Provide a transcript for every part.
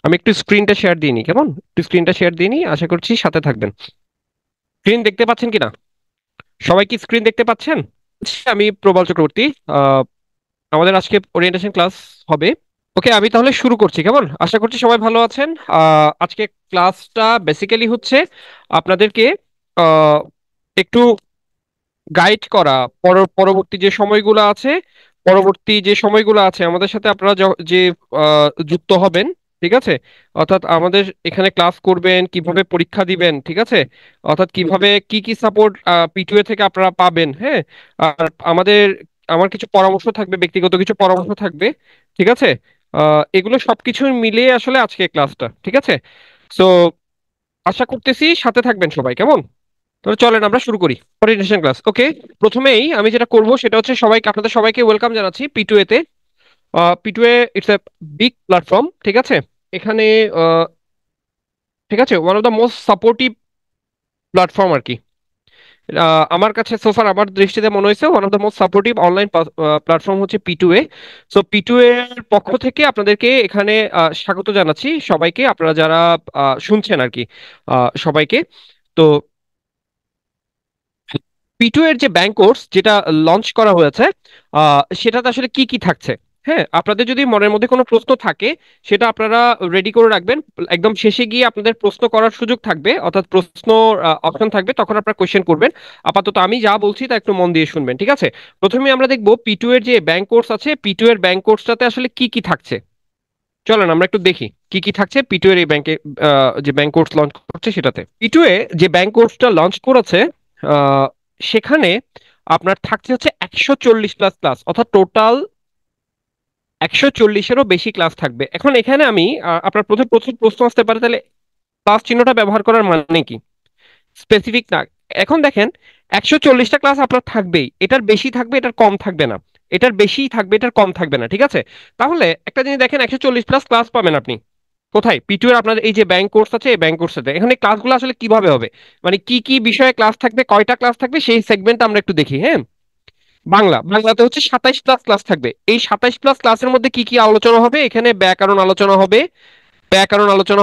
আমি একটু স্ক্রিনটা শেয়ার দিইনি, কেমন? একটু স্ক্রিনটা শেয়ার দিইনি, আশা করছি সাথে থাকবেন। স্ক্রিন দেখতে পাচ্ছেন কিনা? সবাই কি স্ক্রিন দেখতে পাচ্ছেন? আচ্ছা, আমি প্রবল চক্রবর্তী। আহ, আমাদের আজকে ওরিয়েন্টেশন ক্লাস হবে। ওকে, আমি তাহলে শুরু করছি, কেমন? আশা করছি সবাই ভালো আছেন। আজকে ক্লাসটা বেসিক্যালি হচ্ছে আপনাদেরকে আহ, একটু গাইড করা। পরবর্তী যে সময়গুলো আছে, আমাদের সাথে আপনারা যে যুক্ত হবেন, ঠিক আছে? অর্থাৎ আমাদের এখানে ক্লাস করবেন, কিভাবে পরীক্ষা দিবেন, ঠিক আছে? অর্থাৎ কিভাবে কি কি সাপোর্ট পিটুএ থেকে আপনারা পাবেন, হ্যাঁ। আর আমার কিছু পরামর্শ থাকবে, ব্যক্তিগত কিছু পরামর্শ থাকবে, ঠিক আছে? এগুলো সবকিছু মিলিয়ে আসলে আজকে ক্লাসটা, ঠিক আছে? সো আশা করতেছি সাথে থাকবেন সবাই, কেমন? তাহলে চলেন আমরা শুরু করি ওরিয়েন্টেশন ক্লাস। ওকে, প্রথমেই আমি যেটা করব সেটা হচ্ছে আপনাদের সবাইকে ওয়েলকাম জানাচ্ছি পিটুএ তে। P two A it's a big platform, ঠিক আছে? এখানে আহ, ঠিক আছে, one of the most supportive platform আর কি। আমার কাছে সোফার আমার দৃষ্টিতে মনে হয়েছে one of the most supportive online platform হচ্ছে পিটুএ। সো পিটুএ এর পক্ষ থেকে আপনাদেরকে এখানে স্বাগত জানাচ্ছি সবাইকে, আপনারা যারা শুনছেন আর কি, সবাইকে। তো পিটু এর যে ব্যাংক কোর্স যেটা লঞ্চ করা হয়েছে, সেটাতে আসলে কি কি থাকছে? হ্যাঁ, আপনাদের যদি মনের মধ্যে কোনো প্রশ্ন থাকে সেটা আপনারা রেডি করে রাখবেন। একদম শেষে গিয়ে আপনাদের প্রশ্ন করার সুযোগ থাকবে, অর্থাৎ প্রশ্ন অপশন থাকবে, তখন আপনারা কোয়েশ্চেন করবেন। আপাতত আমি যা বলছি তা একটু মন দিয়ে শুনবেন, ঠিক আছে? প্রথমে আমরা দেখবো পিটু এর যে ব্যাংক কোর্স আছে, পিটু এর ব্যাংক কোর্সটাতে আসলে কি কি থাকছে। চলেন আমরা একটু দেখি কি কি থাকছে পিটু এর এই ব্যাংকে, যে ব্যাংক কোর্স লঞ্চ করছে সেটাতে। পিটু এ যে ব্যাংক কোর্সটা লঞ্চ করেছে, আহ, সেখানে আপনার থাকছে হচ্ছে 140 প্লাস ক্লাস, অর্থাৎ টোটাল 140-এরও বেশি ক্লাস থাকবে। এখন এখানে আমি আপনার প্রথম প্রথম প্রশ্ন আসতে পারে, তাহলে প্লাস চিহ্নটা ব্যবহার করার মানে কি? স্পেসিফিক না। এখন দেখেন, 140টা ক্লাস আপনার থাকবেই, এটার বেশি থাকবে, এটার কম থাকবে না। এটার বেশি থাকবে, এটার কম থাকবে না, ঠিক আছে? তাহলে একটা জিনিস দেখেন, 140 প্লাস ক্লাস পাবেন আপনি কোথায়? পিটু এর আপনার এই যে ব্যাংক কোর্স আছে, এই ব্যাংক কোর্সটাতে। এখানে ক্লাসগুলো আসলে কিভাবে হবে, মানে কি কি বিষয়ে ক্লাস থাকবে, কয়টা ক্লাস থাকবে, সেই সেগমেন্টটা আমরা একটু দেখি, হ্যাঁ। বাংলাতে হচ্ছে 27 প্লাস ক্লাস থাকবে। এই 27 প্লাস ক্লাসের মধ্যে কি কি আলোচনা হবে? এখানে ব্যাকরণ আলোচনা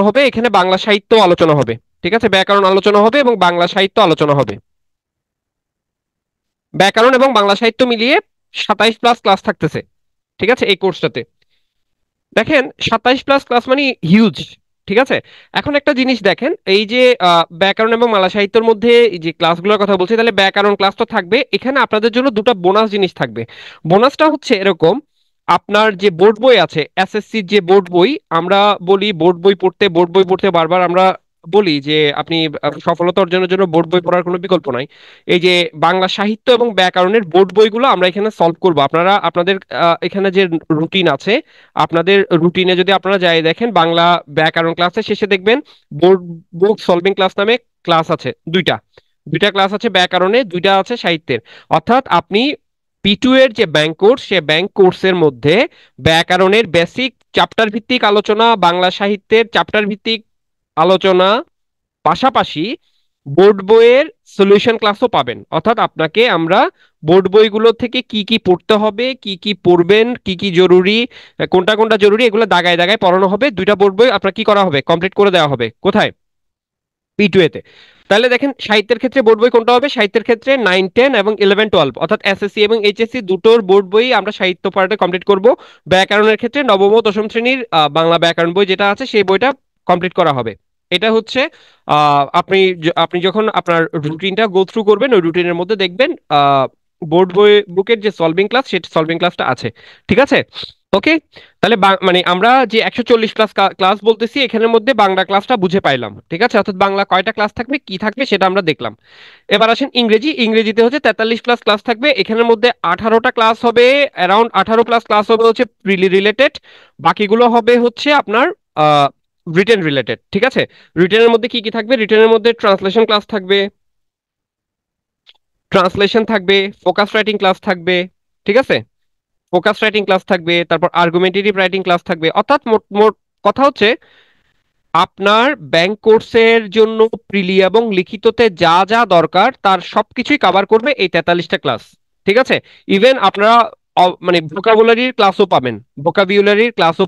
হবে, এখানে বাংলা সাহিত্য আলোচনা হবে, ঠিক আছে? ব্যাকরণ আলোচনা হবে এবং বাংলা সাহিত্য আলোচনা হবে। ব্যাকরণ এবং বাংলা সাহিত্য মিলিয়ে 27 প্লাস ক্লাস থাকতেছে, ঠিক আছে, এই কোর্সটাতে। দেখেন, 27 প্লাস ক্লাস মানে হিউজ, ঠিক আছে? এখন একটা জিনিস দেখেন, এই যে ব্যাকরণ এবং বাংলা সাহিত্যের মধ্যে এই যে ক্লাসগুলোর কথা বলছি, তাহলে ব্যাকরণ ক্লাস তো থাকবে, এখানে আপনাদের জন্য দুটো বোনাস জিনিস থাকবে। বোনাসটা হচ্ছে এরকম: আপনার যে বোর্ড বই আছে, এসএসসির যে বোর্ড বই, আমরা বলি বোর্ড বই পড়তে বারবার আমরা বলি যে আপনি সফলতা অর্জনের জন্য বোর্ড বই পড়ার কোনো বিকল্প নাই। এই যে বাংলা সাহিত্য এবং ব্যাকরণের বোর্ড বইগুলো আমরা এখানে সলভ করব। আপনারা আপনাদের এখানে যে রুটিন আছে, আপনাদের রুটিনে যদি আপনারা যাই দেখেন, বাংলা ব্যাকরণ ক্লাসের শেষে দেখবেন বোর্ড বুক সলভিং ক্লাস নামে ক্লাস আছে দুইটা। দুইটা ক্লাস আছে ব্যাকরণে, দুইটা আছে সাহিত্যের। অর্থাৎ আপনি পিটু এর যে ব্যাংক কোর্স, সে ব্যাংক কোর্সের মধ্যে ব্যাকরণের বেসিক চ্যাপ্টার ভিত্তিক আলোচনা, বাংলা সাহিত্যের চ্যাপ্টার ভিত্তিক আলোচনা, পাশাপাশি বোর্ড বইয়ের সলিউশন ক্লাসও পাবেন। অর্থাৎ আপনাকে আমরা বোর্ড বইগুলো থেকে কি কি পড়তে হবে, কি কি পড়বেন, কি কি জরুরি, কোনটা কোনটা জরুরি, এগুলো দাগায় দাগায় পড়ানো হবে। দুইটা বোর্ড বই আপনার কি করা হবে, কমপ্লিট করে দেওয়া হবে। কোথায়? পিটুয়েতে। তাহলে দেখেন, সাহিত্যের ক্ষেত্রে বোর্ড বই কোনটা হবে? সাহিত্যের ক্ষেত্রে 9, 10 এবং 11, 12, অর্থাৎ এসএসসি এবং এইচএসসি দুটোর বোর্ড বই আমরা সাহিত্য পার্টে কমপ্লিট করব। ব্যাকরণের ক্ষেত্রে নবম ও দশম শ্রেণীর বাংলা ব্যাকরণ বই যেটা আছে, সেই বইটা কমপ্লিট করা হবে। এটা হচ্ছে আপনি যখন আপনার রুটিনটা গো থ্রু করবেন, ওই রুটিনের মধ্যে দেখবেন বোর্ড বই বুকের যে সলভিং ক্লাস, সেই সলভিং ক্লাসটা আছে, ঠিক আছে? ওকে, তাহলে মানে আমরা যে 140 প্লাস ক্লাস বলতেছি, এখানের মধ্যে বাংলা ক্লাসটা বুঝে পাইলাম, ঠিক আছে? অর্থাৎ বাংলা কয়টা ক্লাস থাকবে, কি থাকবে, সেটা আমরা দেখলাম। এবার আসেন ইংরেজিতে হচ্ছে 43 প্লাস ক্লাস থাকবে। এখানের মধ্যে 18টা ক্লাস হবে, অ্যারাউন্ড 18 প্লাস ক্লাস হবে হচ্ছে প্রিলি রিলেটেড। বাকিগুলো হবে হচ্ছে আপনার রিটেন রিলেটেড, ঠিক আছে? রিটেনের মধ্যে কি কি থাকবে? রিটেনের মধ্যে ট্রান্সলেশন ক্লাস থাকবে, ফোকাস রাইটিং ক্লাস থাকবে, ঠিক আছে? ফোকাস রাইটিং ক্লাস থাকবে, তারপর আর্গুমেন্টেটিভ রাইটিং ক্লাস থাকবে। অর্থাৎ মোট মোট কথা হচ্ছে, আপনার ব্যাংক কোর্সের জন্য প্রিলি এবং লিখিততে যা যা দরকার তার সবকিছুই কভার করবে এই 43টা ক্লাস, ঠিক আছে? ইভেন আপনারা মানে ভোকাবুলারির ক্লাসও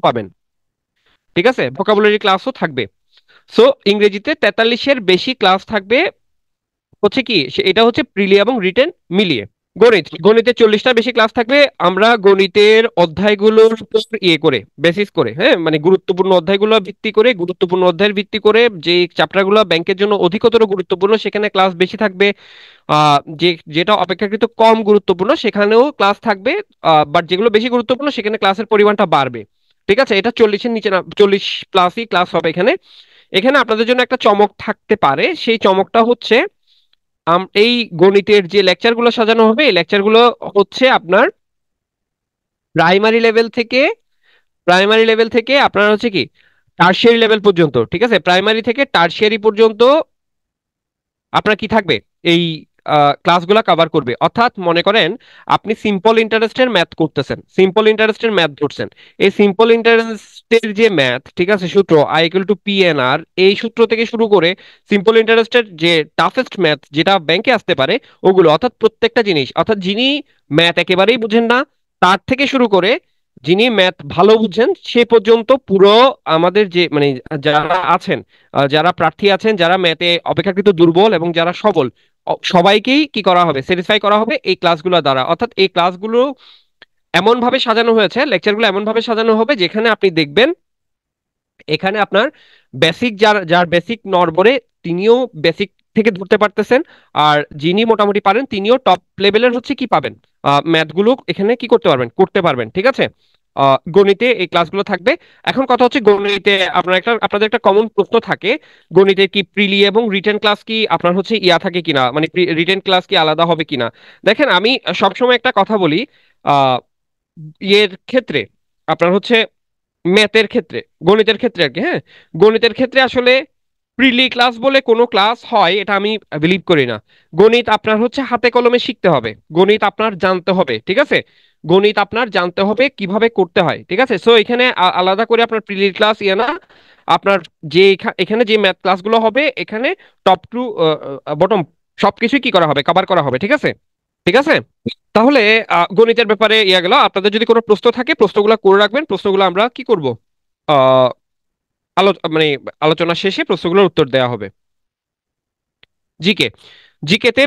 পাবেন, ঠিক আছে, ভোকাবুলারি ক্লাসও থাকবে। সো ইংরেজিতে 43-এর বেশি ক্লাস থাকবে হচ্ছে কি, এটা হচ্ছে প্রিলি এবং রিটেন মিলিয়ে। গণিতে 40টার বেশি ক্লাস থাকবে। আমরা গণিতের অধ্যায়গুলোর উপর করে বেসিস করে, হ্যাঁ, মানে গুরুত্বপূর্ণ অধ্যায়গুলো ভিত্তি করে, গুরুত্বপূর্ণ অধ্যায়ের ভিত্তি করে যে চ্যাপ্টারগুলো ব্যাংকের জন্য অধিকতর গুরুত্বপূর্ণ সেখানে ক্লাস বেশি থাকবে। যেটা অপেক্ষাকৃত কম গুরুত্বপূর্ণ সেখানেও ক্লাস থাকবে। বাট যেগুলো বেশি গুরুত্বপূর্ণ সেখানে ক্লাসের পরিমাণটা বাড়বে। ঠিক আছে, এটা 40-এর নিচে না, 40+ ক্লাস হবে এখানে। এখানে আপনাদের জন্য একটা চমক থাকতে পারে, সেই চমকটা হচ্ছে এই গণিতের যে লেকচারগুলো সাজানো হবে, এই লেকচারগুলো হচ্ছে আপনার প্রাইমারি লেভেল থেকে প্রাইমারি লেভেল থেকে আপনার হচ্ছে কি টারশিয়ারি লেভেল পর্যন্ত। ঠিক আছে, প্রাইমারি থেকে টারশিয়ারি পর্যন্ত আপনার কি থাকবে, এই ক্লাসগুলো কভার করবে। অর্থাৎ মনে করেন আপনি সিম্পল ইন্টারেস্টের ম্যাথ করতেছেন, সিম্পল ইন্টারেস্টের ম্যাথ ধরছেন। এই সিম্পল ইন্টারেস্টের যে ম্যাথ, ঠিক আছে, সূত্র I = P/N/R, এই সূত্র থেকে শুরু করে সিম্পল ইন্টারেস্টের যে টাফেস্ট ম্যাথ যেটা ব্যাংকে আসতে পারে ওগুলো, অর্থাৎ প্রত্যেকটা জিনিস, অর্থাৎ যিনি ম্যাথ একেবারেই বুঝেন না তার থেকে শুরু করে যিনি ম্যাথ ভালো বুঝেন সে পর্যন্ত পুরো আমাদের যে মানে যারা আছেন, যারা প্রার্থী আছেন, যারা ম্যাথে অপেক্ষাকৃত দুর্বল এবং যারা সবল, সবাইকেই কি করা হবে, স্যাটিসফাই করা হবে এই ক্লাসগুলো দ্বারা। অর্থাৎ এই ক্লাসগুলো এমন ভাবে সাজানো হয়েছে, লেকচারগুলো এমন ভাবে সাজানো হবে যেখানে আপনি দেখবেন এখানে আপনার বেসিক, যার যার বেসিক নড়বড়ে তিনিও বেসিক থেকে ধরতে পারতেছেন, আর যিনি মোটামুটি পারেন তিনিও টপ লেভেলের হচ্ছে কি পাবেন, ম্যাথগুলো এখানে কি করতে পারবেন, করতে পারবেন। ঠিক আছে, গণিতে এই ক্লাসগুলো থাকবে। এখন কথা হচ্ছে গণিতে আপনাদের একটা কমন প্রশ্ন থাকে, গণিতে কি প্রিলি এবং রিটেন ক্লাস কি আপনার হচ্ছে থাকে কিনা, মানে রিটেন ক্লাস কি আলাদা হবে কিনা। দেখেন আমি সবসময় একটা কথা বলি, আহ ইয়ের ক্ষেত্রে আপনার হচ্ছে ম্যাথের ক্ষেত্রে, গণিতের ক্ষেত্রে আর কি, হ্যাঁ, গণিতের ক্ষেত্রে আসলে প্রিলি ক্লাস বলে কোনো ক্লাস হয় এটা আমি বিলিভ করি না। গণিত আপনার হচ্ছে হাতে কলমে শিখতে হবে, গণিত আপনার জানতে হবে। ঠিক আছে, গণিত আপনার জানতে হবে কিভাবে করতে হয়। ঠিক আছে, সো এখানে আলাদা করে আপনার প্রিলি ক্লাস না, আপনার যে এখানে যে ম্যাথ ক্লাসগুলো হবে এখানে টপ টু বটম সবকিছুই কি করা হবে, কভার করা হবে। ঠিক আছে, ঠিক আছে। তাহলে গণিতের ব্যাপারে গেল। আপনাদের যদি কোনো প্রশ্ন থাকে প্রশ্নগুলো করে রাখবেন, প্রশ্নগুলো আমরা কি করব, আহ মানে আলোচনা শেষে প্রশ্নগুলোর উত্তর দেওয়া হবে। জিকে, জিকেতে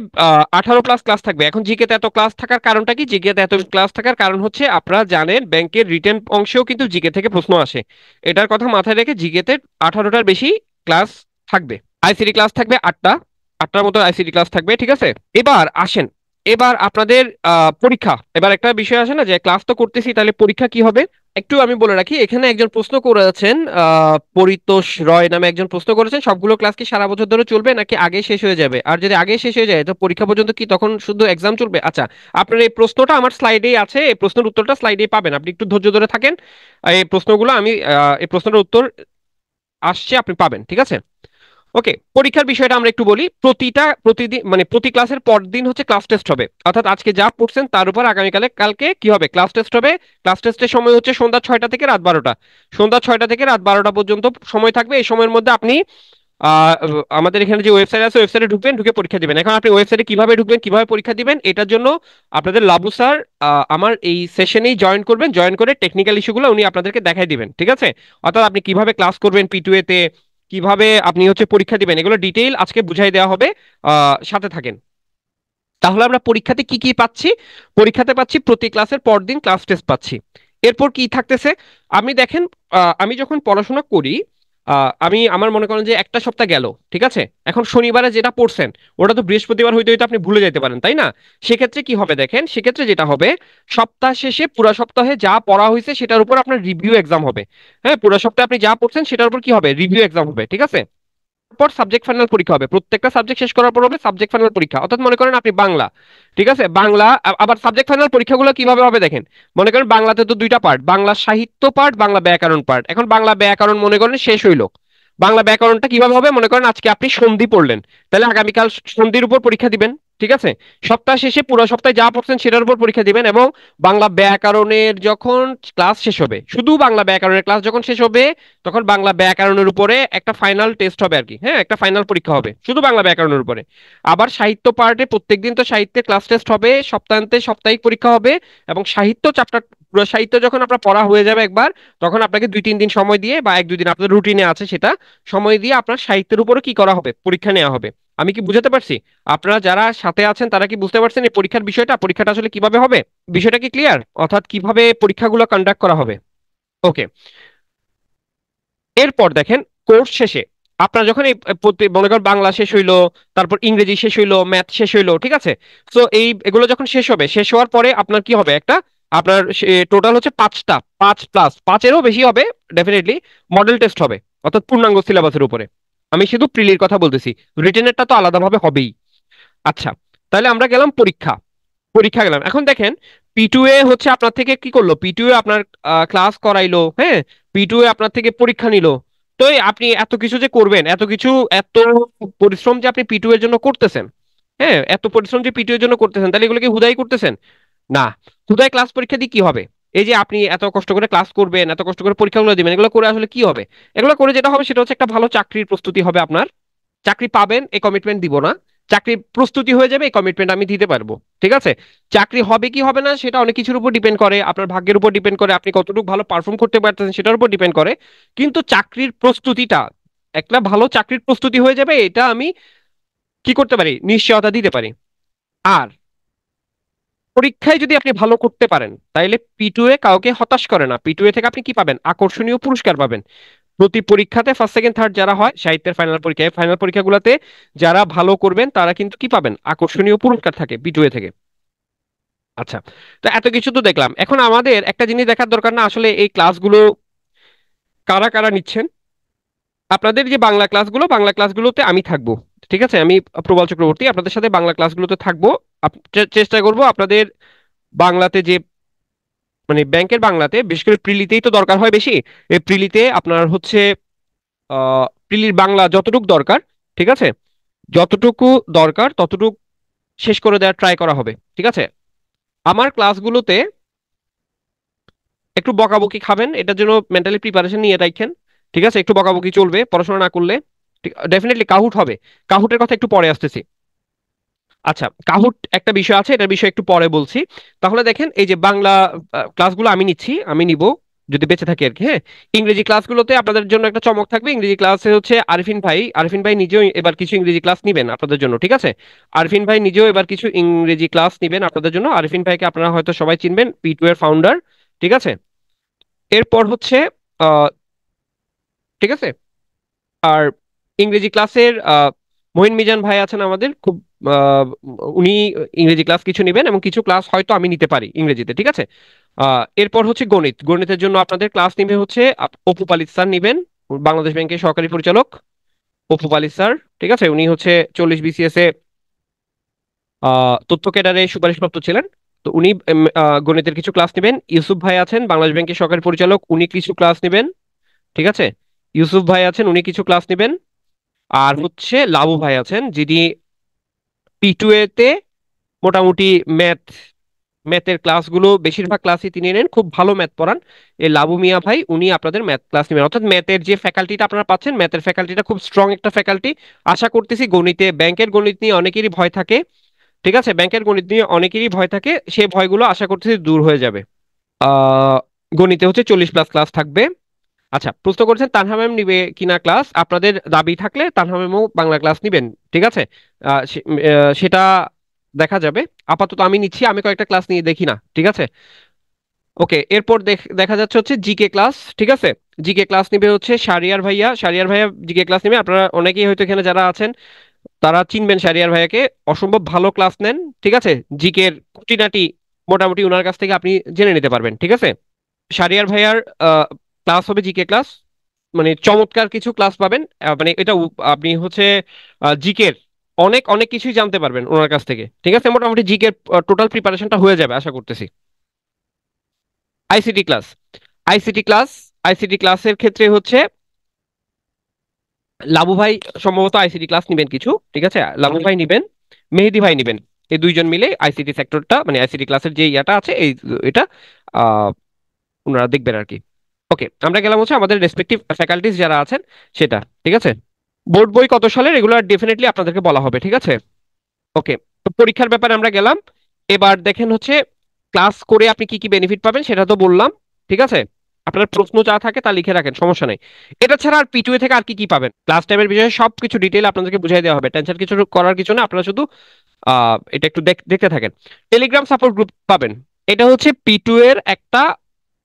18+ ক্লাস থাকবে। এখন জিকেতে এত ক্লাস থাকার কারণটা কি, জিকেতে এত ক্লাস থাকার কারণ হচ্ছে আপনারা জানেন ব্যাংকের রিটেন অংশেও কিন্তু জিকে থেকে প্রশ্ন আসে। এটার কথা মাথায় রেখে জিকেতে 18টার বেশি ক্লাস থাকবে। আইসিটি ক্লাস থাকবে 8টা, 8টার মতো আইসিটি ক্লাস থাকবে। ঠিক আছে, এবার আসেন, এবার আপনাদের পরীক্ষা, এবার একটা বিষয় আসে না যে ক্লাস তো করতেছি তাহলে পরীক্ষা কি হবে। একটু আমি বলে রাখি, এখানে একজন প্রশ্ন করেছেন, পরিতোষ রয় নামে একজন প্রশ্ন করেছেন, সবগুলো ক্লাস কি সারা বছর ধরে চলবে নাকি আগে শেষ হয়ে যাবে, আর যদি আগে শেষ হয়ে যায় তো পরীক্ষা পর্যন্ত কি তখন শুধু এক্সাম চলবে। আচ্ছা, আপনার এই প্রশ্নটা আমার স্লাইডেই আছে, এই প্রশ্নের উত্তরটা স্লাইডেই পাবেন, আপনি একটু ধৈর্য ধরে থাকেন। এই প্রশ্নগুলো আমি এই প্রশ্নের উত্তর আসছে, আপনি পাবেন। ঠিক আছে, ওকে। পরীক্ষার বিষয়টা আমরা একটু বলি। প্রতিদিন মানে প্রতি ক্লাসের পর দিন হচ্ছে ক্লাস টেস্ট হবে, অর্থাৎ আজকে যা পড়ছেন তার উপর কালকে কি হবে, ক্লাস টেস্ট হবে। ক্লাস টেস্টের সময় হচ্ছে সন্ধ্যা 6টা থেকে রাত 12টা, সন্ধ্যা 6টা থেকে রাত 12টা পর্যন্ত সময় থাকবে। এই সময়ের মধ্যে আপনি আহ, আমাদের এখানে যে ওয়েবসাইট আছে ওয়েবসাইটে ঢুকবেন, ঢুকে পরীক্ষা দিবেন। এখন আপনি ওয়েবসাইটে কিভাবে ঢুকবেন, কিভাবে পরীক্ষা দিবেন, এটার জন্য আপনাদের লাবু স্যার আমার এই সেশনেই জয়েন করবেন, জয়েন করে টেকনিক্যাল ইস্যুগুলো উনি আপনাদেরকে দেখাই দিবেন। ঠিক আছে, অর্থাৎ আপনি কিভাবে ক্লাস করবেন P2A তে, কিভাবে আপনি হচ্ছে পরীক্ষা দিবেন, এগুলো ডিটেইল আজকে বুঝাই দেওয়া হবে। সাথে থাকেন। তাহলে আমরা পরীক্ষাতে কি কি পাচ্ছি, পরীক্ষাতে পাচ্ছি প্রতি ক্লাসের পর দিন ক্লাস টেস্ট পাচ্ছি। এরপর কি থাকতেছে, আপনি দেখেন, আমি যখন পড়াশোনা করি, আমি আমার মনে করেন যে একটা সপ্তাহ গেল, ঠিক আছে, এখন শনিবারে যেটা পড়ছেন ওটা তো বৃহস্পতিবার হইতে হইতে আপনি ভুলে যেতে পারেন, তাই না। সেক্ষেত্রে কি হবে দেখেন, সেক্ষেত্রে যেটা হবে, সপ্তাহ শেষে পুরো সপ্তাহে যা পড়া হয়েছে সেটার উপর আপনার রিভিউ এক্সাম হবে। হ্যাঁ, পুরো সপ্তাহে আপনি যা পড়ছেন সেটার উপর কি হবে, রিভিউ এক্সাম হবে। ঠিক আছে, পর সাবজেক্ট ফাইনাল পরীক্ষা হবে, প্রত্যেকটা সাবজেক্ট শেষ করার পর হবে সাবজেক্ট ফাইনাল পরীক্ষা। অর্থাৎ মনে করেন আপনি বাংলা, ঠিক আছে, বাংলা, আবার সাবজেক্ট ফাইনাল পরীক্ষাগুলো কিভাবে হবে দেখেন, মনে করেন বাংলাতে তো দুইটা পার্ট, বাংলা সাহিত্য পার্ট, বাংলা ব্যাকরণ পার্ট। এখন বাংলা ব্যাকরণ মনে করেন শেষ হইলো, বাংলা ব্যাকরণটা কিভাবে হবে, মনে করেন আজকে আপনি সন্ধি পড়লেন, তাহলে আগামীকাল সন্ধির উপর পরীক্ষা দিবেন। ঠিক আছে, সপ্তাহ শেষে পুরো সপ্তাহে যা পড়ছেন সেটার উপর পরীক্ষা দিবেন। এবং বাংলা ব্যাকরণের যখন ক্লাস শেষ হবে, শুধু বাংলা ব্যাকরণের ক্লাস যখন শেষ হবে, তখন বাংলা ব্যাকরণের উপরে একটা ফাইনাল টেস্ট হবে আর কি, হ্যাঁ, একটা ফাইনাল পরীক্ষা হবে শুধু বাংলা ব্যাকরণের উপরে। আবার সাহিত্য পার্টে প্রত্যেকদিন তো সাহিত্যের ক্লাস টেস্ট হবে, সপ্তাহান্তে সাপ্তাহিক পরীক্ষা হবে, এবং সাহিত্য চ্যাপ্টার পুরো সাহিত্য যখন আপনার পড়া হয়ে যাবে একবার, তখন আপনাকে 2-3 দিন সময় দিয়ে, বা 1-2 দিন আপনাদের রুটিনে আছে সেটা সময় দিয়ে, আপনার সাহিত্যের উপরে কি করা হবে, পরীক্ষা নেওয়া হবে। আমি কি বুঝাতে পারছি? আপনারা যারা সাথে আছেন তারা কি বুঝতে পারছেন এই পরীক্ষার বিষয়টা, পরীক্ষাটা আসলে কিভাবে হবে? বিষয়টা কি ক্লিয়ার? অর্থাৎ কিভাবে পরীক্ষাগুলো কন্ডাক্ট করা হবে। ওকে। এরপর দেখেন, কোর্স শেষে আপনার যখন এই মনে করেন বাংলা শেষ হইলো, তারপর ইংরেজি শেষ হইলো, ম্যাথ শেষ হইলো, ঠিক আছে? তো এগুলো যখন শেষ হবে, শেষ হওয়ার পরে আপনার কি হবে, একটা আপনার টোটাল হচ্ছে 5টা, 5+5-এরও বেশি হবে ডেফিনেটলি, মডেল টেস্ট হবে, অর্থাৎ পূর্ণাঙ্গ সিলেবাসের উপরে। আমি শুধু প্রিলির কথা বলতেছি, রিটেনেরটা তো আলাদাভাবে হবেই। আচ্ছা, তাহলে আমরা গেলাম পরীক্ষা, পরীক্ষা গেলাম। এখন দেখেন, P2A হচ্ছে আপনার থেকে কি করলো, P2A আপনার ক্লাস করাইলো, হ্যাঁ, P2A আপনার থেকে পরীক্ষা নিল। তো এই আপনি এত কিছু যে করবেন, এত কিছু, এত পরিশ্রম যে আপনি P2A এর জন্য করতেছেন, হ্যাঁ, এত পরিশ্রম যে P2A এর জন্য করতেছেন, তাহলে এগুলো কি হুদাই করতেছেন? না। হুদাই ক্লাস পরীক্ষা দিয়ে কি হবে? এই যে আপনি এত কষ্ট করে ক্লাস করবেন, এত কষ্ট করে পরীক্ষাগুলো দিবেন, এগুলো করে আসলে কি হবে? এগুলো করে যেটা হবে সেটা হচ্ছে একটা ভালো চাকরির প্রস্তুতি হবে আপনার। চাকরি পাবেন এই কমিটমেন্ট দিব না, চাকরির প্রস্তুতি হয়ে যাবে এই কমিটমেন্ট আমি দিতে পারবো। ঠিক আছে? চাকরি হবে কি হবে না সেটা অনেক কিছুর উপর ডিপেন্ড করে, আপনার ভাগ্যের উপর ডিপেন্ড করে, আপনি কতটুকু ভালো পারফর্ম করতে পারতেছেন সেটার উপর ডিপেন্ড করে। কিন্তু চাকরির প্রস্তুতিটা, একটা ভালো চাকরির প্রস্তুতি হয়ে যাবে, এটা আমি কি করতে পারি, নিশ্চয়তা দিতে পারি। আর পরীক্ষায় যদি আপনি ভালো করতে পারেন, তাইলে P2A কাউকে হতাশ করে না, P2A থেকে আপনি কি পাবেন, আকর্ষণীয় পুরস্কার পাবেন। প্রতি পরীক্ষাতে ফার্স্ট সেকেন্ড থার্ড যারা হয় সাহিত্যের ফাইনাল পরীক্ষায়, ফাইনাল পরীক্ষাগুলোতে যারা ভালো করবেন তারা কিন্তু কি পাবেন, আকর্ষণীয় পুরস্কার থাকে P2A থেকে। আচ্ছা, তো এত কিছু তো দেখলাম, এখন আমাদের একটা জিনিস দেখার দরকার না, আসলে এই ক্লাসগুলো কারা কারা নিচ্ছেন। আপনাদের যে বাংলা ক্লাসগুলো, বাংলা ক্লাসগুলোতে আমি থাকবো, ঠিক আছে? আমি প্রবাল চক্রবর্তী আপনাদের সাথে বাংলা ক্লাসগুলোতে থাকবো। চেষ্টা করব আপনাদের বাংলাতে যে, মানে ব্যাংকের বাংলাতে, বিশেষ করে প্রিলিতেই তো দরকার হয় বেশি, এই প্রিলিতে আপনার হচ্ছে প্রিলির বাংলা যতটুকু দরকার, ঠিক আছে, যতটুকু দরকার ততটুকু শেষ করে দেওয়ার ট্রাই করা হবে, ঠিক আছে? আমার ক্লাসগুলোতে একটু বকাবকি খাবেন, এটার জন্য মেন্টালি প্রিপারেশন নিয়ে রাখেন, ঠিক আছে? একটু বকাবকি চলবে পড়াশোনা না করলে, ডেফিনেটলি কাহুট হবে। কাহুটের কথা একটু পরে আসতেছি। আচ্ছা, কাহুট একটা বিষয় আছে, এটার বিষয় একটু পরে বলছি। তাহলে দেখেন, এই যে বাংলা ক্লাসগুলো আমি নিচ্ছি, আমি নিব যদি বেঁচে থাকি আর কি, হ্যাঁ। ইংরেজি ক্লাসগুলোতে আপনাদের জন্য একটা চমক থাকবে, ইংরেজি ক্লাসে হচ্ছে আরিফিন ভাই নিজেও এবার কিছু ইংরেজি ক্লাস নিবেন আপনাদের জন্য, ঠিক আছে? আরিফিন ভাই নিজেও এবার কিছু ইংরেজি ক্লাস নিবেন আপনাদের জন্য। আরিফিন ভাইকে আপনারা হয়তো সবাই চিনবেন, P2 এর ফাউন্ডার, ঠিক আছে? এরপর হচ্ছে আহ ঠিক আছে, আর ইংরেজি ক্লাসের মহিন মিজান ভাই আছেন আমাদের, খুব আহ, উনি ইংরেজি ক্লাস কিছু নেবেন, এবং কিছু ক্লাস হয়তো আমি নিতে পারি ইংরেজিতে, ঠিক আছে? এরপর হচ্ছে গণিতের জন্য আপনাদের ক্লাস নিবে হচ্ছে অপু পালিত স্যার নিবেন, বাংলাদেশ ব্যাংকের সহকারী পরিচালক অপু পালিত স্যার, ঠিক আছে? উনি হচ্ছে 40 BCS এ তথ্য ক্যাডারে সুপারিশপ্রাপ্ত ছিলেন। তো উনি গণিতের কিছু ক্লাস নেবেন। ইউসুফ ভাই আছেন বাংলাদেশ ব্যাংকের সহকারী পরিচালক, উনি কিছু ক্লাস নেবেন, ঠিক আছে? ইউসুফ ভাই আছেন, উনি কিছু ক্লাস নেবেন। আর হচ্ছে লাবু ভাই আছেন, যিনি P2A তে মোটামুটি ম্যাথ ম্যাথের ক্লাসগুলো, বেশিরভাগ ক্লাসই তিনি নেন, খুব ভালো ম্যাথ পড়ান। এই লাবু মিয়া ভাই উনি আপনাদের ম্যাথ ক্লাস নেবেন, অর্থাৎ ম্যাথের যে ফ্যাকাল্টিটা আপনারা পাচ্ছেন, ম্যাথের ফ্যাকাল্টিটা খুব স্ট্রং একটা ফ্যাকাল্টি। আশা করতেছি গণিতে, ব্যাংকের গণিত নিয়ে অনেকেরই ভয় থাকে, ঠিক আছে, ব্যাংকের গণিত নিয়ে অনেকেরই ভয় থাকে, সেই ভয়গুলো আশা করতেছি দূর হয়ে যাবে। আহ গণিতে হচ্ছে 40+ ক্লাস থাকবে। আচ্ছা, প্রশ্ন করেছেন তানহা ম্যাম নিবে কিনা ক্লাস, আপনাদের দাবি থাকলে তানহা ম্যামও বাংলা ক্লাস নিবেন, ঠিক আছে? সেটা দেখা যাবে। আপাতত আমি নিচ্ছি, আমি কয়েকটা ক্লাস নিয়ে দেখি না, ঠিক আছে? ওকে, এরপর দেখা যাচ্ছে হচ্ছে জিকে ক্লাস, ঠিক আছে? জিকে ক্লাস নিবে হচ্ছে শারিয়ার ভাইয়া জিকে ক্লাস নিবে। আপনারা অনেকেই হয়তো এখানে যারা আছেন তারা চিনবেন শারিয়ার ভাইয়াকে, অসম্ভব ভালো ক্লাস নেন, ঠিক আছে? জিকের খুঁটিনাটি মোটামুটি ওনার কাছ থেকে আপনি জেনে নিতে পারবেন, ঠিক আছে? শারিয়ার ভাইয়ার ক্লাস হবে জিকে ক্লাস, মানে চমৎকার কিছু ক্লাস পাবেন। মানে এটা আপনি হচ্ছে জিকের অনেক অনেক কিছুই জানতে পারবেন ওনার কাছ থেকে, ঠিক আছে? মোটামুটি জিকের টোটাল প্রিপারেশনটা হয়ে যাবে আশা করতেছি। ICT class, ICT class ICT ক্লাসের ক্ষেত্রে হচ্ছে লাবু ভাই সম্ভবত আইসিটি ক্লাস নিবেন কিছু, ঠিক আছে? লাবু ভাই নিবেন, মেহেদি ভাই নিবেন, এই দুইজন মিলে আইসিটি সেক্টরটা, মানে আইসিটি ক্লাসের যে ইয়াটা আছে এই, এটা আহ ওনারা দেখবেন আর কি। ওকে, আমরা গেলাম হচ্ছে আমাদের রেসপেক্টিভ ফ্যাকাল্টিজ যারা আছেন সেটা, ঠিক আছে? বোর্ড বই কত সালের এগুলো ডেফিনেটলি আপনাদেরকে বলা হবে, ঠিক আছে? ওকে, তো পরীক্ষার ব্যাপারে আমরা গেলাম। এবার দেখেন হচ্ছে ক্লাস করে আপনি কি কি বেনিফিট পাবেন সেটা তো বললাম, ঠিক আছে। আপনার প্রশ্ন যা থাকে তা লিখে রাখেন, সমস্যা নেই। এটা ছাড়া আর পিটুএ থেকে আর কি কি পাবেন, ক্লাস টাইমের বিষয়ে সবকিছু ডিটেইল আপনাদেরকে বুঝিয়ে দেওয়া হবে, টেনশন কিছু করার কিছু না, আপনারা শুধু এটা একটু দেখতে থাকেন। টেলিগ্রাম সাপোর্ট গ্রুপ পাবেন, এটা হচ্ছে পিটু এর একটা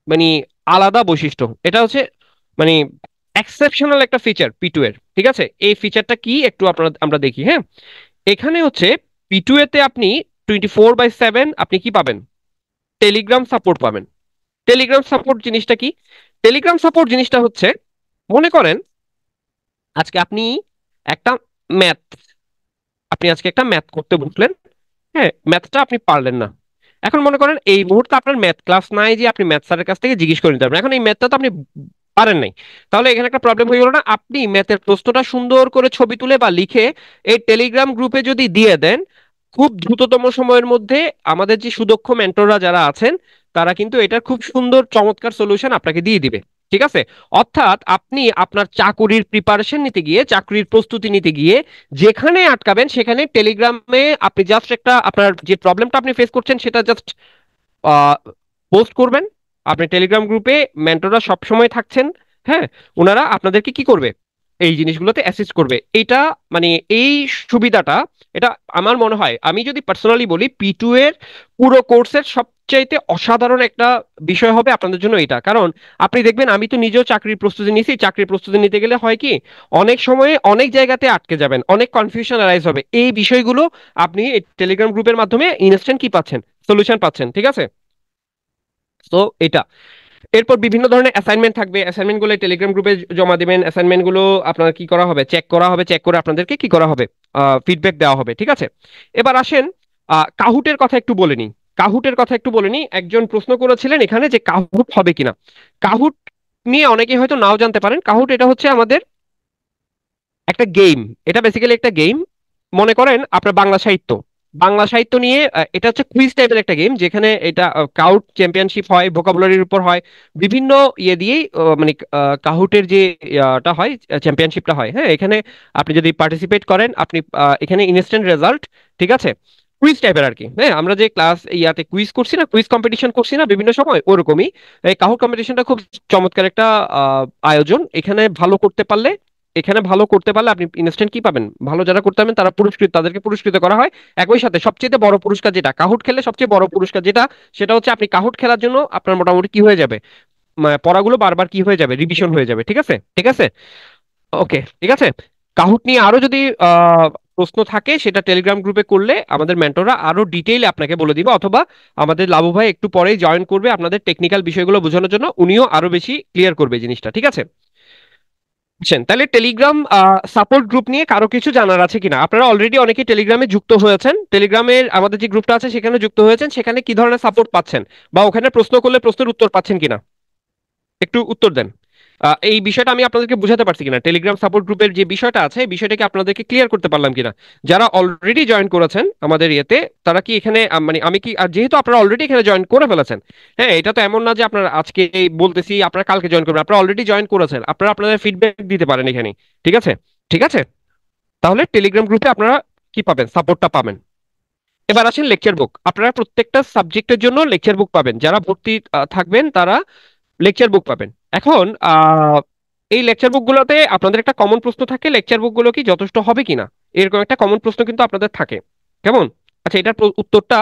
মানে আলাদা বৈশিষ্ট্য, এটা হচ্ছে মানে এক্সেপশনাল একটা ফিচার পিটু এর, ঠিক আছে। এই ফিচারটা কি একটু আপনারা আমরা দেখি, হ্যাঁ। এখানে হচ্ছে পিটু এতে আপনি 24/7 আপনি কি পাবেন, টেলিগ্রাম সাপোর্ট পাবেন। টেলিগ্রাম সাপোর্ট জিনিসটা কি? টেলিগ্রাম সাপোর্ট জিনিসটা হচ্ছে, মনে করেন আজকে আপনি একটা ম্যাথ আপনি আজকে একটা ম্যাথ করতে বসলেন, হ্যাঁ, ম্যাথটা আপনি পারলেন না। এখন মনে করেন এই মুহূর্তে আপনার ম্যাথ ক্লাস নাই যে আপনি ম্যাথ স্যারের কাছ থেকে জিজ্ঞেস করে নিতে পারবেন, এখন এই ম্যাথটা তো আপনি পারেন নাই। তাহলে এখানে একটা প্রবলেম হয়ে গেল না, আপনি ম্যাথের প্রশ্নটা সুন্দর করে ছবি তুলে বা লিখে এই টেলিগ্রাম গ্রুপে যদি দিয়ে দেন, খুব দ্রুততম সময়ের মধ্যে আমাদের যে সুদক্ষ মেন্টররা যারা আছেন তারা কিন্তু এটার খুব সুন্দর চমৎকার সলিউশন আপনাকে দিয়ে দিবে, ঠিক আছে। অর্থাৎ আপনি আপনার চাকুরির প্রিপারেশন নিতে গিয়ে, চাকরির প্রস্তুতি নিতে গিয়ে যেখানে আটকাবেন সেখানে টেলিগ্রামে আপনি জাস্ট একটা আপনার যে প্রবলেমটা আপনি ফেস করছেন সেটা জাস্ট পোস্ট করবেন। আপনি টেলিগ্রাম গ্রুপে মেন্টররা সব সময় থাকছেন, হ্যাঁ। ওনারা আপনাদেরকে কি করবে, এই জিনিসগুলোতে অ্যাসিস্ট করবে। এটা মানে এই সুবিধাটা, এটা আমার মনে হয়, আমি যদি পার্সোনালি বলি, পিটু এর পুরো কোর্সের সবচাইতে অসাধারণ একটা বিষয় হবে আপনাদের জন্য এটা। কারণ আপনি দেখবেন, আমি তো নিজেও চাকরির প্রস্তুতি নিয়েছি, চাকরির প্রস্তুতি নিতে গেলে হয় কি, অনেক সময়ে অনেক জায়গাতে আটকে যাবেন, অনেক কনফিউশন অ্যারাইজ হবে, এই বিষয়গুলো আপনি এই টেলিগ্রাম গ্রুপের মাধ্যমে ইনস্ট্যান্ট কি পাচ্ছেন, সলিউশন পাচ্ছেন, ঠিক আছে। তো এটা, এরপর বিভিন্ন ধরনের অ্যাসাইনমেন্ট থাকবে, অ্যাসাইনমেন্ট গুলো টেলিগ্রাম গ্রুপে জমা দিবেন, অ্যাসাইনমেন্ট গুলো আপনার কি করা হবে, চেক করা হবে, চেক করে আপনাদেরকে কি করা হবে, ফিডব্যাক দেওয়া হবে, ঠিক আছে। এবার আসেন কাহুটের কথা একটু বলে নিই। কাহুটের কথা একটু বলে নিই, একজন প্রশ্ন করেছিলেন এখানে যে কাহুট হবে কিনা। কাহুট নিয়ে অনেকে হয়তো নাও জানতে পারেন। কাহুট এটা হচ্ছে আমাদের একটা গেম, এটা বেসিক্যালি একটা গেম। মনে করেন আপনার বাংলা সাহিত্য নিয়ে এটা হচ্ছে কুইজ টাইপের একটা গেম, যেখানে এটা কাউট চ্যাম্পিয়নশিপ হয়, ভোকাবুলারির উপর হয়, বিভিন্ন ইয়ে দিয়েই মানে কাহুটের যে টা হয়, চ্যাম্পিয়নশিপটা হয়, হ্যাঁ। এখানে আপনি যদি পার্টিসিপেট করেন, আপনি এখানে ইনস্ট্যান্ট রেজাল্ট, ঠিক আছে। কুইজ টাইপের আর কি, হ্যাঁ। আমরা যে ক্লাস ইয়াতে কুইজ করছি না, কুইজ কম্পিটিশন করছি না বিভিন্ন সময়, ওরকমই এই কাহুট কম্পিটিশনটা খুব চমৎকার একটা আয়োজন। এখানে ভালো করতে পারলে আপনি ইনস্ট্যান্ট কি পাবেন, ভালো যারা করতে পারবেন তারা পুরস্কৃত, তাদেরকে পুরস্কৃত করা হয়। একই সাথে সবচেয়ে বড় পুরস্কার যেটা, কাহুট খেললে সবচেয়ে বড় পুরস্কার যেটা, সেটা হচ্ছে আপনি কাহুট খেলার জন্য আপনার মোটামুটি কি হয়ে যাবে, পড়াগুলো বারবার কি হয়ে যাবে, রিভিশন হয়ে যাবে, ঠিক আছে, ঠিক আছে। ওকে, ঠিক আছে। কাহুট নিয়ে আরো যদি আহ প্রশ্ন থাকে সেটা টেলিগ্রাম গ্রুপে করলে আমাদের মেন্টররা আরো ডিটেইলে আপনাকে বলে দিবে, অথবা আমাদের লাবু ভাই একটু পরেই জয়েন করবে আপনাদের টেকনিক্যাল বিষয়গুলো বোঝানোর জন্য, উনিও আরো বেশি ক্লিয়ার করবে জিনিসটা, ঠিক আছে। বুঝছেন? তাহলে টেলিগ্রাম সাপোর্ট গ্রুপ নিয়ে কারো কিছু জানার আছে কিনা? আপনারা অলরেডি অনেকে টেলিগ্রামে যুক্ত হয়েছেন, টেলিগ্রামের আমাদের যে গ্রুপটা আছে সেখানে যুক্ত হয়েছেন, সেখানে কি ধরনের সাপোর্ট পাচ্ছেন, বা ওখানে প্রশ্ন করলে প্রশ্নের উত্তর পাচ্ছেন কিনা, একটু উত্তর দেন। এই বিষয়টা আমি আপনাদেরকে বুঝাতে পারছি কিনা, টেলিগ্রাম সাপোর্ট গ্রুপের যে বিষয়টা আছে এই বিষয়টাকে আপনাদেরকে ক্লিয়ার করতে পারলাম কিনা। যারা অলরেডি জয়েন করেছেন আমাদের ইয়েতে, তারা কি এখানে মানে আমি কি, আর যেহেতু আপনারা অলরেডি এখানে জয়েন করে ফেলেছেন, হ্যাঁ, এটা তো এমন না যে আপনারা আজকে বলতেছি আপনারা কালকে জয়েন করবেন, আপনারা অলরেডি জয়েন করেছেন, আপনারা আপনাদের ফিডব্যাক দিতে পারেন এখানে, ঠিক আছে, ঠিক আছে। তাহলে টেলিগ্রাম গ্রুপে আপনারা কি পাবেন, সাপোর্টটা পাবেন। এবার আসেন লেকচার বুক, আপনারা প্রত্যেকটা সাবজেক্টের জন্য লেকচার বুক পাবেন, যারা ভর্তি থাকবেন তারা লেকচার বুক পাবেন। এখন এই লেকচার বুক গুলোতে আপনাদের একটা কমন প্রশ্ন থাকে, লেকচার বুক গুলো কি যথেষ্ট হবে কিনা, এরকম একটা কমন প্রশ্ন কিন্তু আপনাদের থাকে, কেমন? আচ্ছা, এটার উত্তরটা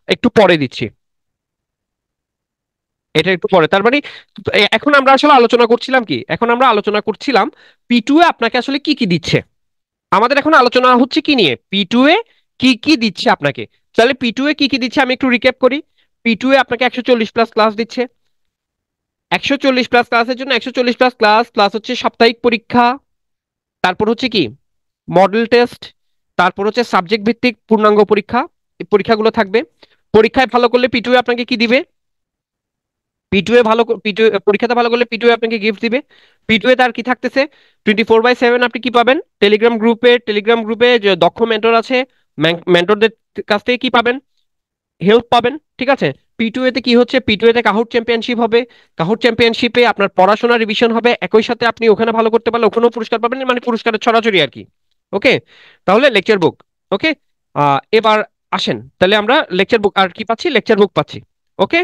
একটু পরে দিচ্ছি, এটা একটু পরে। তার মানে এখন আমরা আসলে আলোচনা করছিলাম কি, এখন আমরা আলোচনা করছিলাম পিটু এ আপনাকে আসলে কি কি দিচ্ছে। আমাদের এখন আলোচনা হচ্ছে কি নিয়ে, পিটু এ কি কি দিচ্ছে আপনাকে। তাহলে পিটু এ কি কি দিচ্ছে আমি একটু রিক্যাপ করি। পিটু এ আপনাকে 140+ ক্লাস দিচ্ছে, 140+ ক্লাসের জন্য 140+ ক্লাস প্লাস হচ্ছে সাপ্তাহিক পরীক্ষা, তারপর হচ্ছে কি মডেল টেস্ট, তারপর হচ্ছে সাবজেক্ট ভিত্তিক পূর্ণাঙ্গ পরীক্ষা, এই পরীক্ষাগুলো থাকবে। পরীক্ষায় ভালো করলে পিটুএ আপনাকে কি দিবে, পিটুএ পরীক্ষাতে ভালো করলে পিটুএ আপনাকে গিফট দিবে। পিটুএ তার কি থাকতেছে, 24/7 আপনি কি পাবেন, টেলিগ্রাম গ্রুপে যে দক্ষ মেন্টর আছে, মেন্টরদের কাছ থেকে কি পাবেন, হেল্প পাবেন, ঠিক আছে। পিটুএ তে কি হচ্ছে, পিটুএ তে কাহুট চ্যাম্পিয়নশিপ হবে, কাহুট চ্যাম্পিয়নশিপে আপনার পড়াশোনা রিভিশন হবে, একই সাথে আপনি ওখানে ভালো করতে পারলে ওখানেও পুরস্কার পাবেন, মানে পুরস্কারের ছড়াছড়ি আর কি। ওকে, তাহলে লেকচার বুক। ওকে, এবার আসেন তাহলে আমরা লেকচার বুক আর কি পাচ্ছি, লেকচার বুক পাচ্ছি। ওকে,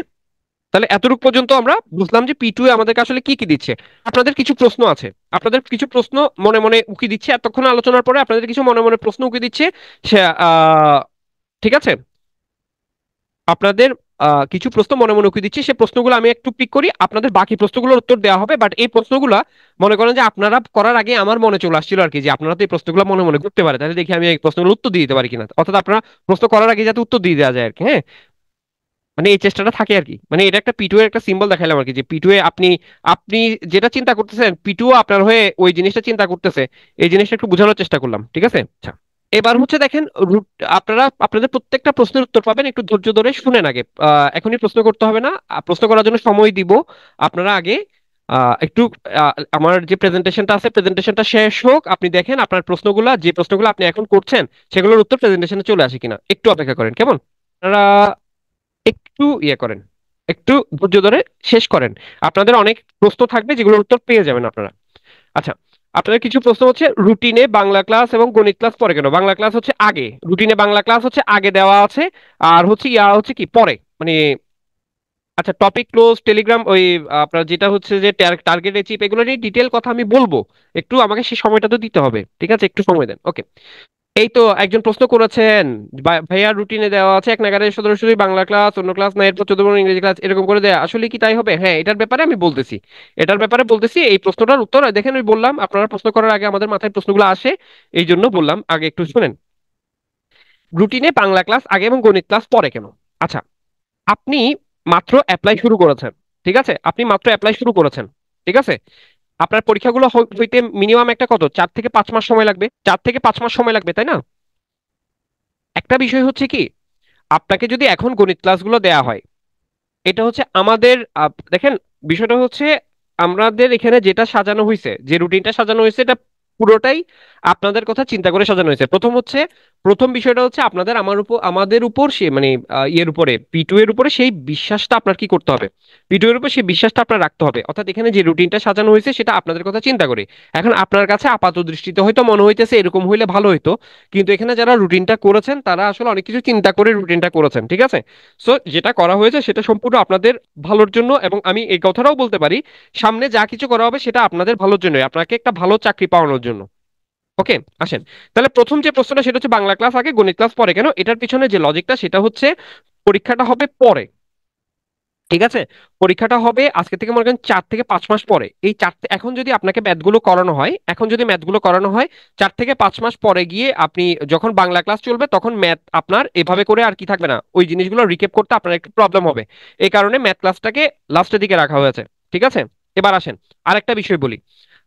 তাহলে এতটুকু পর্যন্ত আমরা বুঝলাম যে পি টু এ আমাদেরকে আসলে কি কি দিচ্ছে। আপনাদের কিছু প্রশ্ন আছে, আপনাদের কিছু প্রশ্ন মনে মনে উকি দিচ্ছে, এতক্ষণ আলোচনার পরে আপনাদের কিছু মনে মনে প্রশ্ন উকি দিচ্ছে। সে ঠিক আছে, আপনাদের কিছু প্রশ্ন মনে মনে উকি দিচ্ছে, সে প্রশ্নগুলো আমি একটু পিক করি, আপনাদের বাকি প্রশ্নগুলোর উত্তর দেওয়া হবে। বাট এই প্রশ্নগুলো মনে করেন যে আপনারা করার আগে আমার মনে চলে আসছিল আর কি, যে আপনারা তো এই প্রশ্নগুলো মনে মনে করতে পারে, তাহলে দেখি আমি এই প্রশ্নগুলো উত্তর দিয়ে দিতে পারি কিনা, অর্থাৎ আপনারা প্রশ্ন করার আগে যাতে উত্তর দিয়ে দেওয়া যায় আর কি। হ্যাঁ, মানে এই চেষ্টাটা থাকে আর কি, মানে এটা একটা পিটু এর একটা সিম্বল দেখাইলাম আর কি, যে পিটু এ আপনি আপনি যেটা চিন্তা করতেছেন পিটু আপনার হয়ে ওই জিনিসটা চিন্তা করতেছে, এই জিনিসটা একটু বোঝানোর চেষ্টা করলাম। ঠিক আছে, আচ্ছা। এবার হচ্ছে দেখেন আপনারা আপনাদের প্রত্যেকটা প্রশ্নের উত্তর পাবেন, একটু ধৈর্য ধরে শুনেন আগে। এখনই প্রশ্ন করতে হবে না, প্রশ্ন করার জন্য সময় দিব। আপনারা আগে একটু আমার যে প্রেজেন্টেশনটা আছে প্রেজেন্টেশনটা শেষ হোক, আপনি দেখেন আপনার প্রশ্নগুলা, যে প্রশ্নগুলো আপনি এখন করছেন সেগুলোর উত্তর প্রেজেন্টেশনে চলে আসে কিনা, একটু অপেক্ষা করেন কেমন। আপনারা একটু ইয়ে করেন, একটু ধৈর্য ধরে শেষ করেন। আপনাদের অনেক প্রশ্ন থাকবে যেগুলোর উত্তর পেয়ে যাবেন আপনারা। আচ্ছা, আপনাদের কিছু প্রশ্ন হচ্ছে রুটিনে বাংলা ক্লাস এবং গণিত ক্লাস পরে কেন। বাংলা ক্লাস হচ্ছে আগে, রুটিনে বাংলা ক্লাস হচ্ছে আগে দেওয়া আছে, আর হচ্ছে ইয়া হচ্ছে কি পরে, মানে আচ্ছা টপিক ক্লোজ টেলিগ্রাম ওই আপনার যেটা হচ্ছে যে টার্গেট অ্যাচিভ, এগুলো নিয়ে ডিটেল কথা আমি বলবো, একটু আমাকে সেই সময়টা তো দিতে হবে। ঠিক আছে, একটু সময় দেন। ওকে, এই তো একজন প্রশ্ন করেছেন, ভাইয়া রুটিনে দেওয়া আছে এক নাগারে সরাসরি বাংলা ক্লাস, অন্য ক্লাস না, এরপর 14 ইংরেজি ক্লাস, এরকম করে দেয়া আসলে কি তাই হবে? হ্যাঁ, এটার ব্যাপারে আমি বলতেছি, এটার ব্যাপারে বলতেছি। এই প্রশ্নটার উত্তর দেখেন, আমি বললাম আপনারা প্রশ্ন করার আগে আমাদের মাথায় প্রশ্নগুলো আসে, এই জন্য বললাম আগে একটু শুনেন। রুটিনে বাংলা ক্লাস আগে এবং গণিত ক্লাস পরে কেন। আচ্ছা, আপনি মাত্র অ্যাপ্লাই শুরু করেছেন, ঠিক আছে, আপনি মাত্র অ্যাপ্লাই শুরু করেছেন, ঠিক আছে। আপনার পরীক্ষাগুলো হইতে মিনিমাম একটা কত 4 থেকে 5 মাস সময় লাগবে, 4 থেকে 5 মাস সময় লাগবে, তাই না? একটা বিষয় হচ্ছে কি, আপনাকে যদি এখন গণিত ক্লাসগুলো দেয়া হয়, এটা হচ্ছে আমাদের দেখেন, বিষয়টা হচ্ছে আমাদের এখানে যেটা সাজানো হয়েছে, যে রুটিনটা সাজানো হয়েছে, এটা পুরোটাই আপনাদের কথা চিন্তা করে সাজানো হয়েছে। প্রথম বিষয়টা হচ্ছে আপনাদের আমাদের উপর সে মানে ইয়ের উপরে পিটু এর উপরে সেই বিশ্বাসটা আপনার কি করতে হবে, পিটু এর উপর সেই বিশ্বাসটা আপনার রাখতে হবে। অর্থাৎ এখানে যে রুটিনটা সাজানো হয়েছে সেটা আপনাদের কথা চিন্তা করে। এখন আপনার কাছে আপাত দৃষ্টিতে হয়তো মনে হইতেছে এরকম হইলে ভালো হইতো, কিন্তু এখানে যারা রুটিনটা করেছেন তারা আসলে অনেক কিছু চিন্তা করে রুটিনটা করেছেন। ঠিক আছে, সো যেটা করা হয়েছে সেটা সম্পূর্ণ আপনাদের ভালোর জন্য, এবং আমি এই কথাটাও বলতে পারি সামনে যা কিছু করা হবে সেটা আপনাদের ভালোর জন্যই, আপনাকে একটা ভালো চাকরি পাওয়ানোর জন্য। ওকে, আসেন, তাহলে প্রথম যে প্রশ্নটা সেটা হচ্ছে বাংলা ক্লাস আগে গণিত ক্লাস পরে কেন। এটার পিছনে যে লজিকটা সেটা হচ্ছে পরীক্ষাটা হবে পরে, ঠিক আছে। পরীক্ষাটা হবে আজকে থেকে মনে করেন 4 থেকে 5 মাস পরে। এই এখন যদি আপনাকে ম্যাথগুলো করানো হয়, এখন যদি ম্যাথগুলো করানো হয় 4 থেকে 5 মাস পরে গিয়ে আপনি যখন বাংলা ক্লাস চলবে তখন ম্যাথ আপনার এভাবে করে আর কি থাকবে না, ওই জিনিসগুলো রিকেপ করতে আপনার একটু প্রবলেম হবে। এই কারণে ম্যাথ ক্লাসটাকে লাস্টের দিকে রাখা হয়েছে। ঠিক আছে, এবার আসেন আরেকটা বিষয় বলি।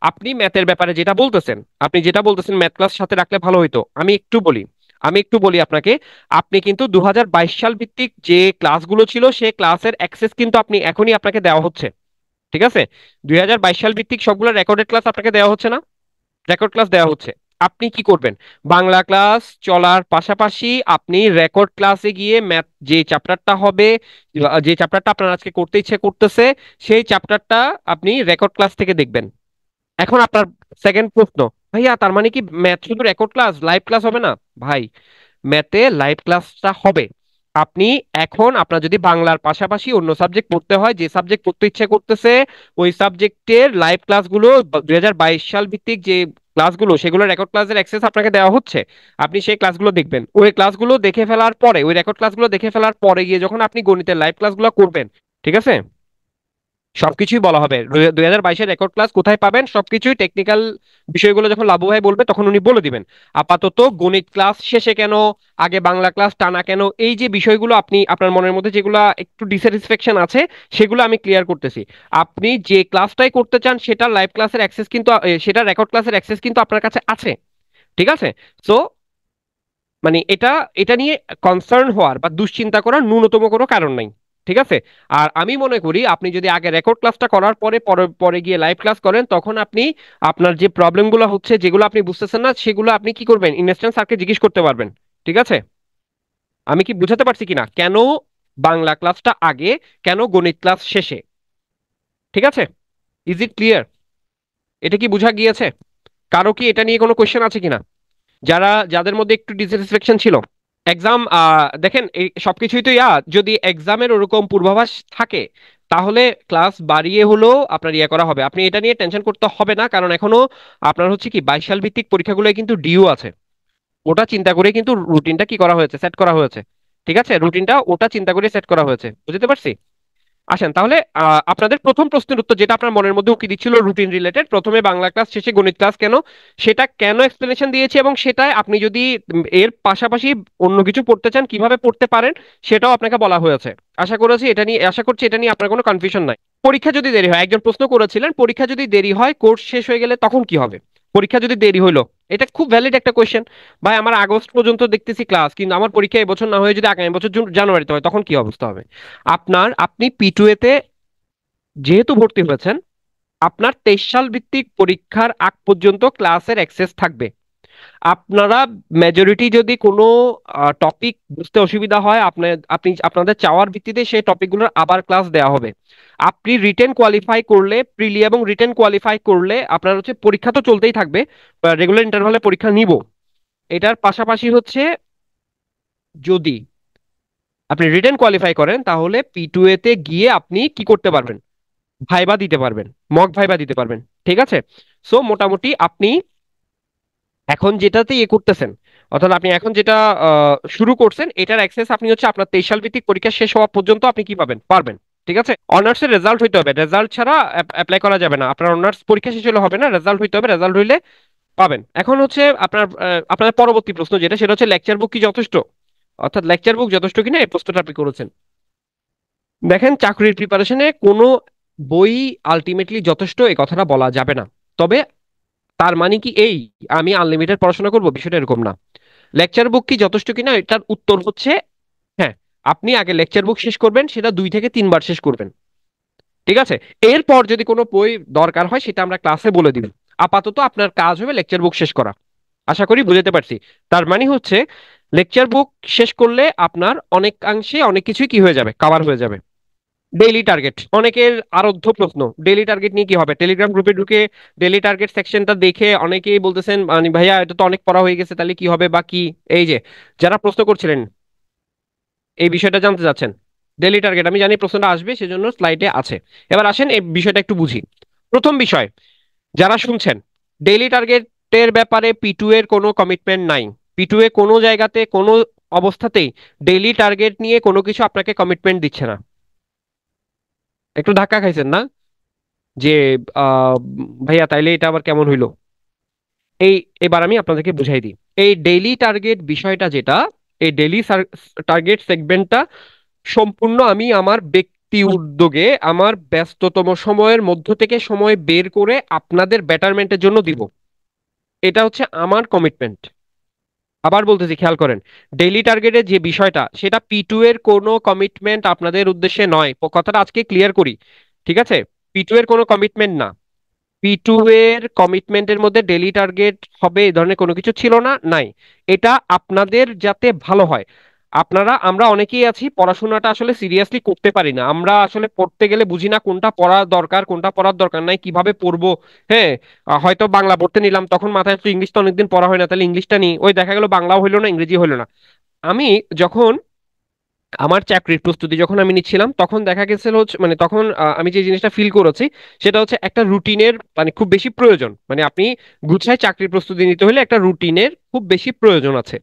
আপনি ম্যাথের ব্যাপারে যেটা বলতেছেন, আপনি যেটা বলতেছেন ম্যাথ ক্লাস সাথে রাখলে ভালো হইতো, আমি একটু বলি আপনাকে। আপনি কিন্তু 2022 সাল ভিত্তিক যে ক্লাসগুলো ছিল সে ক্লাসের অ্যাক্সেস কিন্তু আপনি এখনই আপনাকে দেওয়া হচ্ছে, ঠিক আছে। 2022 সাল ভিত্তিক সবগুলো রেকর্ডেড ক্লাস আপনাকে দেওয়া হচ্ছে না, রেকর্ড ক্লাস দেওয়া হচ্ছে। আপনি কি করবেন, বাংলা ক্লাস চলার পাশাপাশি আপনি রেকর্ড ক্লাসে গিয়ে ম্যাথ যে চ্যাপ্টারটা হবে, যে চ্যাপ্টারটা আপনার আজকে করতে ইচ্ছে করতেছে, সেই চ্যাপ্টারটা আপনি রেকর্ড ক্লাস থেকে দেখবেন। এখন আপনার সেকেন্ড প্রশ্ন, ভাইয়া তার মানে কি ম্যাথ শুধু রেকর্ড ক্লাস, লাইভ ক্লাস হবে না? ভাই, ম্যাথে লাইভ ক্লাসটা হবে। আপনি এখন আপনার যদি বাংলার পাশাপাশি অন্য সাবজেক্ট পড়তে হয়, যে সাবজেক্ট পড়তে ইচ্ছে করতেছে ওই সাবজেক্টের লাইভ ক্লাসগুলো 2022 সাল ভিত্তিক যে ক্লাসগুলো সেগুলো রেকর্ড ক্লাসের অ্যাক্সেস আপনাকে দেওয়া হচ্ছে। আপনি সেই ক্লাসগুলো দেখবেন, ওই ক্লাসগুলো দেখে ফেলার পরে, ওই রেকর্ড ক্লাসগুলো দেখে ফেলার পরে গিয়ে যখন আপনি গণিতের লাইভ ক্লাসগুলো করবেন, ঠিক আছে, সবকিছুই বলা হবে। 2022-এর রেকর্ড ক্লাস কোথায় পাবেন, সবকিছুই টেকনিক্যাল বিষয়গুলো যখন লাবু ভাই বলবে তখন উনি বলে দিবেন। আপাতত গণিত ক্লাস শেষে কেন, আগে বাংলা ক্লাস টানা কেন, এই যে বিষয়গুলো আপনি আপনার মনের মধ্যে যেগুলো একটু ডিস্যাটিসফ্যাকশন আছে সেগুলো আমি ক্লিয়ার করতেছি। আপনি যে ক্লাসটাই করতে চান সেটা লাইভ ক্লাসের অ্যাক্সেস কিন্তু সেটা রেকর্ড ক্লাসের অ্যাক্সেস কিন্তু আপনার কাছে আছে, ঠিক আছে। সো মানে এটা এটা নিয়ে কনসার্ন হওয়ার বা দুশ্চিন্তা করার ন্যূনতম কোনো কারণ নাই, ঠিক আছে। আর আমি মনে করি আপনি যদি আগে রেকর্ড ক্লাসটা করার পরে পরে পরে গিয়ে লাইভ ক্লাস করেন, তখন আপনি আপনার যে প্রবলেমগুলো হচ্ছে, যেগুলো আপনি বুঝতেছেন না, সেগুলো আপনি কি করবেন, ইনস্ট্যান্ট স্যারকে জিজ্ঞেস করতে পারবেন। ঠিক আছে, আমি কি বুঝাতে পারছি কিনা, কেন বাংলা ক্লাসটা আগে, কেন গণিত ক্লাস শেষে? ঠিক আছে, ইজ ইট ক্লিয়ার? এটা কি বোঝা গিয়েছে? কারো কি এটা নিয়ে কোনো কোয়েশ্চেন আছে কিনা, যাদের মধ্যে একটু ডিসস্যাটিসফ্যাকশন ছিল? এক্সাম, দেখেন এই সবকিছুই তো যদি এক্সামের ওরকম পূর্বাভাস থাকে তাহলে ক্লাস বাড়িয়ে হলেও আপনার করা হবে। আপনি এটা নিয়ে টেনশন করতে হবে না, কারণ এখনো আপনার হচ্ছে কি 22 সাল ভিত্তিক পরীক্ষাগুলো কিন্তু ডিউ আছে। ওটা চিন্তা করে কিন্তু রুটিনটা কি করা হয়েছে, সেট করা হয়েছে। ঠিক আছে, রুটিনটা ওটা চিন্তা করে সেট করা হয়েছে, বুঝতে পারছি। আসেন তাহলে আপনাদের প্রথম প্রশ্নের উত্তর যেটা আপনার মনের মধ্যে উকি দিচ্ছিল রুটিন রিলেটেড, প্রথমে বাংলা ক্লাস শেষে গণিত ক্লাস কেন, সেটা কেন এক্সপ্লেনেশন দিয়েছি, এবং সেটাই আপনি যদি এর পাশাপাশি অন্য কিছু পড়তে চান কিভাবে পড়তে পারেন সেটাও আপনাকে বলা হয়েছে। আশা করছি এটা নিয়ে আপনার কোনো কনফিউশন নাই। পরীক্ষা যদি দেরি হয়, একজন প্রশ্ন করেছিলেন পরীক্ষা যদি দেরি হয় কোর্স শেষ হয়ে গেলে তখন কি হবে। পরীক্ষা যদি দেরি হইলো, এটা খুব ভ্যালিড একটা কোয়েশ্চেন। ভাই আমার আগস্ট পর্যন্ত দেখতেছি ক্লাস, কিন্তু আমার পরীক্ষা এবছর না হয়ে যদি আগামী বছর জানুয়ারিতে হয় তখন কি অবস্থা হবে। আপনি P2A তে যেহেতু ভর্তি হয়েছেন, আপনার 23 সাল ভিত্তিক পরীক্ষার আগ পর্যন্ত ক্লাসের অ্যাক্সেস থাকবে। আপনারা মেজরিটি যদি কোনো টপিক বুঝতে অসুবিধা হয়, আপনাদের চাওয়ার ভিত্তিতে সেই টপিকগুলোর আবার ক্লাস দেওয়া হবে। আপনি রিটেন কোয়ালিফাই করলে, প্রিলি এবং রিটেন কোয়ালিফাই করলে আপনার হচ্ছে পরীক্ষা তো চলতেই থাকবে, রেগুলার ইন্টারভালে পরীক্ষা নিব। এটার পাশাপাশি হচ্ছে যদি আপনি রিটেন কোয়ালিফাই করেন তাহলে P2A তে গিয়ে আপনি কি করতে পারবেন, ভাইবা দিতে পারবেন, মক ভাইবা দিতে পারবেন। ঠিক আছে, সো মোটামুটি আপনি এখন যেটাতে করতেছেন, অর্থাৎ আপনি এখন যেটা শুরু করছেন, এটার অ্যাক্সেস আপনি হচ্ছে আপনার 23 সাল ভিত্তিক পরীক্ষা শেষ হওয়া পর্যন্ত আপনি কি পারবেন। ঠিক আছে, অনার্স এর রেজাল্ট হইতে হবে, রেজাল্ট ছাড়া অ্যাপ্লাই করা যাবে না। আপনার অনার্স পরীক্ষা শেষ হলে হবে না, রেজাল্ট হইতে হবে, রেজাল্ট হইলে পাবেন। এখন হচ্ছে আপনার পরবর্তী প্রশ্ন যেটা, সেটা হচ্ছে লেকচার বুক কি যথেষ্ট, অর্থাৎ লেকচার বুক যথেষ্ট কিনা এই প্রশ্নটা আপনি করেছেন। দেখেন চাকরির প্রিপারেশনে কোনো বই আলটিমেটলি যথেষ্ট এই কথাটা বলা যাবে না। তবে তার মানে কি এই আমি আনলিমিটেড পড়াশোনা করব, বিষয়টা এরকম না। লেকচার বুক কি যথেষ্ট কিনা এটার উত্তর হচ্ছে হ্যাঁ, আপনি আগে লেকচার বুক শেষ করবেন, সেটা 2 থেকে 3 বার শেষ করবেন। ঠিক আছে, এরপর যদি কোনো বই দরকার হয় সেটা আমরা ক্লাসে বলে দিব। আপাতত আপনার কাজ হবে লেকচার বুক শেষ করা। আশা করি বুঝতে পারছি। তার মানে হচ্ছে লেকচার বুক শেষ করলে আপনার অনেকাংশে অনেক কিছুই কি হয়ে যাবে, কভার হয়ে যাবে। ডেইলি টার্গেট অনেকের আরোধ্য প্রশ্ন, ডেইলি টার্গেট নিয়ে কি হবে। টেলিগ্রাম গ্রুপে ঢুকে ডেইলি টার্গেট সেকশনটা দেখে অনেকেই বলতেছেন মানে ভাইয়া এটা তো অনেক পড়া হয়ে গেছে, তাহলে কি হবে বা কি। এই যে যারা প্রশ্ন করছিলেন এই বিষয়টা জানতে চাচ্ছেন, ডেইলি টার্গেট আমি জানি প্রশ্নটা আসবে সেজন্য স্লাইডে আছে। এবার আসেন এই বিষয়টা একটু বুঝি। প্রথম বিষয়, যারা শুনছেন ডেইলি টার্গেটের ব্যাপারে P2 এর কোনো কমিটমেন্ট নাই। P2A কোনো জায়গাতে কোনো অবস্থাতেই ডেইলি টার্গেট নিয়ে কোনো কিছু আপনাকে কমিটমেন্ট দিচ্ছে না। একটু ধাক্কা খাইছেন না যে ভাইয়া তাইলে এটা আবার কেমন হইলো। এই এবার আমি আপনাদেরকে বুঝাই দিই। এই ডেইলি টার্গেট বিষয়টা যেটা, এই ডেইলি টার্গেট সেগমেন্টটা সম্পূর্ণ আমি আমার ব্যক্তি উদ্যোগে আমার ব্যস্ততম সময়ের মধ্য থেকে সময় বের করে আপনাদের বেটারমেন্টের জন্য দিব। এটা হচ্ছে আমার কমিটমেন্ট। আবার বলতেছি খেয়াল করেন, ডেইলি টার্গেটের যে বিষয়টা সেটা P2 এর কোনো কমিটমেন্ট আপনাদের উদ্দেশ্যে নয়। কথাটা আজকে ক্লিয়ার করি। ঠিক আছে, P2 এর কোনো কমিটমেন্ট না। P2 এর কমিটমেন্টের মধ্যে ডেইলি টার্গেট হবে এই ধরনের কোনো কিছু ছিল না, নাই। এটা আপনাদের যাতে ভালো হয়। আমরা অনেকেই আছি পড়াশোনাটা আসলে সিরিয়াসলি করতে পারি না, আমরা আসলে পড়তে গেলে বুঝি না কোনটা পড়া দরকার কোনটা পড়ার দরকার নাই, কিভাবে পড়বো। হ্যাঁ, হয়তো বাংলা পড়তে নিলাম, তখন মাথায় তো ইংলিশ তো অনেকদিন পড়া হয় না, তাহলে ইংলিশটা নিই, ওই দেখা গেল বাংলাও হইলো না ইংরেজি হইলো না। আমি যখন আমার চাকরির প্রস্তুতি যখন আমি নিচ্ছিলাম তখন দেখা গেছিল হচ্ছে মানে তখন আমি যে জিনিসটা ফিল করেছি সেটা হচ্ছে একটা রুটিনের মানে খুব বেশি প্রয়োজন। মানে আপনি গুছায় চাকরির প্রস্তুতি নিতে হলে একটা রুটিনের খুব বেশি প্রয়োজন আছে।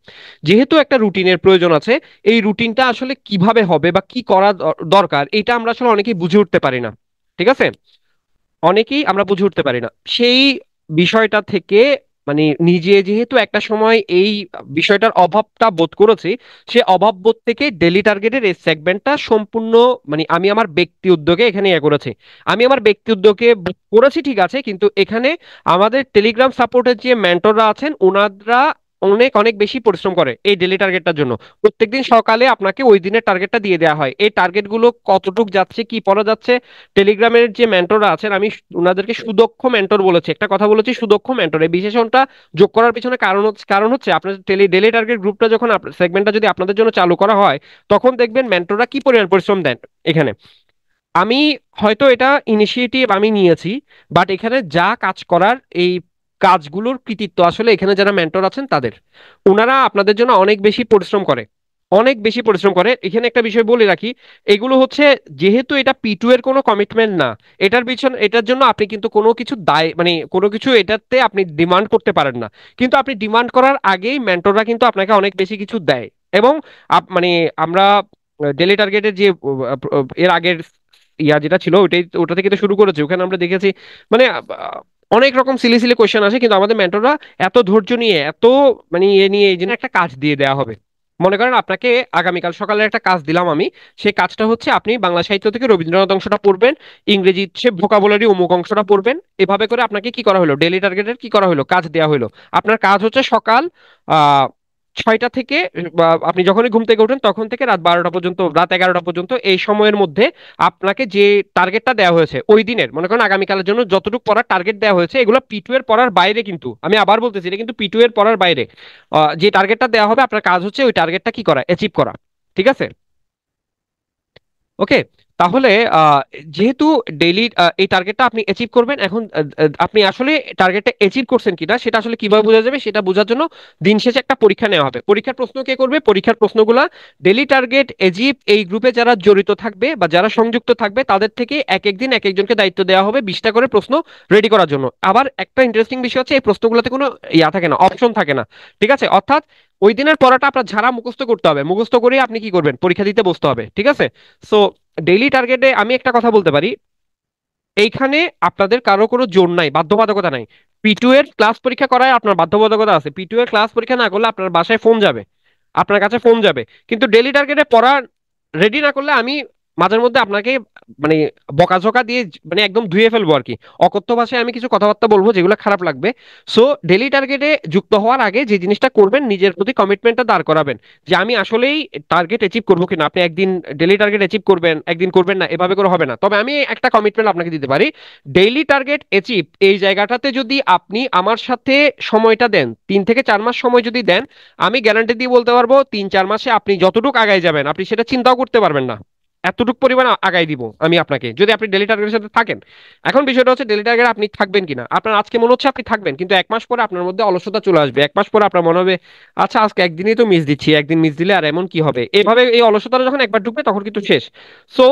যেহেতু একটা রুটিনের প্রয়োজন আছে, এই রুটিনটা আসলে কিভাবে হবে বা কি করা দরকার এটা আমরা আসলে অনেকেই বুঝে উঠতে পারি না। ঠিক আছে, অনেকেই আমরা বুঝে উঠতে পারি না সেই বিষয়টা থেকে। মানে নিজে যেহেতু একটা সময় এই বিষয়টার অভাবটা বোধ করেছি, সে অভাব বোধ থেকে ডেলি টার্গেটের এই সেগমেন্টটা সম্পূর্ণ মানে আমি আমার ব্যক্তি উদ্যোগে এখানে করেছি। আমি আমার ব্যক্তি উদ্যোগে করেছি ঠিক আছে, কিন্তু এখানে আমাদের টেলিগ্রাম সাপোর্টের যে মেন্টররা আছেন ওনারা অনেক অনেক বেশি পরিশ্রম করে এই ডেলি টার্গেটটার জন্য। প্রত্যেকদিন সকালে আপনাকে ওই দিনের টার্গেটটা দিয়ে দেওয়া হয়, এই টার্গেটগুলো কতটুক যাচ্ছে কি পড়া যাচ্ছে। টেলিগ্রামের যে মেন্টররা আছেন আমি ওনাদেরকে সুদক্ষ মেন্টর বলেছি, একটা কথা বলেছি সুদক্ষ মেন্টর। এই বিশেষণটা যোগ করার পিছনে কারণ হচ্ছে আপনার ডেলি টার্গেট গ্রুপটা যখন সেগমেন্টটা যদি আপনাদের জন্য চালু করা হয় তখন দেখবেন মেন্টররা কি পরিমাণ পরিশ্রম দেন এখানে। আমি হয়তো এটা ইনিশিয়েটিভ আমি নিয়েছি, বাট এখানে যা কাজ করার এই কাজগুলোর কৃতিত্ব আসলে এখানে যারা মেন্টর আছেন তাদের। ওনারা আপনাদের জন্য অনেক বেশি পরিশ্রম করে, অনেক বেশি পরিশ্রম করে। এখানে একটা বিষয় বলে রাখি, এগুলো হচ্ছে, যেহেতু এটা P2 এর কোনো কমিটমেন্ট না, এটার জন্য আপনি কিন্তু কোনো কিছু দায় মানে কোনো কিছু এটাতে আপনি ডিমান্ড করতে পারেন না। কিন্তু আপনি ডিমান্ড করার আগেই মেন্টররা কিন্তু আপনাকে অনেক বেশি কিছু দেয়। এবং মানে আমরা ডেলি টার্গেটের যে এর আগের যেটা ছিল ওটা থেকে তো শুরু করেছে, ওখানে আমরা দেখেছি মানে অনেক রকম সিলি সিলি কোয়েশ্চেন আসে, কিন্তু আমাদের মেন্টররা এত ধৈর্য নিয়ে, এত মানে নিয়ে এই জন্য একটা কাজ দিয়ে দেওয়া হবে। মনে করেন আপনাকে আগামীকাল সকালে একটা কাজ দিলাম আমি, সেই কাজটা হচ্ছে আপনি বাংলা সাহিত্য থেকে রবীন্দ্রনাথ অংশটা পড়বেন, ইংরেজি সে ভোকাবুলারি অমুক অংশটা পড়বেন। এভাবে করে আপনাকে কি করা হলো, ডেইলি টার্গেটের কি করা হলো, কাজ দেওয়া হলো। আপনার কাজ হচ্ছে সকাল আহ 6টা থেকে, বা আপনি যখনই ঘুম থেকে ওঠেন তখন থেকে রাত 12টা পর্যন্ত, রাত 11টা পর্যন্ত, এই সময়ের মধ্যে আপনাকে যে টার্গেটটা দেওয়া হয়েছে ওই দিনের, মনে করেন আগামীকালের জন্য যতটুকু পড়ার টার্গেট দেওয়া হয়েছে, এগুলো P2 এর পড়ার বাইরে, কিন্তু আমি আবার বলতেছি এটা কিন্তু P2 এর পড়ার বাইরে। যে টার্গেটটা দেওয়া হবে আপনার কাজ হচ্ছে ওই টার্গেটটা কি করা, অ্যাচিভ করা। ঠিক আছে? ওকে। তাহলে যেহেতু ডেইলি এই টার্গেটটা আপনি অ্যাচিভ করবেন, এখন আপনি আসলে টার্গেটটা অ্যাচিভ করছেন কিনা সেটা আসলে কিভাবে বোঝা যাবে, সেটা বোঝার জন্য দিন শেষে একটা পরীক্ষা নেওয়া হবে। পরীক্ষার প্রশ্ন কে করবে? পরীক্ষার প্রশ্নগুলা ডেইলি টার্গেট অ্যাচিভ এই গ্রুপে যারা জড়িত থাকবে বা যারা সংযুক্ত থাকবে তাদের থেকে এক একদিন এক একজনকে দায়িত্ব দেওয়া হবে 20টা করে প্রশ্ন রেডি করার জন্য। আবার একটা ইন্টারেস্টিং বিষয় হচ্ছে, এই প্রশ্নগুলোতে কোনো থাকে না, অপশন থাকে না। ঠিক আছে? অর্থাৎ ওই দিনের পড়াটা আপনার ঝাড়া মুখস্থ করতে হবে, মুখস্থ করে আপনি কি করবেন, পরীক্ষা দিতে বসতে হবে। ঠিক আছে? সো ডেইলি টার্গেটে আমি একটা কথা বলতে পারি, এইখানে আপনাদের কারো কোনো জোর নাই, বাধ্যবাধকতা নাই। P2 এর ক্লাস পরীক্ষা করায় আপনার বাধ্যবাধকতা আছে, P2 এর ক্লাস পরীক্ষা না করলে আপনার বাসায় ফোন যাবে, আপনার কাছে ফোন যাবে। কিন্তু ডেইলি টার্গেটে পড়া রেডি না করলে আমি মাঝের মধ্যে আপনাকে মানে বকাঝকা দিয়ে মানে একদম ধুয়ে ফেলবো আর কি। অকথ্য ভাষায় আমি কিছু কথাবার্তা বলবো যেগুলো খারাপ লাগবে। সো ডেইলি টার্গেটে যুক্ত হওয়ার আগে যে জিনিসটা করবেন, নিজের প্রতি কমিটমেন্টটা দাঁড় করাবেন, যে আমি আসলেই টার্গেট অ্যাচিভ করবো কিনা। আপনি একদিন ডেইলি টার্গেট অ্যাচিভ করবেন, একদিন করবেন না, এভাবে করে হবে না। তবে আমি একটা কমিটমেন্ট আপনাকে দিতে পারি, ডেইলি টার্গেট অ্যাচিভ এই জায়গাটাতে যদি আপনি আমার সাথে সময়টা দেন, 3 থেকে 4 মাস সময় যদি দেন, আমি গ্যারান্টি দিয়ে বলতে পারবো 3-4 মাসে আপনি যতটুকু আগায় যাবেন আপনি সেটা চিন্তাও করতে পারবেন না। এতটুকু পরিমাণ আগাই দিব আমি আপনাকে, যদি আপনি ডেলি টার্গেটের সাথে থাকেন। এখন বিষয়টা হচ্ছে ডেলি টার্গেট আপনি থাকবেন কিনা। আপনার আজকে মনে হচ্ছে আপনি থাকবেন, কিন্তু 1 মাস পরে আপনার মধ্যে অলসতা চলে আসবে। 1 মাস পরে আপনার মনে হবে, আচ্ছা আজকে একদিনই তো মিস দিচ্ছি, একদিন মিস দিলে আর এমন কি হবে। এভাবে এই অলসতাটা যখন একবার ঢুকবে তখন কিন্তু শেষ। সো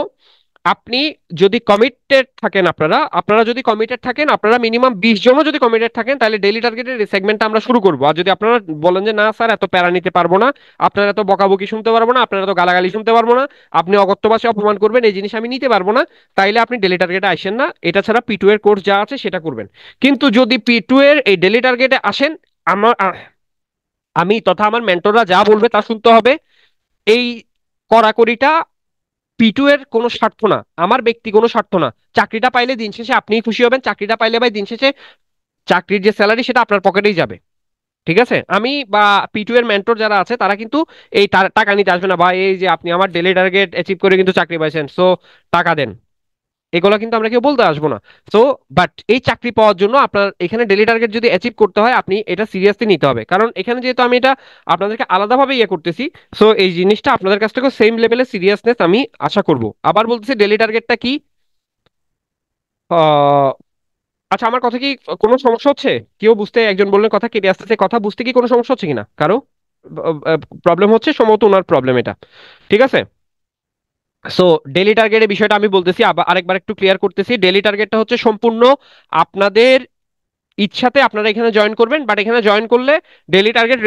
আপনি যদি কমিটেড থাকেন, আপনারা আপনারা যদি কমিটেড থাকেন, আপনারা মিনিমাম 20 জনও যদি কমিটেড থাকেন, তাহলে ডেইলি টার্গেটের এই সেগমেন্টটা আমরা শুরু করবো। আর যদি আপনারা বলেন যে না স্যার এত প্যারা নিতে পারবো না, আপনারা এত বকাবকি শুনতে পারবো না, আপনারা এত গালাগালি শুনতে পারবো না, আপনি অগত্যা ভাষায় অপমান করবেন, এই জিনিস আমি নিতে পারবো না, তাইলে আপনি ডেইলি টার্গেটে আসেন না। এটা ছাড়া P2 এর কোর্স যা আছে সেটা করবেন। কিন্তু যদি P2 এর এই ডেইলি টার্গেটে আসেন, আমার আমি তথা আমার মেন্টররা যা বলবে তা শুনতে হবে। এই কড়াকড়িটা P2 এর কোনো স্বার্থ না, আমার ব্যক্তি কোনো স্বার্থ না। চাকরিটা পাইলে দিন শেষে আপনিই খুশি হবেন, চাকরিটা পাইলে ভাই দিন শেষে চাকরির যে স্যালারি সেটা আপনার পকেটেই যাবে। ঠিক আছে? আমি বা P2 এর মেন্টর যারা আছে তারা কিন্তু এই টাকা নিতে আসবে না, বা এই যে আপনি আমার ডেলি টার্গেট অ্যাচিভ করে কিন্তু চাকরি পাইছেন সো টাকা দেন, এগুলো কিন্তু আমরা কেউ বলতে আসবো না। সো বাট এই চাকরি পাওয়ার জন্য আপনার এখানে ডেলি টার্গেট যদি অ্যাচিভ করতে হয়, আপনি এটা সিরিয়াসলি নিতে হবে। কারণ এখানে যেহেতু আমি এটা আপনাদেরকে আলাদাভাবে ইয়ে করতেছি, সো এই জিনিসটা আপনাদের কাছ থেকে সেম লেভেলের সিরিয়াসনেস আমি আশা করব। আবার বলতেছি, ডেলি টার্গেটটা কি? আহ, আচ্ছা, আমার কথা কি কোনো সমস্যা হচ্ছে? কেউ বুঝতে, একজন বললেন কথা কেটে আসতেছে, কথা বুঝতে কি কোনো সমস্যা হচ্ছে কিনা কারো? প্রবলেম হচ্ছে সম্ভবত, ওনার প্রবলেম এটা। ঠিক আছে? সো ডেলি টার্গেটের বিষয়টা আমি বলতেছি, আবার আরেকবার একটু ক্লিয়ার করতেছি। ডেলি টার্গেটটা হচ্ছে সম্পূর্ণ আপনাদের ইচ্ছাতে আপনারা এখানে জয়েন করবেন, বাট এখানে জয়েন করলে ডেলি টার্গেট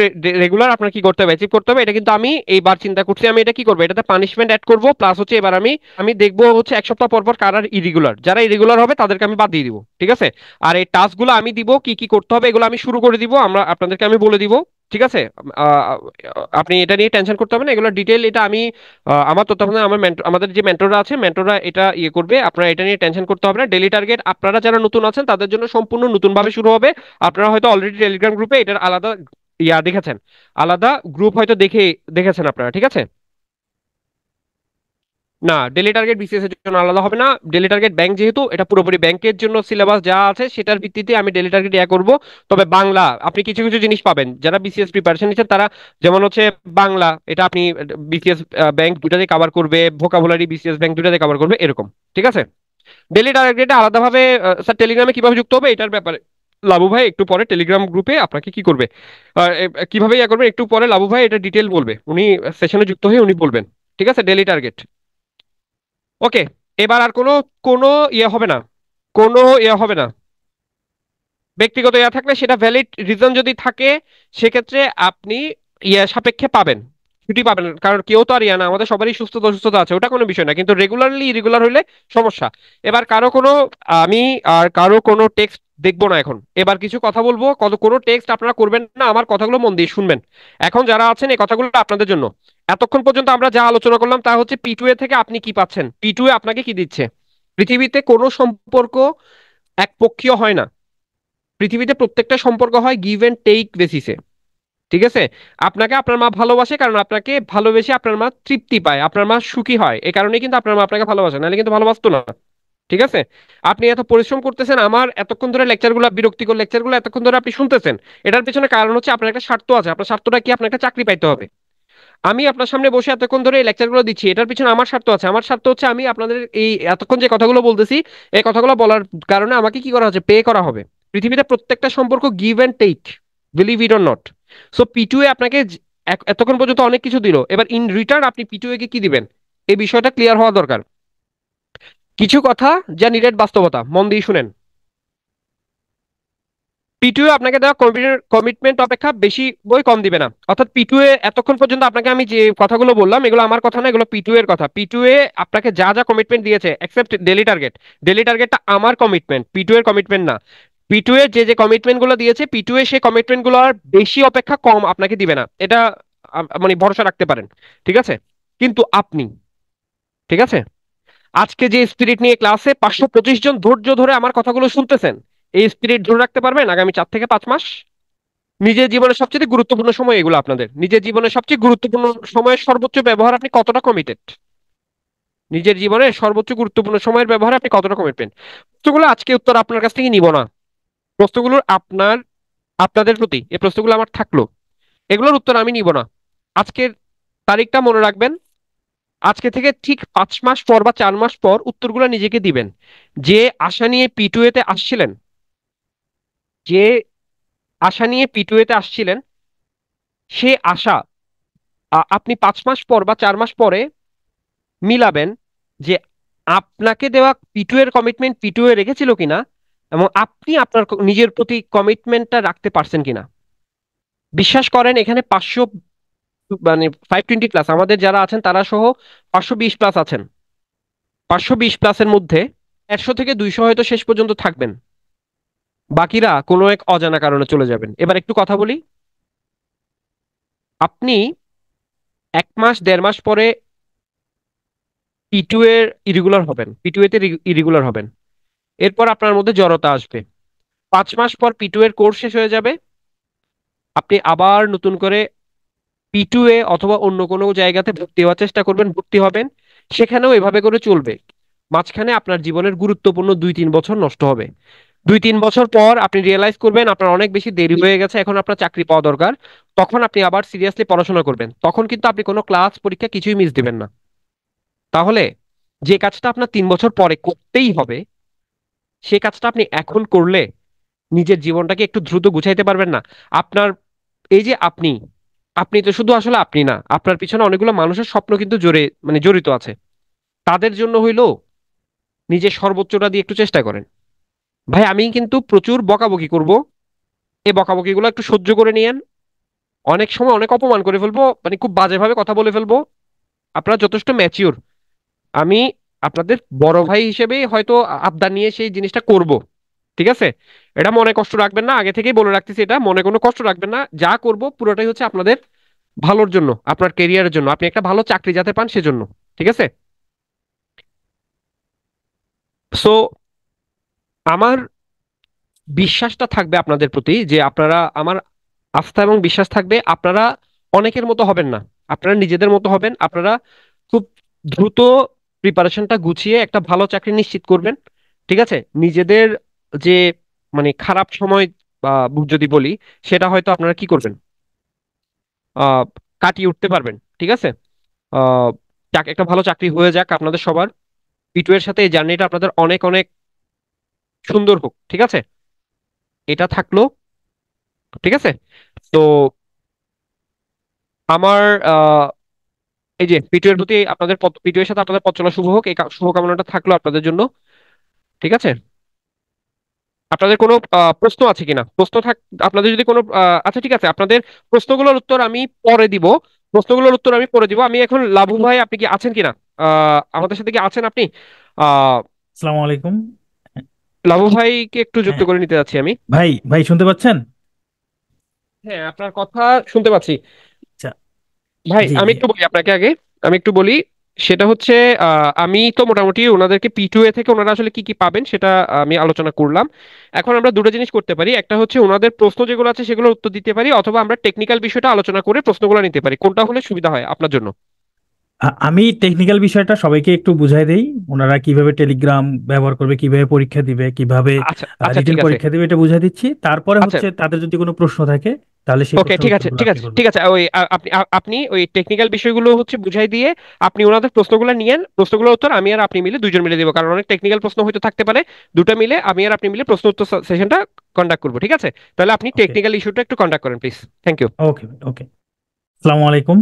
রেগুলার আপনার কি করতে হবে, অ্যাচিভ করতে হবে। এটা কিন্তু আমি এইবার চিন্তা করছি, আমি এটা কি করবো, এটাতে পানিশমেন্ট অ্যাড করবো। প্লাস হচ্ছে এবার আমি দেখবো হচ্ছে 1 সপ্তাহ পর পর কারা ইরেগুলার, যারা ইরেগুলার হবে তাদেরকে আমি বাদ দিয়ে দিব। ঠিক আছে? আর এই টাস্কগুলো আমি দিব, কি কি করতে হবে এগুলো আমি শুরু করে দিব, আমরা আপনাদেরকে আমি বলে দিব। ঠিক আছে? আহ, আপনি এটা নিয়ে টেনশন করতে হবে না, এগুলো ডিটেল এটা আমি আমার তত্ত্বাবধানে আমার আমাদের যে মেন্টররা আছে, মেন্টররা এটা ইয়ে করবে। আপনারা এটা নিয়ে টেনশন করতে হবে না। ডেলি টার্গেট আপনারা যারা নতুন আছেন তাদের জন্য সম্পূর্ণ নতুন ভাবে শুরু হবে। আপনারা হয়তো অলরেডি টেলিগ্রাম গ্রুপে এটার আলাদা দেখেছেন, আলাদা গ্রুপ হয়তো দেখেছেন আপনারা। ঠিক আছে? না, ডেলি টার্গেট বিসিএস এর জন্য আলাদা হবে না। ডেলি টার্গেট ব্যাংক যেহেতু, এটা পুরোপুরি ব্যাংকের জন্য সিলেবাস যা আছে সেটার ভিত্তিতে আমি ডেলি টার্গেট ইয়া করব। তবে বাংলা আপনি কিছু কিছু জিনিস পাবেন, যারা বিসিএস প্রিপারেশন নিচ্ছেন তারা, যেমন হচ্ছে বাংলা, এটা আপনি বিসিএস ব্যাংক দুটাতে কভার করবে, ভোকাবুলারি বিসিএস ব্যাংক দুটাতে কভার করবে এরকম। ঠিক আছে? ডেলি টার্গেটে আলাদাভাবে স্যার টেলিগ্রামে কিভাবে যুক্ত হবে এটার ব্যাপারে লাবু ভাই একটু পরে টেলিগ্রাম গ্রুপে আপনাকে কি করবে, কিভাবে ইয়া করবেন একটু পরে লাবু ভাই এটা ডিটেল বলবে, উনি সেশনে যুক্ত হয়ে উনি বলবেন। ঠিক আছে, ডেইলি টার্গেট। ওকে, এবার আর কোনো কোনো ইয়ে হবে না, কোনো ইয়ে হবে না। ব্যক্তিগত ইয়া থাকলে সেটা ভ্যালিড রিজন যদি থাকে, সেক্ষেত্রে আপনি ইয়া সাপেক্ষে পাবেন, ছুটি পাবেন, কারণ কেউ তো আর ইয়া না, আমাদের সবারই সুস্থতা অসুস্থতা আছে, ওটা কোনো বিষয় না, কিন্তু রেগুলারলি ইরেগুলার হইলে সমস্যা। এবার কারো কোনো, আমি আর কারো কোনো টেক্সট দেখবো না এখন, এবার কিছু কথা বলবো, কত কোনো টেক্সট আপনারা করবেন না, আমার কথাগুলো মন দিয়ে শুনবেন। এখন যারা আছেন এই কথাগুলো আপনাদের জন্য। এতক্ষণ পর্যন্ত আমরা যা আলোচনা করলাম তা হচ্ছে P2A থেকে আপনি কি পাচ্ছেন, P2A আপনাকে কি দিচ্ছে। পৃথিবীতে কোনো সম্পর্ক একপক্ষীয় হয় না, পৃথিবীতে প্রত্যেকটা সম্পর্ক হয় গিভ এন্ড টেক বেসিসে। ঠিক আছে, আপনাকে আপনার মা ভালোবাসে কারণ আপনাকে ভালোবেসে আপনার মা তৃপ্তি পায়, আপনার মা সুখী হয়, এই কারণেই কিন্তু আপনার মা আপনাকে ভালোবাসে, নাহলে কিন্তু ভালোবাসতো না। ঠিক আছে, আপনি এত পরিশ্রম করতেছেন, আমার এতক্ষণ ধরে লেকচারগুলো, বিরক্তিকর লেকচারগুলো এতক্ষণ ধরে আপনি শুনতেছেন, এটার পেছনে কারণ হচ্ছে আপনার একটা স্বার্থ আছে। আপনার স্বার্থটা কি? আপনার একটা চাকরি পাইতে হবে। আমি আপনার সামনে বসে এতক্ষণ ধরে এই লেকচারগুলো দিচ্ছি, এটার পিছনে আমার স্বার্থ আছে। আমার স্বার্থ হচ্ছে আমি আপনাদের এই এতক্ষণ যে কথাগুলো বলতেছি, এই কথাগুলো বলার কারণে আমাকে কি করা হচ্ছে, পে করা হবে। পৃথিবীতে প্রত্যেকটা সম্পর্ক give and take, believe it or not. So P2A আপনাকে এতক্ষণ পর্যন্ত অনেক কিছু দিল, এবার ইন রিটার্ন আপনি P2A কে কি দিবেন, এই বিষয়টা ক্লিয়ার হওয়া দরকার। কিছু কথা যা নিরেট বাস্তবতা, মন দিয়ে শুনেন। P2A আপনাকে দেওয়া কমিটমেন্ট অপেক্ষা বেশি বই কম দিবে না। অর্থাৎ P2A এতক্ষণ পর্যন্ত আপনাকে আমি যে কথাগুলো বললাম, এগুলো আমার কথা না, এগুলো P2A এর কথা। P2A আপনাকে যা যা কমিটমেন্ট দিয়েছে এক্সেপ্ট ডেলি টার্গেট, ডেলি টার্গেটটা আমার কমিটমেন্ট, P2A এর কমিটমেন্ট না। P2A যে যে কমিটমেন্ট গুলো দিয়েছে, P2A সেই কমিটমেন্ট গুলো আর বেশি অপেক্ষা কম আপনাকে দিবে না, এটা মানে ভরসা রাখতে পারেন। ঠিক আছে, কিন্তু আপনি, ঠিক আছে, আজকে যে স্পিরিট নিয়ে ক্লাসে 525 জন ধৈর্য ধরে আমার কথাগুলো শুনতেছেন, এই স্পিরিট ধরে রাখতে পারবেন আগামী 4 থেকে 5 মাস? নিজের জীবনের সবচেয়ে গুরুত্বপূর্ণ সময় এগুলো, আপনাদের নিজের জীবনের সবচেয়ে গুরুত্বপূর্ণ সময়ের সর্বোচ্চ ব্যবহার আপনি কতটা কমিটেড? নিজের জীবনের সর্বোচ্চ গুরুত্বপূর্ণ সময়ের ব্যবহারে আপনি কতটা কমিটমেন্ট? প্রশ্নগুলো আজকে উত্তর আপনার কাছ থেকে নিব না, প্রশ্নগুলোর আপনাদের প্রতি এই প্রশ্নগুলো আমার থাকলো, এগুলোর উত্তর আমি নিব না। আজকের তারিখটা মনে রাখবেন, আজকে থেকে ঠিক 5 মাস পর বা 4 মাস পর উত্তরগুলো নিজেকে দিবেন। যে আশা নিয়ে P2A তে আসছিলেন, যে আশা নিয়ে P2A তে আসছিলেন, সে আশা আপনি 5 মাস পর বা 4 মাস পরে মিলাবেন যে আপনাকে দেওয়া P2A এর কমিটমেন্ট P2A রেখেছিল কিনা, এবং আপনি আপনার নিজের প্রতি কমিটমেন্টটা রাখতে পারছেন কিনা। বিশ্বাস করেন, এখানে 500, মানে 520 প্লাস আমাদের যারা আছেন তারা সহ 520 প্লাস আছেন। 520 প্লাসের মধ্যে 100 থেকে 200 হয়তো শেষ পর্যন্ত থাকবেন, বাকিরা কোনো এক অজানা কারণে চলে যাবেন। এবার একটু কথা বলি, আপনি 1 মাস 1.5 মাস পরে P2A এর ইরেগুলার হবেন, P2A তে ইরেগুলার হবেন, এরপর আপনার মধ্যে জড়তা আসবে। 5 মাস পর P2A এর কোর্স শেষ হয়ে যাবে, আপনি আবার নতুন করে P2A অথবা অন্য কোনো জায়গাতে ভর্তি হওয়ার চেষ্টা করবেন, ভর্তি হবেন, সেখানেও এভাবে করে চলবে। মাঝখানে আপনার জীবনের গুরুত্বপূর্ণ 2-3 বছর নষ্ট হবে। 2-3 বছর পর আপনি রিয়েলাইজ করবেন আপনার অনেক বেশি দেরি হয়ে গেছে, এখন আপনার চাকরি পাওয়া দরকার। তখন আপনি আবার সিরিয়াসলি পড়াশোনা করবেন, তখন কিন্তু আপনি কোনো ক্লাস পরীক্ষা কিছুই মিস দিবেন না। তাহলে যে কাজটা আপনার 3 বছর পরে করতেই হবে, সেই কাজটা আপনি এখন করলে নিজের জীবনটাকে একটু দ্রুত গুছাইতে পারবেন না? আপনার এই যে আপনি, আপনি তো শুধু আসলে আপনি না, আপনার পিছনে অনেকগুলো মানুষের স্বপ্ন কিন্তু জড়িত আছে। তাদের জন্য হইলো নিজের সর্বোচ্চটা দিয়ে একটু চেষ্টা করেন। ভাই আমি কিন্তু প্রচুর বকাবকি করব, এই বকাবকিগুলো একটু সহ্য করে নিয়েন। অনেক সময় অনেক অপমান করে ফেলবো, মানে খুব বাজেভাবে কথা বলে ফেলবো, আপনারা যথেষ্ট ম্যাচিওর। আমি আপনাদের বড় ভাই হিসেবেই হয়তো আবদার নিয়ে সেই জিনিসটা করব। ঠিক আছে, এটা মনে কষ্ট রাখবেন না, আগে থেকেই বলে রাখতেছি, এটা মনে কোনো কষ্ট রাখবেন না। যা করব পুরোটাই হচ্ছে আপনাদের ভালোর জন্য, আপনার কেরিয়ারের জন্য, আপনি একটা ভালো চাকরি যাতে পান সেজন্য। ঠিক আছে, সো আমার বিশ্বাসটা থাকবে আপনাদের প্রতি যে আপনারা, আমার আস্থা এবং বিশ্বাস থাকবে, আপনারা অনেকের মতো হবেন না, আপনারা নিজেদের মতো হবেন। আপনারা খুব দ্রুত প্রিপারেশনটা গুছিয়ে একটা ভালো চাকরি নিশ্চিত করবেন। ঠিক আছে, নিজেদের যে মানে খারাপ সময় বা যদি বলি, সেটা হয়তো আপনারা কি করবেন, আহ কাটিয়ে উঠতে পারবেন। ঠিক আছে, আহ একটা ভালো চাকরি হয়ে যাক আপনাদের সবার, P2 এর সাথে এই জার্নিটা আপনাদের অনেক অনেক সুন্দর হোক। ঠিক আছে, এটা থাকলো। ঠিক আছে। তো আমার এই যে পিটু এর প্রতি আপনাদের পিটু এর সাথে আপনাদের পথ চলা শুভ হোক, এই শুভকামনাটা থাকলো আপনাদের জন্য। ঠিক আছে। আপনাদের কোনো প্রশ্ন আছে কিনা? প্রশ্ন থাক, আপনাদের যদি কোনো আচ্ছা ঠিক আছে, আপনাদের প্রশ্নগুলোর উত্তর আমি পরে দিব। প্রশ্নগুলোর উত্তর আমি পরে দিব। আমি এখন লাভু ভাই, আপনি কি আছেন কিনা? আমাদের সাথে কি আছেন আপনি? আহ আসসালামু আলাইকুম। লাভু ভাইকে একটু যুক্ত হ্যাঁ করে নিতে যাচ্ছি আমি। ভাই, ভাই শুনতে পাচ্ছেন? হ্যাঁ, আপনার কথা শুনতে পাচ্ছি। আচ্ছা। ভাই জি আমি জি। একটু বলি আপনাকে আগে, আমি একটু বলি। সেটা হচ্ছে আমি তো মোটামুটি ওনাদেরকে P2A থেকে ওনারা আসলে কি কি পাবেন সেটা আমি আলোচনা করলাম। এখন আমরা দুটো জিনিস করতে পারি, একটা হচ্ছে ওনাদের প্রশ্ন যেগুলো আছে সেগুলোর উত্তর দিতে পারি, অথবা আমরা টেকনিক্যাল বিষয়টা আলোচনা করে প্রশ্নগুলো নিতে পারি। কোনটা হলে সুবিধা হয় আপনার জন্য? আমি টেকনিক্যাল বিষয়টা সবাইকে একটু বুঝাই দেই, ওনারা কিভাবে টেলিগ্রাম ব্যবহার করবে, কিভাবে পরীক্ষা দিবে, কিভাবে আচ্ছা আচ্ছা, রিটেন ঠিক আছে। পরীক্ষা দিবে, এটা বুঝাই দিচ্ছি। তারপরে আচ্ছা, হচ্ছে তাদের যদি কোনো প্রশ্ন থাকে তাহলে সেই ওকে, প্রশ্নের ঠিক আছে উত্তরগুলো ঠিক আপনি আছে করবেন। ঠিক আছে। ওই আপনি ওই টেকনিক্যাল বিষয়গুলো হচ্ছে বুঝাই দিয়ে আপনি ওনাদের প্রশ্নগুলো নিয়েন, প্রশ্নগুলোর উত্তর আমি আর আপনি মিলে দুইজন মিলে দেবো, কারণ অনেক টেকনিক্যাল প্রশ্ন হয়তো থাকতে পারে। দুটো মিলে আমি আর আপনি মিলে প্রশ্ন উত্তর সেশনটা কন্ডাক্ট করবো, ঠিক আছে? তাহলে আপনি ওকে টেকনিক্যাল ইস্যুটা একটু কন্ডাক্ট করেন please. Thank you. Okay okay. আসসালামু আলাইকুম।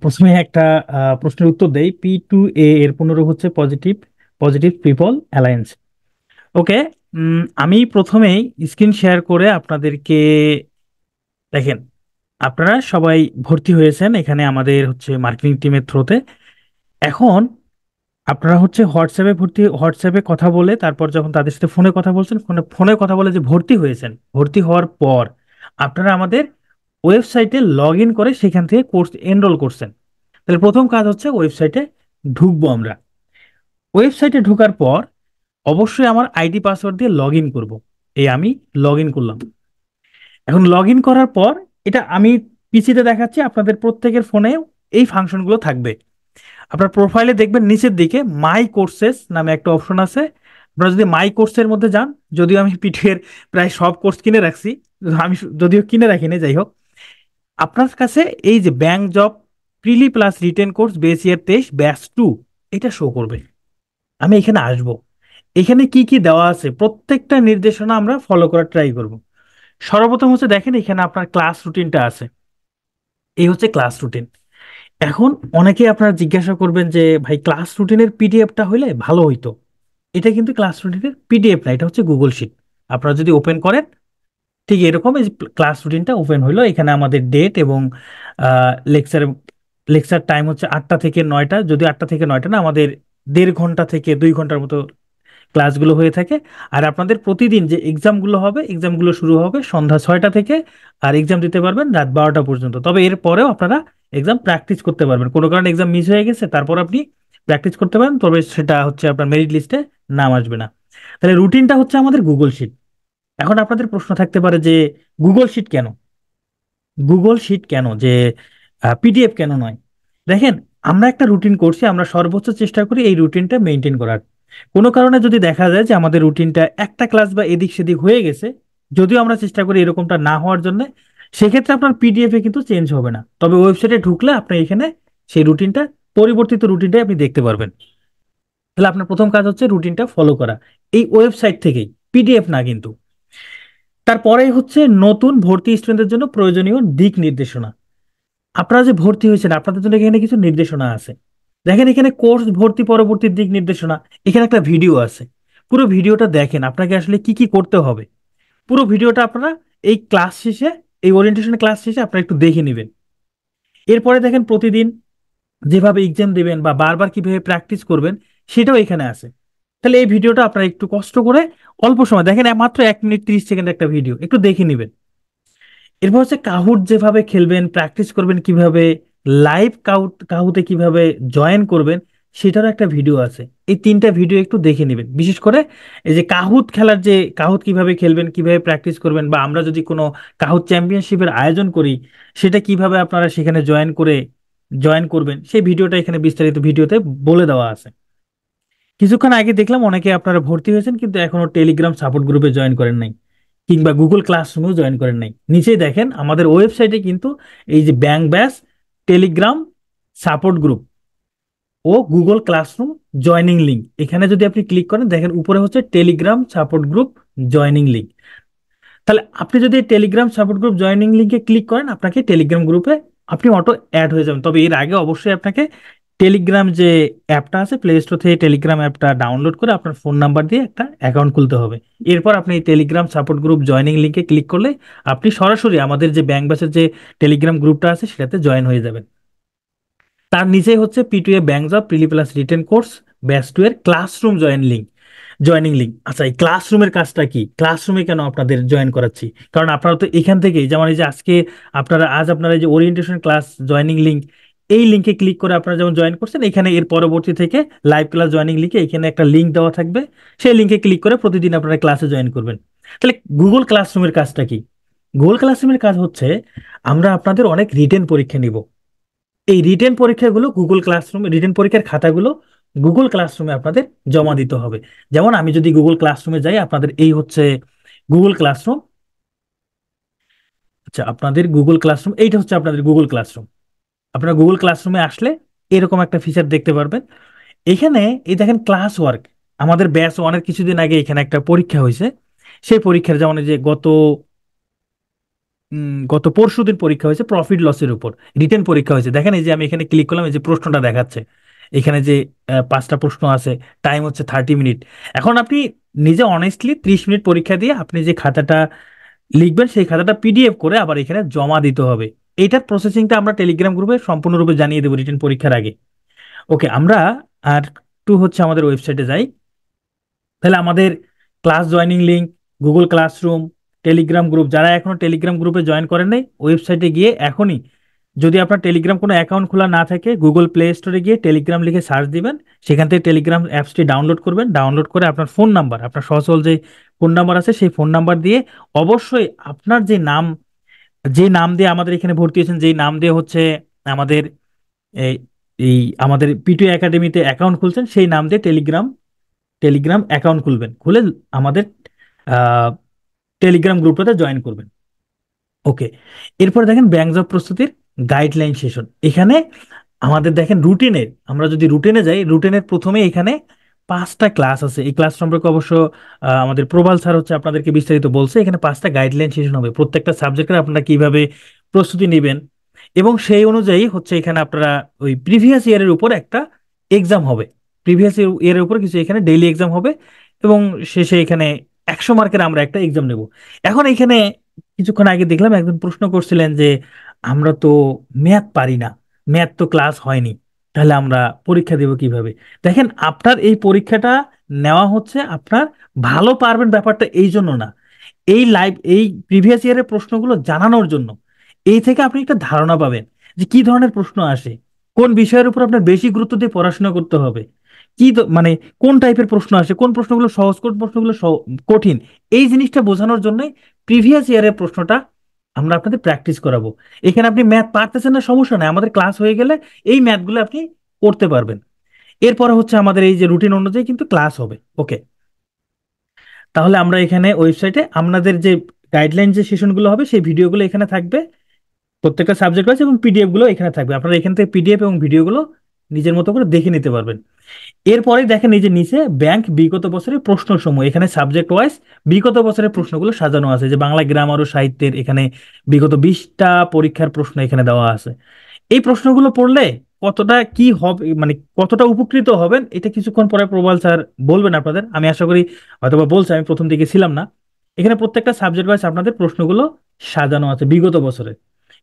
প্রথমে একটা প্রশ্নের উত্তর দেই। P2A এর পুনরূপ হচ্ছে পজিটিভ পজিটিভ পিপল অ্যালায়েন্স। ওকে। আমি প্রথমেই স্ক্রিন শেয়ার করে আপনাদেরকে দেখেন, আপনারা সবাই ভর্তি হয়েছেন এখানে আমাদের হচ্ছে মার্কেটিং টিমের থ্রুতে। এখন আপনারা হচ্ছে হোয়াটসঅ্যাপে কথা বলে, তারপর যখন তাদের সাথে ফোনে কথা বলছেন, ফোনে ফোনে কথা বলে যে ভর্তি হয়েছেন, ভর্তি হওয়ার পর আপনারা আমাদের ওয়েবসাইটে লগ ইন করে সেখান থেকে কোর্স এনরোল করছেন। তাহলে প্রথম কাজ হচ্ছে ওয়েবসাইটে ঢুকবো আমরা। ওয়েবসাইটে ঢোকার পর অবশ্যই আমার আইডি পাসওয়ার্ড দিয়ে লগ ইন করবো। এই আমি লগ ইন করলাম। এখন লগ ইন করার পর এটা আমি পিসিতে দেখাচ্ছি, আপনাদের প্রত্যেকের ফোনে এই ফাংশনগুলো থাকবে। আপনার প্রোফাইলে দেখবেন নিচের দিকে মাই কোর্সেস নামে একটা অপশন আছে। আপনারা যদি মাই কোর্সের মধ্যে যান, যদিও আমি পিঠের প্রায় সব কোর্স কিনে রাখছি, আমি যদিও কিনে রাখিনি, যাই হোক, আপনার কাছে এই যে bank job prelim plus written course base year 23 batch 2 এটা শো করবে। আমি এখানে আসব। এখানে কি কি দেওয়া আছে প্রত্যেকটা নির্দেশনা আমরা ফলো করার ট্রাই করব। সর্বপ্রথম হচ্ছে দেখেন এখানে আপনার ক্লাস রুটিনটা আছে। এই হচ্ছে ক্লাস রুটিন। এখন অনেকেই আপনারা জিজ্ঞাসা করবেন যে ভাই ক্লাস রুটিনের পিডিএফটা হইলে ভালো হইতো। এটা কিন্তু ক্লাস রুটিনের পিডিএফ না, এটা হচ্ছে গুগল শিট। আপনারা যদি ওপেন করেন, ঠিক এরকম এই ক্লাস রুটিনটা ওপেন হইলো। এখানে আমাদের ডেট এবং লেকচার লেকচার টাইম হচ্ছে 8টা থেকে 9টা, যদি 8টা থেকে 9টা না, আমাদের 1.5 ঘন্টা থেকে 2 ঘন্টার মতো ক্লাসগুলো হয়ে থাকে। আর আপনাদের প্রতিদিন যে এক্সামগুলো হবে, এক্সামগুলো শুরু হবে সন্ধ্যা 6টা থেকে, আর এক্সাম দিতে পারবেন রাত 12টা পর্যন্ত। তবে এর পরেও আপনারা এক্সাম প্র্যাকটিস করতে পারবেন, কোনো কারণে এক্সাম মিস হয়ে গেছে তারপর আপনি প্র্যাকটিস করতে পারেন, তবে সেটা হচ্ছে আপনার মেরিট লিস্টে নাম আসবে না। তাহলে রুটিনটা হচ্ছে আমাদের গুগল শিট। এখন আপনাদের প্রশ্ন থাকতে পারে যে গুগল শিট কেন, গুগল শিট কেন, যে পিডিএফ কেন নয়? দেখেন, আমরা একটা রুটিন করছি, আমরা সর্বোচ্চ চেষ্টা করি এই রুটিনটা মেনটেন করার। কোনো কারণে যদি দেখা যায় যে আমাদের রুটিনটা একটা ক্লাস বা এদিক সেদিক হয়ে গেছে, যদিও আমরা চেষ্টা করি এরকমটা না হওয়ার জন্য, সেক্ষেত্রে আপনার পিডিএফ এ কিন্তু চেঞ্জ হবে না, তবে ওয়েবসাইটে ঢুকলে আপনি এখানে সেই রুটিনটা, পরিবর্তিত রুটিনটাই আপনি দেখতে পারবেন। তাহলে আপনার প্রথম কাজ হচ্ছে রুটিনটা ফলো করা, এই ওয়েবসাইট থেকেই, পিডিএফ না কিন্তু। তারপরে হচ্ছে নতুন ভর্তি স্টুডেন্টদের জন্য প্রয়োজনীয় দিক নির্দেশনা। আপনারা যে ভর্তি হয়েছেন আপনাদের জন্য এখানে কিছু নির্দেশনা আছে। দেখেন এখানে কোর্স ভর্তি পরবর্তী দিক নির্দেশনা, এখানে একটা ভিডিও আছে। পুরো ভিডিওটা দেখেন আপনাকে আসলে কি কি করতে হবে। পুরো ভিডিওটা আপনারা এই ক্লাস শেষে, এই ওরিয়েন্টেশন ক্লাস শেষে আপনারা একটু দেখে নেবেন। এরপরে দেখেন প্রতিদিন যেভাবে এক্সাম দেবেন বা বারবার কিভাবে প্র্যাকটিস করবেন সেটাও এখানে আছে। তাহলে এই ভিডিওটা আপনারা একটু কষ্ট করে অল্প সময় দেখেন, মাত্র 1 মিনিট 30 সেকেন্ড একটা ভিডিও, একটু দেখে নেবেন। এরপর হচ্ছে কাহুট যেভাবে খেলবেন, প্র্যাকটিস করবেন কিভাবে, লাইভ কাহুতে কিভাবে জয়েন করবেন, সেটারও একটা ভিডিও আছে। এই 3টা ভিডিও একটু দেখে নেবেন। বিশেষ করে এই যে কাহুত খেলার, যে কাহুত কিভাবে খেলবেন, কিভাবে প্র্যাকটিস করবেন, বা আমরা যদি কোনো কাহুত চ্যাম্পিয়নশিপের আয়োজন করি সেটা কিভাবে আপনারা সেখানে জয়েন করবেন, সেই ভিডিওটা এখানে বিস্তারিত ভিডিওতে বলে দেওয়া আছে। কিছুক্ষণ আগে দেখলাম অনেকে আপনারা ভর্তি হয়েছেন কিন্তু এখনো টেলিগ্রাম সাপোর্ট গ্রুপে জয়েন করেন নাই, কিংবা গুগল ক্লাসরুমেও জয়েন করেন নাই। নিচেই দেখেন আমাদের ওয়েবসাইটে কিন্তু এই যে ব্যাংক ব্যাস, টেলিগ্রাম সাপোর্ট গ্রুপ ও গুগল ক্লাসরুম জয়নিং লিঙ্ক, এখানে যদি আপনি ক্লিক করেন দেখেন উপরে হচ্ছে Telegram support group joining link. তাহলে আপনি যদি টেলিগ্রাম সাপোর্ট গ্রুপ জয়নিং লিঙ্কে ক্লিক করেন, আপনাকে টেলিগ্রাম গ্রুপে আপনি অটো অ্যাড হয়ে যাবেন। তবে এর আগে অবশ্যই আপনাকে টেলিগ্রাম যে অ্যাপটা আছে প্লে স্টোর থেকে টেলিগ্রাম অ্যাপটা ডাউনলোড করে আপনার ফোন নাম্বার দিয়ে একটা অ্যাকাউন্ট খুলতে হবে। এরপর আপনি এই টেলিগ্রাম সাপোর্ট গ্রুপ জয়নিং লিঙ্কে ক্লিক করলে আপনি সরাসরি আমাদের যে ব্যাংক ব্যাচের যে টেলিগ্রাম গ্রুপটা আছে সেটাতে জয়েন হয়ে যাবেন। তার নিচেই হচ্ছে P2A bank job prelim plus written course batch 2 এর ক্লাসরুম জয়েনিং লিঙ্ক। আচ্ছা, এই ক্লাসরুমের কাজটা কি, ক্লাসরুমে কেন আপনাদের জয়েন করাচ্ছি? কারণ আপনারা তো এখান থেকেই, যেমন এই যে আজকে আপনারা এই যে ওরিয়েন্টেশন ক্লাস জয়েনিং লিঙ্ক, এই লিঙ্কে ক্লিক করে আপনারা যেমন জয়েন করছেন, এখানে এর পরবর্তী থেকে লাইভ ক্লাস জয়েনিং লিঙ্কে এখানে একটা লিঙ্ক দেওয়া থাকবে, সেই লিঙ্কে ক্লিক করে প্রতিদিন আপনারা ক্লাসে জয়েন করবেন। তাহলে গুগল ক্লাসরুমের কাজটা কি? গুগল ক্লাসরুমের কাজ হচ্ছে আমরা আপনাদের অনেক রিটেন পরীক্ষা নিব। এই রিটেন পরীক্ষাগুলো গুগল ক্লাসরুমে, রিটেন পরীক্ষার খাতাগুলো গুগল ক্লাসরুমে আপনাদের জমা দিতে হবে। যেমন আমি যদি গুগল ক্লাসরুমে যাই, আপনাদের এই হচ্ছে গুগল ক্লাসরুম। আচ্ছা, আপনাদের গুগল ক্লাসরুম, এইটা হচ্ছে আপনাদের গুগল ক্লাসরুম। আপনারা গুগল ক্লাসরুমে আসলে এরকম একটা ফিচার দেখতে পারবেন। এখানে এই দেখেন ক্লাস ওয়ার্ক, আমাদের ব্যাচ ওয়ানের কিছুদিন আগে এখানে একটা পরীক্ষা হয়েছে। সেই পরীক্ষার যেমন এই যে গত পরশুদিন পরীক্ষা হয়েছে প্রফিট লসের উপর, রিটেন পরীক্ষা হয়েছে। দেখেন এই যে আমি এখানে ক্লিক করলাম, এই যে প্রশ্নটা দেখাচ্ছে এখানে যে 5টা প্রশ্ন আছে, টাইম হচ্ছে 30 মিনিট। এখন আপনি নিজে অনেস্টলি 30 মিনিট পরীক্ষা দিয়ে আপনি যে খাতাটা লিখবেন সেই খাতাটা পিডিএফ করে আবার এখানে জমা দিতে হবে। এইটার প্রসেসিংটা আমরা টেলিগ্রাম গ্রুপে সম্পূর্ণরূপে জানিয়ে দেবো রিটেন পরীক্ষার আগে। ওকে, আমরা আর একটু হচ্ছে আমাদের ওয়েবসাইটে যাই। তাহলে আমাদের class joining link, Google classroom, Telegram group, যারা এখনো টেলিগ্রাম গ্রুপে জয়েন করেন নাই, ওয়েবসাইটে গিয়ে এখনই, যদি আপনার টেলিগ্রাম কোনো অ্যাকাউন্ট খোলা না থাকে, গুগল প্লে স্টোরে গিয়ে টেলিগ্রাম লিখে সার্চ দিবেন, সেখান থেকে টেলিগ্রাম অ্যাপসটি ডাউনলোড করবেন। ডাউনলোড করে আপনার ফোন নাম্বার, আপনার সচল যে ফোন নাম্বার আছে সেই ফোন নাম্বার দিয়ে অবশ্যই আপনার যে নাম দিয়ে আমাদের এখানে ভর্তি হয়েছেন, যেই নাম দিয়ে হচ্ছে আমাদের এই এই আমাদের P2A একাডেমিতে অ্যাকাউন্ট খুলছেন, সেই নাম দিয়ে টেলিগ্রাম টেলিগ্রাম অ্যাকাউন্ট খুলবেন, খুলে আমাদের টেলিগ্রাম গ্রুপটাতে জয়েন করবেন। ওকে, এরপরে দেখেন ব্যাংক জব প্রস্তুতির গাইডলাইন সেশন। এখানে আমাদের দেখেন রুটিনের, আমরা যদি রুটিনে যাই, রুটিনের প্রথমে এখানে 5টা ক্লাস আছে। এই ক্লাস সম্পর্কে অবশ্য আমাদের প্রবাল স্যার হচ্ছে আপনাদেরকে বিস্তারিত বলছে। এখানে 5টা গাইডলাইন সেশন হবে, প্রত্যেকটা সাবজেক্টের আপনারা কিভাবে প্রস্তুতি নেবেন, এবং সেই অনুযায়ী হচ্ছে এখানে আপনারা ওই প্রিভিয়াস ইয়ারের উপর একটা এক্সাম হবে, প্রিভিয়াস ইয়ারের উপর কিছু এখানে ডেইলি এক্সাম হবে, এবং শেষে এখানে 100 মার্কের আমরা একটা এক্সাম নেব। এখন এখানে কিছুক্ষণ আগে দেখলাম একজন প্রশ্ন করছিলেন যে আমরা তো ম্যাথ পারি না, ম্যাথ তো ক্লাস হয়নি, তাহলে আমরা পরীক্ষা দেব কিভাবে? দেখেন, আপনার এই পরীক্ষাটা নেওয়া হচ্ছে আপনার ভালো পারবেন ব্যাপারটা এই জন্য না, এই প্রিভিয়াস ইয়ারের প্রশ্নগুলো জানানোর জন্য। এই থেকে আপনি একটা ধারণা পাবেন যে কি ধরনের প্রশ্ন আসে, কোন বিষয়ের উপর আপনার বেশি গুরুত্ব দিয়ে পড়াশোনা করতে হবে, মানে কোন টাইপের প্রশ্ন আসে, কোন প্রশ্নগুলো সহজ, কোন প্রশ্নগুলো কঠিন। এই জিনিসটা বোঝানোর জন্যই প্রিভিয়াস ইয়ারের প্রশ্নটা আমরা আপনাদের প্র্যাকটিস করাবো। এখানে আপনি ম্যাথ পারতেছেন না, সমস্যা নাই, আমাদের ক্লাস হয়ে গেলে এই ম্যাথগুলো আপনি করতে পারবেন। এরপরে হচ্ছে আমাদের এই যে রুটিন অনুযায়ী কিন্তু ক্লাস হবে। ওকে, তাহলে আমরা এখানে ওয়েবসাইটে আপনাদের যে গাইডলাইন যে সেশনগুলো হবে সেই ভিডিওগুলো এখানে থাকবে, প্রত্যেকটা সাবজেক্ট আছে, এবং পিডিএফ গুলো এখানে থাকবে। আপনারা এখান থেকে পিডিএফ এবং ভিডিওগুলো নিজের মতো করে দেখে নিতে পারবেন। এরপরে দেখেন এই যে নিচে ব্যাংক বিগত বছরের প্রশ্ন সমূহ, এখানে সাবজেক্ট ওয়াইজ বিগত বছরের প্রশ্নগুলো সাজানো আছে, যে বাংলা গ্রামার ও সাহিত্যের এখানে বিগত 20টা পরীক্ষার প্রশ্ন এখানে দেওয়া আছে। এই প্রশ্নগুলো পড়লে কতটা কি হবে, মানে কতটা উপকৃত হবেন, এটা কিছুক্ষণ পরে প্রবাল স্যার বলবেন আপনাদের, আমি আশা করি হয়তোবা বলছে, আমি প্রথম দিকে ছিলাম না। এখানে প্রত্যেকটা সাবজেক্ট ওয়াইজ আপনাদের প্রশ্নগুলো সাজানো আছে বিগত বছরে।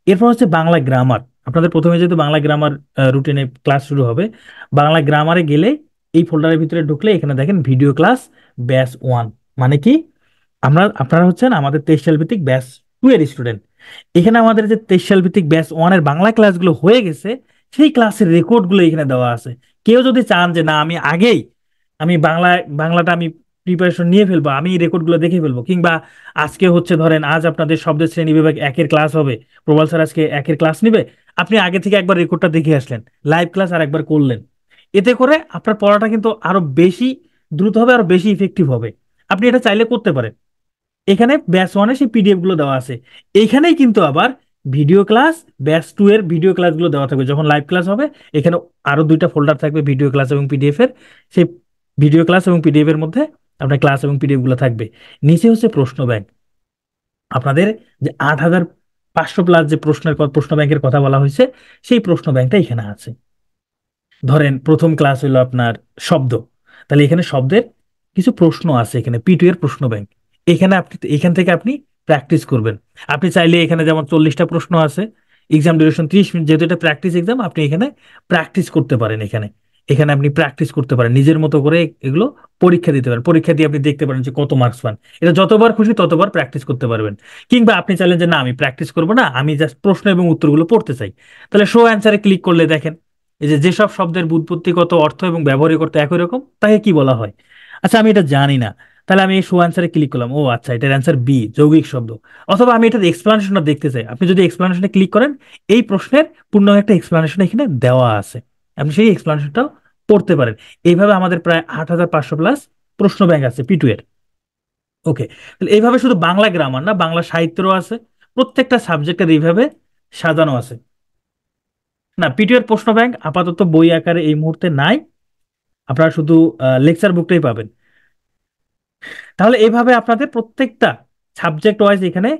এরপর হচ্ছে বাংলা গ্রামার, আপনাদের প্রথমে যেহেতু বাংলা গ্রামার রুটিনে ক্লাস শুরু হবে, বাংলা গ্রামারে গেলে এই ফোল্ডারের ভিতরে ঢুকলে এখানে দেখেন ভিডিও ক্লাস ব্যাচ 1, মানে কি আপনারা হচ্ছেন আমাদের 23 সাল ভিত্তিক ব্যাচ 2 এর স্টুডেন্ট। এখানে আমাদের যে 23 সাল ভিত্তিক ব্যাচ 1 এর বাংলা ক্লাসগুলো হয়ে গেছে, সেই ক্লাসের রেকর্ডগুলো এখানে দেওয়া আছে। কেউ যদি চান যে না আমি আগেই আমি বাংলাটা আমি প্রিপারেশন নিয়ে ফেলবো, আমি রেকর্ডগুলো দেখে ফেলবো, কিংবা আজকে হচ্ছে ধরেন আজ আপনাদের শব্দ শ্রেণী বিভাগ 1 এর ক্লাস হবে, প্রবাল স্যার আজকে 1 এর ক্লাস নিবে, আপনি আগে থেকে একবার রেকর্ডটা দেখে আসলেন, লাইভ ক্লাস আর একবার করলেন, এতে করে আপনার পড়াটা কিন্তু আরো বেশি দ্রুত হবে, আরো বেশি ইফেক্টিভ হবে। আপনি এটা চাইলে করতে পারেন। এখানে ব্যাচ 1 এ সেই পিডিএফ গুলো দেওয়া আছে। এইখানেই কিন্তু আবার ভিডিও ক্লাস ব্যাচ 2 এর ভিডিও ক্লাসগুলো দেওয়া থাকবে, যখন লাইভ ক্লাস হবে এখানে আরো 2টা ফোল্ডার থাকবে ভিডিও ক্লাস এবং পিডিএফ এর। সেই ভিডিও ক্লাস এবং পিডিএফ এর মধ্যে আপনার ক্লাস এবং পিডিএফ গুলো থাকবে। নিচে হচ্ছে প্রশ্ন ব্যাংক। আপনাদের যে 8,500 প্লাস যে প্রশ্ন ব্যাংকের কথা বলা হয়েছে, সেই প্রশ্ন ব্যাংকটা এখানে আছে। ধরেন প্রথম ক্লাস হলো আপনার শব্দ, তাহলে এখানে শব্দের কিছু প্রশ্ন আছে, এখানে P2 এর প্রশ্ন ব্যাংক। এখান থেকে আপনি প্র্যাকটিস করবেন। আপনি চাইলে এখানে যেমন 40টা প্রশ্ন আছে, এক্সাম ডিউরেশন 30 মিনিট, যেহেতু এটা প্র্যাকটিস এক্সাম, আপনি এখানে প্র্যাকটিস করতে পারেন। এখানে এখানে আপনি প্র্যাকটিস করতে পারেন নিজের মতো করে, এগুলো পরীক্ষা দিতে পারেন। পরীক্ষা দিয়ে আপনি দেখতে পারেন যে কত মার্কস পান। এটা যতবার খুশি ততবার প্র্যাকটিস করতে পারবেন। কিংবা আপনি চাইলেন যে না, আমি প্র্যাকটিস করবো না, আমি জাস্ট প্রশ্ন এবং উত্তরগুলো পড়তে চাই, তাহলে শো অ্যান্সারে ক্লিক করলে দেখেন এই যে যেসব শব্দের ব্যুৎপত্তিগত অর্থ এবং ব্যবহারিক অর্থ একই রকম, তাকে কি বলা হয়। আচ্ছা, আমি এটা জানি না, তাহলে আমি এই শো অ্যান্সারে ক্লিক করলাম, ও আচ্ছা, এটার অ্যান্সার বি, যৌগিক শব্দ। অথবা আমি এটার এক্সপ্লানেশনটা দেখতে চাই, আপনি যদি এক্সপ্লানেশনে ক্লিক করেন, এই প্রশ্নের পূর্ণ একটা এক্সপ্লানেশন এখানে দেওয়া আছে, আপনি সেই এক্সপ্লানেশনটাও পড়তে পারেন। এইভাবে আমাদের প্রায় 8,500 প্লাস প্রশ্ন ব্যাংক আছে P2 এর। ওকে, তাহলে এইভাবে শুধু বাংলা গ্রামার না, বাংলা সাহিত্যও আছে, প্রত্যেকটা সাবজেক্টের এইভাবে সাজানো আছে। না, P2 এর প্রশ্ন ব্যাংক আপাতত বই আকারে এই মুহূর্তে নাই, আপনারা শুধু লেকচার বুকটাই পাবেন। তাহলে এইভাবে আপনাদের প্রত্যেকটা সাবজেক্ট ওয়াইজ এখানে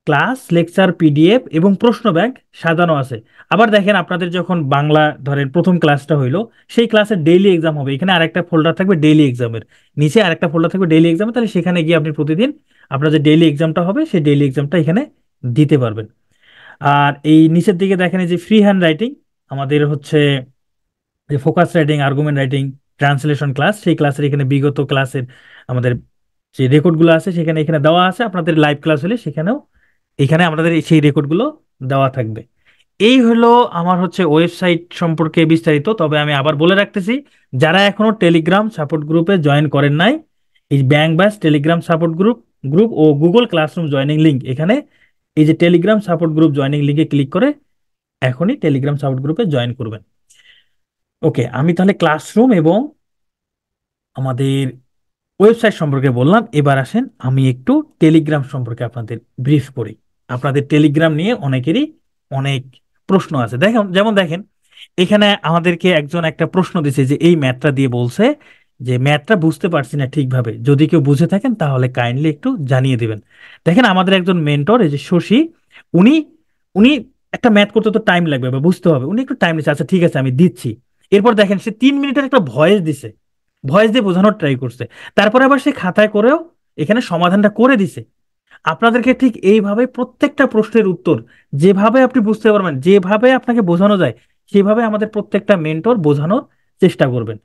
ক্লাস, লেকচার, পিডিএফ এবং প্রশ্ন ব্যাংক সাজানো আছে। আবার দেখেন, আপনাদের যখন বাংলা ধরেন প্রথম ক্লাসটা হইলো, সেই ক্লাসের ডেইলি এক্সাম হবে, এখানে আরেকটা ফোল্ডার থাকবে ডেইলি এক্সামের, নিচে আরেকটা ফোল্ডার থাকবে ডেইলি এক্সামের। তাহলে সেখানে গিয়ে আপনি প্রতিদিন আপনার যে ডেইলি এক্সামটা হবে, সেই ডেইলি এক্সামটা এখানে দিতে পারবেন। আর এই নিচের দিকে দেখেন, এই যে ফ্রি হ্যান্ড রাইটিং, আমাদের হচ্ছে যে focus writing, argument writing, translation class, সেই ক্লাসের এখানে বিগত ক্লাসের আমাদের যে রেকর্ডগুলো আছে সেখানে এখানে দেওয়া আছে। আপনাদের লাইভ ক্লাস হলে সেখানেও এখানে আমাদের সেই রেকর্ডগুলো দেওয়া থাকবে। এই হলো আমার হচ্ছে ওয়েবসাইট সম্পর্কে বিস্তারিত। তবে আমি আবার বলে রাখতেছি, যারা এখনো টেলিগ্রাম সাপোর্ট গ্রুপে জয়েন করেন নাই, এই ব্যাংক ব্যাস টেলিগ্রাম সাপোর্ট গ্রুপ গ্রুপ ও গুগল ক্লাসরুম জয়নিং লিঙ্ক, এখানে এই যে টেলিগ্রাম সাপোর্ট গ্রুপ জয়নিং লিঙ্কে ক্লিক করে এখনই টেলিগ্রাম সাপোর্ট গ্রুপে জয়েন করবেন। ওকে, আমি তাহলে ক্লাসরুম এবং আমাদের ওয়েবসাইট সম্পর্কে বললাম। এবার আসেন আমি একটু টেলিগ্রাম সম্পর্কে আপনাদের ব্রিফ করি। আপনাদের টেলিগ্রাম নিয়ে অনেকেরই অনেক প্রশ্ন আছে। দেখেন, যেমন দেখেন, এখানে আমাদেরকে একজন একটা প্রশ্ন দিছে যে এই ম্যাথটা দিয়ে বলছে যে ম্যাথটা বুঝতে পারছি না ঠিকভাবে, যদি কেউ বুঝে থাকেন তাহলে কাইন্ডলি একটু জানিয়ে দিবেন। দেখেন, আমাদের একজন মেন্টর এই যে শশী, উনি উনি একটা ম্যাথ করতে তো টাইম লাগবে বা বুঝতে হবে, উনি একটু টাইম নিচ্ছে, আচ্ছা ঠিক আছে আমি দিচ্ছি। এরপর দেখেন সে 3 মিনিটের একটা ভয়েস দিছে, ভয়েস দিয়ে বোঝানোর ট্রাই করছে, তারপরে আবার সে খাতায় করেও এখানে সমাধানটা করে দিছে। আপনাদেরকে ঠিক এইভাবে প্রত্যেকটা প্রশ্নের উত্তর যেভাবে আপনি বুঝতে পারবেন, যেভাবে আপনাকে বোঝানো যায়, সেভাবে আমাদের প্রত্যেকটা মেন্টর বোঝানোর চেষ্টা করবেন।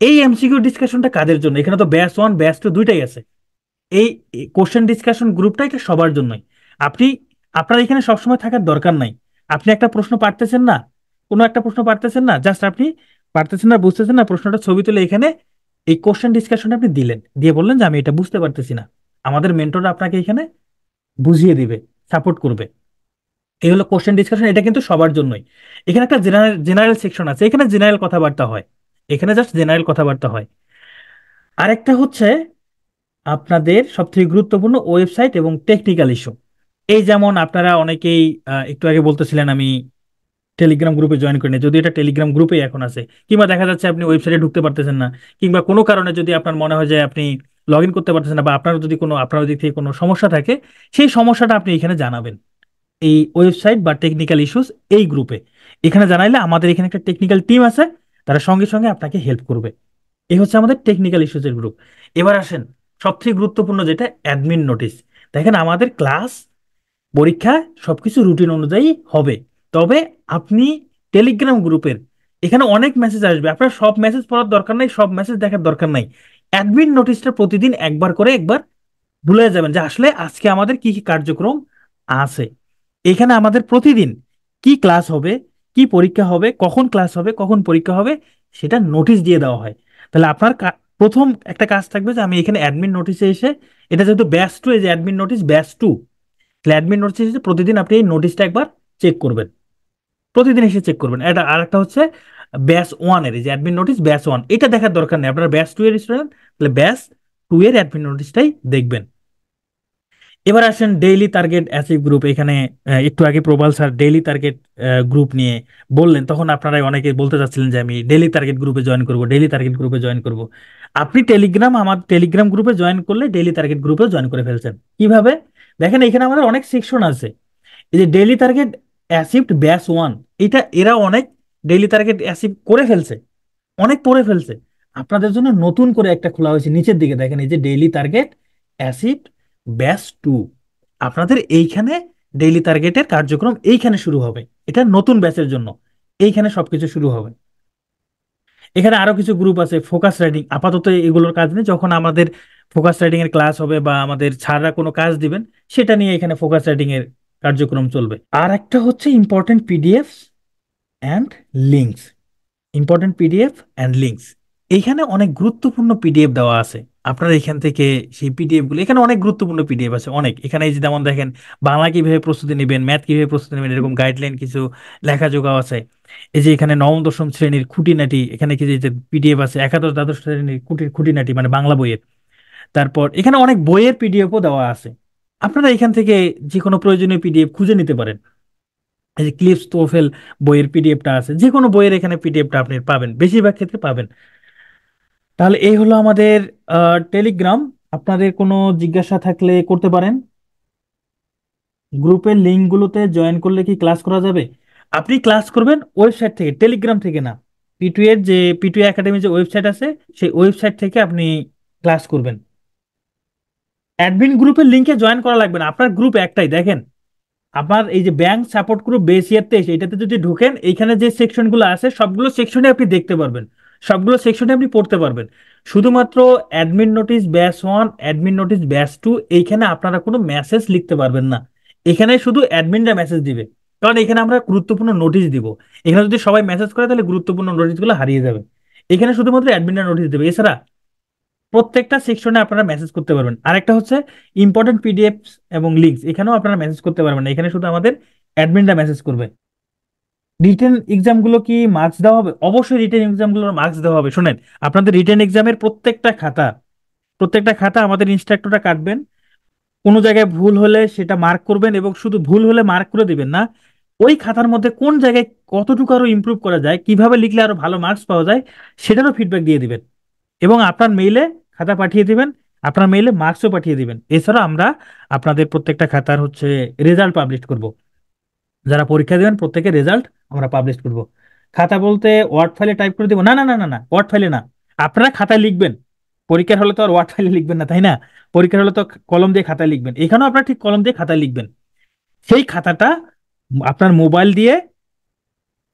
এই এমসিকিউ ডিসকাশনটা কাদের জন্য? এখানে তো ব্যাচ 1 ব্যাচ 2 দুইটাই আছে। এই কোশ্চেন ডিসকাশন গ্রুপটা এটা সবার জন্যই। আপনি আপনার এখানে সবসময় থাকার দরকার নাই। আপনি একটা প্রশ্ন পারতেছেন না, কোনো একটা প্রশ্ন পারতেছেন না, জাস্ট আপনি পারতেছেন না, বুঝতেছেন না, প্রশ্নটা ছবি তুলে এখানে এই কোশ্চেন ডিসকাশনে আপনি দিলেন, দিয়ে বললেন যে আমি এটা বুঝতে পারতেছি না। আমাদের মেন্টররা আপনাকে এখানে বুঝিয়ে দিবে, সাপোর্ট করবে। এই হলো কোশ্চেন ডিসকাশন, এটা কিন্তু সবার জন্যই। এখানে একটা জেনারেল জেনারেল সেকশন আছে, এখানে জেনারেল কথাবার্তা হয়, এখানে জাস্ট জেনারেল কথাবার্তা হয়। আরেকটা হচ্ছে আপনাদের সবথেকে গুরুত্বপূর্ণ ওয়েবসাইট এবং টেকনিক্যাল ইস্যু। এই যেমন আপনারা অনেকেই একটু আগে বলতেছিলেন আমি টেলিগ্রাম গ্রুপে জয়েন করেন, যদি এটা টেলিগ্রাম গ্রুপে এখন আছে, কিংবা দেখা যাচ্ছে আপনি ওয়েবসাইটে ঢুকতে পারতেছেন না, কিংবা কোনো কারণে যদি আপনার মনে হয় যে আপনি লগ ইন করতে পারতেছেন না, বা আপনার যদি কোনো আপনার দিক থেকে কোনো সমস্যা থাকে, সেই সমস্যাটা আপনি এখানে জানাবেন এই ওয়েবসাইট বা টেকনিক্যাল ইস্যুস এই গ্রুপে। এখানে জানাইলে আমাদের এখানে একটা টেকনিক্যাল টিম আছে, তারা সঙ্গে সঙ্গে আপনাকে হেল্প করবে। এই হচ্ছে আমাদের টেকনিক্যাল ইস্যুসের গ্রুপ। এবার আসেন সবথেকে গুরুত্বপূর্ণ যেটা, অ্যাডমিন নোটিশ। দেখেন, আমাদের ক্লাস, পরীক্ষা সবকিছু রুটিন অনুযায়ী হবে, তবে আপনি টেলিগ্রাম গ্রুপের এখানে অনেক মেসেজ আসবে, আপনার সব মেসেজ পড়ার দরকার নাই, সব মেসেজ দেখার দরকার নাই। অ্যাডমিন নোটিশটা প্রতিদিন একবার করে একবার ভুলে যাবেন যে আসলে আজকে আমাদের কি কি কার্যক্রম আছে। এখানে আমাদের প্রতিদিন কি ক্লাস হবে, কি পরীক্ষা হবে, কখন ক্লাস হবে, কখন পরীক্ষা হবে, সেটা নোটিশ দিয়ে দেওয়া হয়। তাহলে আপনার প্রথম একটা কাজ থাকবে যে আমি এখানে অ্যাডমিন নোটিশে এসে, এটা যেহেতু ব্যাচ 2, এই যে অ্যাডমিন নোটিশ ব্যাচ 2, তাহলে অ্যাডমিন নোটিশে এসে প্রতিদিন আপনি এই নোটিশটা একবার চেক করবেন, প্রতিদিন এসে চেক করবেন। এটা আর একটা হচ্ছে ব্যাচ 1 এর, এই যে অ্যাডমিন নোটিশ ব্যাচ 1, এটা দেখার দরকার নেই, আপনার ব্যাচ 2 এর স্টুডেন্ট, তাহলে ব্যাচ 2 এর অ্যাডমিন নোটিশটাই দেখবেন। এবার আসেন ডেইলি টার্গেট অ্যাচিভ গ্রুপ। এখানে একটু আগে প্রবাল স্যার ডেইলি টার্গেট গ্রুপ নিয়ে বললেন, তখন আপনারা অনেকে বলতে চাচ্ছিলেন যে আমি ডেইলি টার্গেট গ্রুপে জয়েন করব, ডেইলি টার্গেট গ্রুপে জয়েন করব। আপনি আমার টেলিগ্রাম গ্রুপে জয়েন করলে ডেইলি টার্গেট গ্রুপে জয়েন করে ফেলছেন। কিভাবে? দেখেন এখানে আমাদের অনেক সেকশন আছে। এই যে daily target achieve batch one, এটা এরা অনেক ডেইলি টার্গেট অ্যাচিভ করে ফেলছে, অনেক পড়ে ফেলছে। আপনাদের জন্য নতুন করে একটা খোলা হয়েছে, নিচের দিকে দেখেন এই যে daily target acid batch two. আপনাদের এইখানে ডেইলি টার্গেটের কার্যক্রম এইখানে শুরু হবে, এটা নতুন ব্যাচের জন্য এইখানে সবকিছু শুরু হবে। এখানে আরো কিছু গ্রুপ আছে ফোকাস রাইটিং, আপাতত এগুলোর কাজ নেই, যখন আমাদের ফোকাস রাইটিং এর ক্লাস হবে বা আমাদের স্যাররা কোনো কাজ দিবেন সেটা নিয়ে এখানে ফোকাস রাইটিং এর কার্যক্রম চলবে। আর একটা হচ্ছে important PDF and links. Important PDF and links, এইখানে অনেক গুরুত্বপূর্ণ পিডিএফ দেওয়া আছে। আপনারা এখান থেকে সেই পিডিএফ গুলো, এখানে অনেক গুরুত্বপূর্ণ পিডিএফ আছে অনেক। এখানে এই যে যেমন দেখেন বাংলা কিভাবে প্রস্তুতি নেবেন, ম্যাথ কিভাবে প্রস্তুতি নেবেন, এরকম গাইডলাইন কিছু লেখা যোগা আছে। এই যে এখানে নবম দশম শ্রেণীর খুঁটিনাটি, এখানে কি যে পিডিএফ আছে একাদশ দ্বাদশ শ্রেণীর খুঁটিনাটি মানে বাংলা বইয়ের। তারপর এখানে অনেক বইয়ের পিডিএফও দেওয়া আছে। আপনারা এখান থেকে যে কোনো প্রয়োজনীয় পিডিএফ খুঁজে নিতে পারেন। এই যে ক্লিপস তোফেল বইয়ের পিডিএফটা আছে, যে কোনো বইয়ের এখানে পিডিএফটা আপনি পাবেন, বেশিরভাগ ক্ষেত্রে পাবেন। তাহলে এই হলো আমাদের টেলিগ্রাম। আপনাদের কোনো জিজ্ঞাসা থাকলে করতে পারেন। গ্রুপের লিঙ্কগুলোতে জয়েন করলে কি ক্লাস করা যাবে? আপনি ক্লাস করবেন ওয়েবসাইট থেকে, টেলিগ্রাম থেকে না। পিটু এর যে পিটু একাডেমি যে ওয়েবসাইট আছে, সেই ওয়েবসাইট থেকে আপনি ক্লাস করবেন। অ্যাডমিন গ্রুপের লিঙ্কে জয়েন করা লাগবে না, আপনার গ্রুপ একটাই। দেখেন আপনার এই যে bank support group base year 23, এটাতে যদি ঢোকেন এইখানে যে সেকশনগুলো আছে সবগুলো সেকশনে আপনি দেখতে পারবেন, সবগুলো সেকশনে আপনি পড়তে পারবেন। শুধুমাত্র admin notice batch one, admin notice batch two, এইখানে আপনারা কোনো মেসেজ লিখতে পারবেন না। এখানে শুধু অ্যাডমিনরা মেসেজ দিবে, কারণ এখানে আমরা গুরুত্বপূর্ণ নোটিশ দিব। এখানে যদি সবাই মেসেজ করে তাহলে গুরুত্বপূর্ণ নোটিশগুলো হারিয়ে যাবে। এখানে শুধুমাত্র অ্যাডমিনরা নোটিশ দেবে, এছাড়া প্রত্যেকটা সেকশনে আপনারা মেসেজ করতে পারবেন। আরেকটা হচ্ছে ইম্পর্টেন্ট পিডিএফ এবং লিঙ্কস, এখানেও আপনারা মেসেজ করতে পারবেন না, এখানে শুধু আমাদের অ্যাডমিনরা মেসেজ করবে। রিটেন এক্সাম গুলো কি মার্কস দেওয়া হবে? অবশ্যই রিটেন এক্সাম গুলোর মার্কস দেওয়া হবে। শুনেন, আপনাদের রিটেন এক্সামের প্রত্যেকটা খাতা আমাদের ইনস্ট্রাক্টররা কাটবেন। কোনো জায়গায় ভুল হলে সেটা মার্ক করবেন, এবং শুধু ভুল হলে মার্ক করে দিবেন না, ওই খাতার মধ্যে কোন জায়গায় কতটুকু আরো ইমপ্রুভ করা যায়, কিভাবে লিখলে আরো ভালো মার্কস পাওয়া যায়, সেটারও ফিডব্যাক দিয়ে দিবেন। এবং আপনার মেইলে খাতা পাঠিয়ে দিবেন, আপনার মেইলে মার্কসও পাঠিয়ে দিবেন। এছাড়া আমরা আপনাদের প্রত্যেকটা খাতার হচ্ছে রেজাল্ট পাবলিশ করব। যারা পরীক্ষা দেবেন প্রত্যেকের রেজাল্ট আমরা পাবলিশ করব। খাতা বলতে ওয়ার্ড ফাইলে টাইপ করে দিব? না না না না না, ওয়ার্ড ফাইলে না। আপনারা খাতায় লিখবেন, পরীক্ষার হলে তো আর ওয়ার্ড ফাইলে লিখবেন না, তাই না? পরীক্ষার হলে তো কলম দিয়ে খাতায় লিখবেন, এখানেও আপনারা ঠিক কলম দিয়ে খাতায় লিখবেন। সেই খাতাটা আপনার মোবাইল দিয়ে,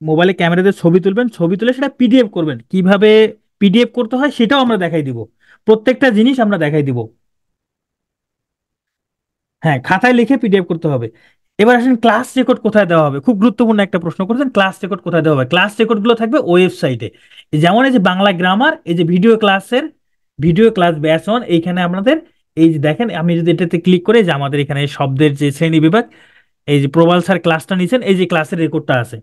মোবাইলে ক্যামেরা দিয়ে ছবি তুলবেন, ছবি তুলে সেটা পিডিএফ করবেন। কিভাবে পিডিএফ করতে হয় সেটাও আমরা দেখাই দিব, প্রত্যেকটা জিনিস আমরা দেখাই দিব। হ্যাঁ, খাতায় লিখে পিডিএফ করতে হবে। এবার আসেন ক্লাস রেকর্ড কোথায় দেওয়া হবে, খুব গুরুত্বপূর্ণ একটা প্রশ্ন করেছেন, ক্লাস রেকর্ড কোথায় দেওয়া হবে? ক্লাস রেকর্ড গুলো থাকবে ওয়েবসাইটে। যেমন এই যে বাংলা গ্রামার, এই যে ভিডিও ক্লাসের ভিডিও ক্লাস ব্যাচ অন, এইখানে আমাদের এই যে দেখেন, আমি যদি এটাতে ক্লিক করে যে আমাদের এখানে শব্দের যে শ্রেণী বিভাগ, এই যে প্রবাল স্যার ক্লাসটা নিয়েছেন, এই যে ক্লাসের রেকর্ডটা আছে।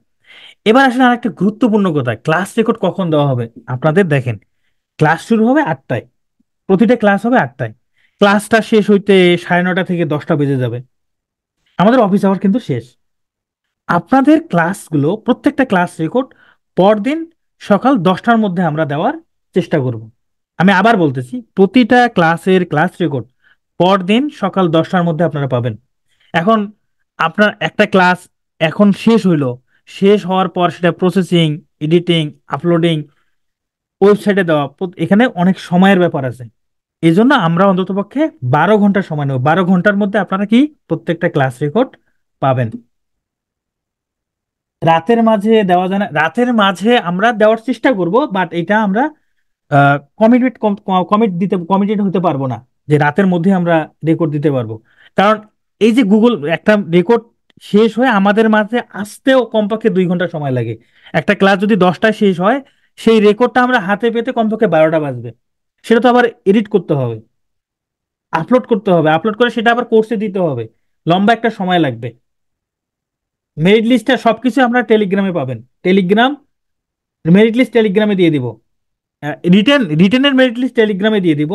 এবার আসলে আর একটা গুরুত্বপূর্ণ কথা, ক্লাস রেকর্ড কখন দেওয়া হবে আপনাদের? দেখেন ক্লাস শুরু হবে 8টায়, প্রতিটা ক্লাস হবে 8টায়, ক্লাসটা শেষ হইতে 9:30 থেকে 10টা বেজে যাবে। আমাদের অফিস আওয়ার কিন্তু শেষ। আপনাদের ক্লাসগুলো প্রত্যেকটা ক্লাস রেকর্ড পরদিন সকাল 10টার মধ্যে আমরা দেওয়ার চেষ্টা করব। আমি আবার বলতেছি, প্রতিটা ক্লাসের ক্লাস রেকর্ড পরদিন সকাল 10টার মধ্যে আপনারা পাবেন। এখন আপনার একটা ক্লাস এখন শেষ হইলো, শেষ হওয়ার পর সেটা প্রসেসিং, এডিটিং, আপলোডিং, ওয়েবসাইটে দেওয়া, এখানে অনেক সময়ের ব্যাপার আছে। এই জন্য আমরা অন্ততপক্ষে 12 ঘন্টা সময় নেব, 12 ঘন্টার মধ্যে আপনারা কি প্রত্যেকটা ক্লাস রেকর্ড পাবেন। রাতের মাঝে দেওয়া যায় না, রাতের মাঝে আমরা দেওয়ার চেষ্টা করব, বাট এটা আমরা কমিটমেন্ট কমিটেড হতে পারবো না যে রাতের মধ্যে আমরা রেকর্ড দিতে পারবো। কারণ এই যে গুগল একটা রেকর্ড শেষ হয়ে আমাদের মাঝে আসতেও কমপক্ষে 2 ঘন্টা সময় লাগে। একটা ক্লাস যদি 10টায় শেষ হয়, সেই রেকর্ডটা আমরা হাতে পেতে কমপক্ষে 12টা বাজবে। সেটা তো আবার এডিট করতে হবে, আপলোড করতে হবে, আপলোড করে সেটা আবার কোর্সে দিতে হবে, লম্বা একটা সময় লাগবে। মেরিট লিস্টটা সবকিছু আপনারা টেলিগ্রামে পাবেন, টেলিগ্রাম মেরিট লিস্ট টেলিগ্রামে দিয়ে দিব। রিটেনের মেরিট লিস্ট টেলিগ্রামে দিয়ে দিব।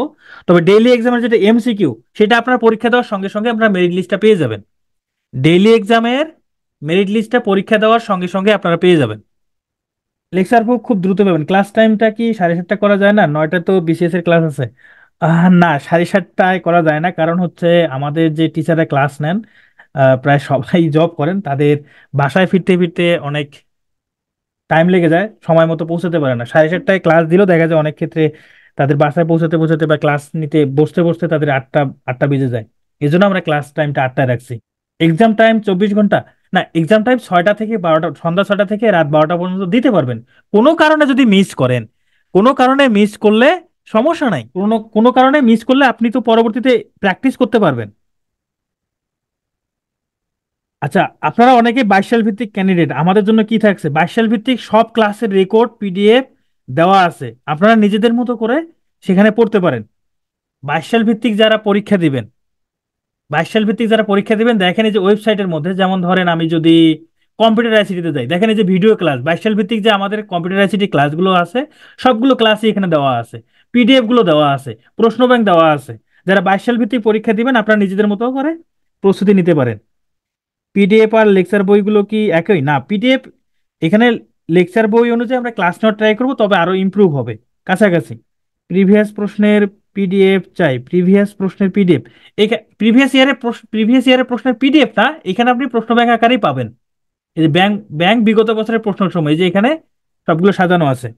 তবে ডেইলি এক্সামের যেটা এমসিকিউ, সেটা আপনার পরীক্ষা দেওয়ার সঙ্গে সঙ্গে আপনার মেরিট লিস্টটা পেয়ে যাবেন। ডেইলি এক্সামের মেরিট লিস্টটা পরীক্ষা দেওয়ার সঙ্গে সঙ্গে আপনারা পেয়ে যাবেন। লেকচার বুক খুব দ্রুত পাবেন। ক্লাস টাইমটা কি 7:30 করা যায় না? 9টা তো বিসিএস এর ক্লাস আছে। না, 7:30টায় করা যায় না, কারণ হচ্ছে আমাদের যে টিচাররা ক্লাস নেন প্রায় সবাই জব করেন, তাদের বাসায় ফিরতে ফিরতে অনেক টাইম লেগে যায়, সময় মতো পৌঁছাতে পারে না। 7:30টায় ক্লাস দিলেও দেখা যায় অনেক ক্ষেত্রে তাদের বাসায় পৌঁছাতে পৌঁছাতে বা ক্লাস নিতে বসতে বসতে তাদের আটটা আটটা বেজে যায়। এই জন্য আমরা ক্লাস টাইমটা 8টায় রাখছি। এক্সাম টাইম 24 ঘন্টা। না, এক্সাম টাইম 6টা থেকে 12টা, সন্ধ্যা 6টা থেকে রাত 12টা পর্যন্ত দিতে পারবেন। কোনো কারণে যদি মিস করেন, কোনো কারণে মিস করলে সমস্যা নাই, কোনো কোনো কারণে মিস করলে আপনি তো পরবর্তীতে প্র্যাকটিস করতে পারবেন। আচ্ছা, আপনারা অনেকে 22 সাল ভিত্তিক ক্যান্ডিডেট, আমাদের জন্য কি থাকছে, 22 সাল ভিত্তিক সব ক্লাসের রেকর্ড পিডিএফ দেওয়া আছে, আপনারা নিজেদের মতো করে সেখানে পড়তে পারেন। 22 সাল ভিত্তিক যারা পরীক্ষা দিবেন, 22 সাল ভিত্তিক যারা পরীক্ষা দিবেন, দেখেন এই যে ওয়েবসাইটের মধ্যে, যেমন ধরেন আমি যদি কম্পিউটার আইসিটিতে যাই, দেখেন এই যে ভিডিও ক্লাস, 22 সাল ভিত্তিক যে আমাদের কম্পিউটার আইসিটি ক্লাসগুলো আছে, সবগুলো ক্লাসই এখানে দেওয়া আছে, পিডিএফ গুলো দেওয়া আছে, প্রশ্ন ব্যাংক দেওয়া আছে। যারা 22 সাল ভিত্তিক পরীক্ষা দিবেন, আপনারা নিজেদের মতো করে প্রস্তুতি নিতে পারেন। পিডিএফ আর লেকচার বইগুলো কি একই? না, পিডিএফ এখানে লেকচার বই অনুযায়ী আমরা ক্লাস নেওয়ার ট্রাই করবো, তবে আরো ইমপ্রুভ হবে, কাছাকাছি। প্রিভিয়াস প্রশ্নের পিডিএফ চাই, প্রিভিয়াস প্রশ্নের পিডিএফ, প্রিভিয়াস ইয়ারের প্রশ্নের পিডিএফটা এখানে আপনি প্রশ্ন ব্যাংক আকারেই পাবেন। এই যে ব্যাংক ব্যাংক বিগত বছরের প্রশ্ন সময়, এই যে এখানে সবগুলো সাজানো আছে।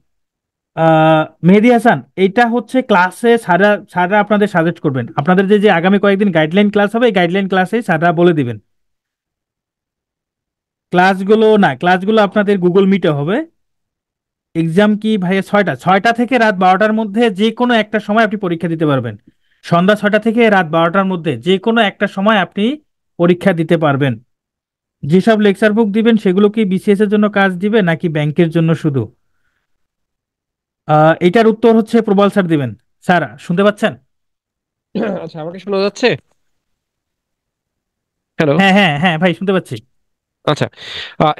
মেহেদী হাসান, এইটা হচ্ছে ক্লাসে স্যাররা স্যাররা আপনাদের সাজেস্ট করবেন, আপনাদের যে যে আগামী কয়েকদিন গাইডলাইন ক্লাস হবে, এই গাইডলাইন ক্লাসে স্যাররা বলে দিবেন। ক্লাসগুলো না, ক্লাসগুলো আপনাদের গুগল মিটে হবে। এক্সাম কি ভাইয়া? 6টা থেকে রাত 12টার মধ্যে যে কোনো একটা সময় আপনি পরীক্ষা দিতে পারবেন। সন্ধ্যা 6টা থেকে রাত 12টার মধ্যে যে কোনো একটা সময় আপনি পরীক্ষা দিতে পারবেন। যেসব লেকচার বুক দিবেন সেগুলো কি বিসিএস এর জন্য কাজ দিবে নাকি ব্যাংকের জন্য শুধু? এটার উত্তর হচ্ছে প্রবাল স্যার দিবেন। স্যার শুনতে পাচ্ছেন? আচ্ছা, আমাকে শোনা যাচ্ছে? হ্যালো। হ্যাঁ হ্যাঁ হ্যাঁ ভাই, শুনতে পাচ্ছি। আচ্ছা,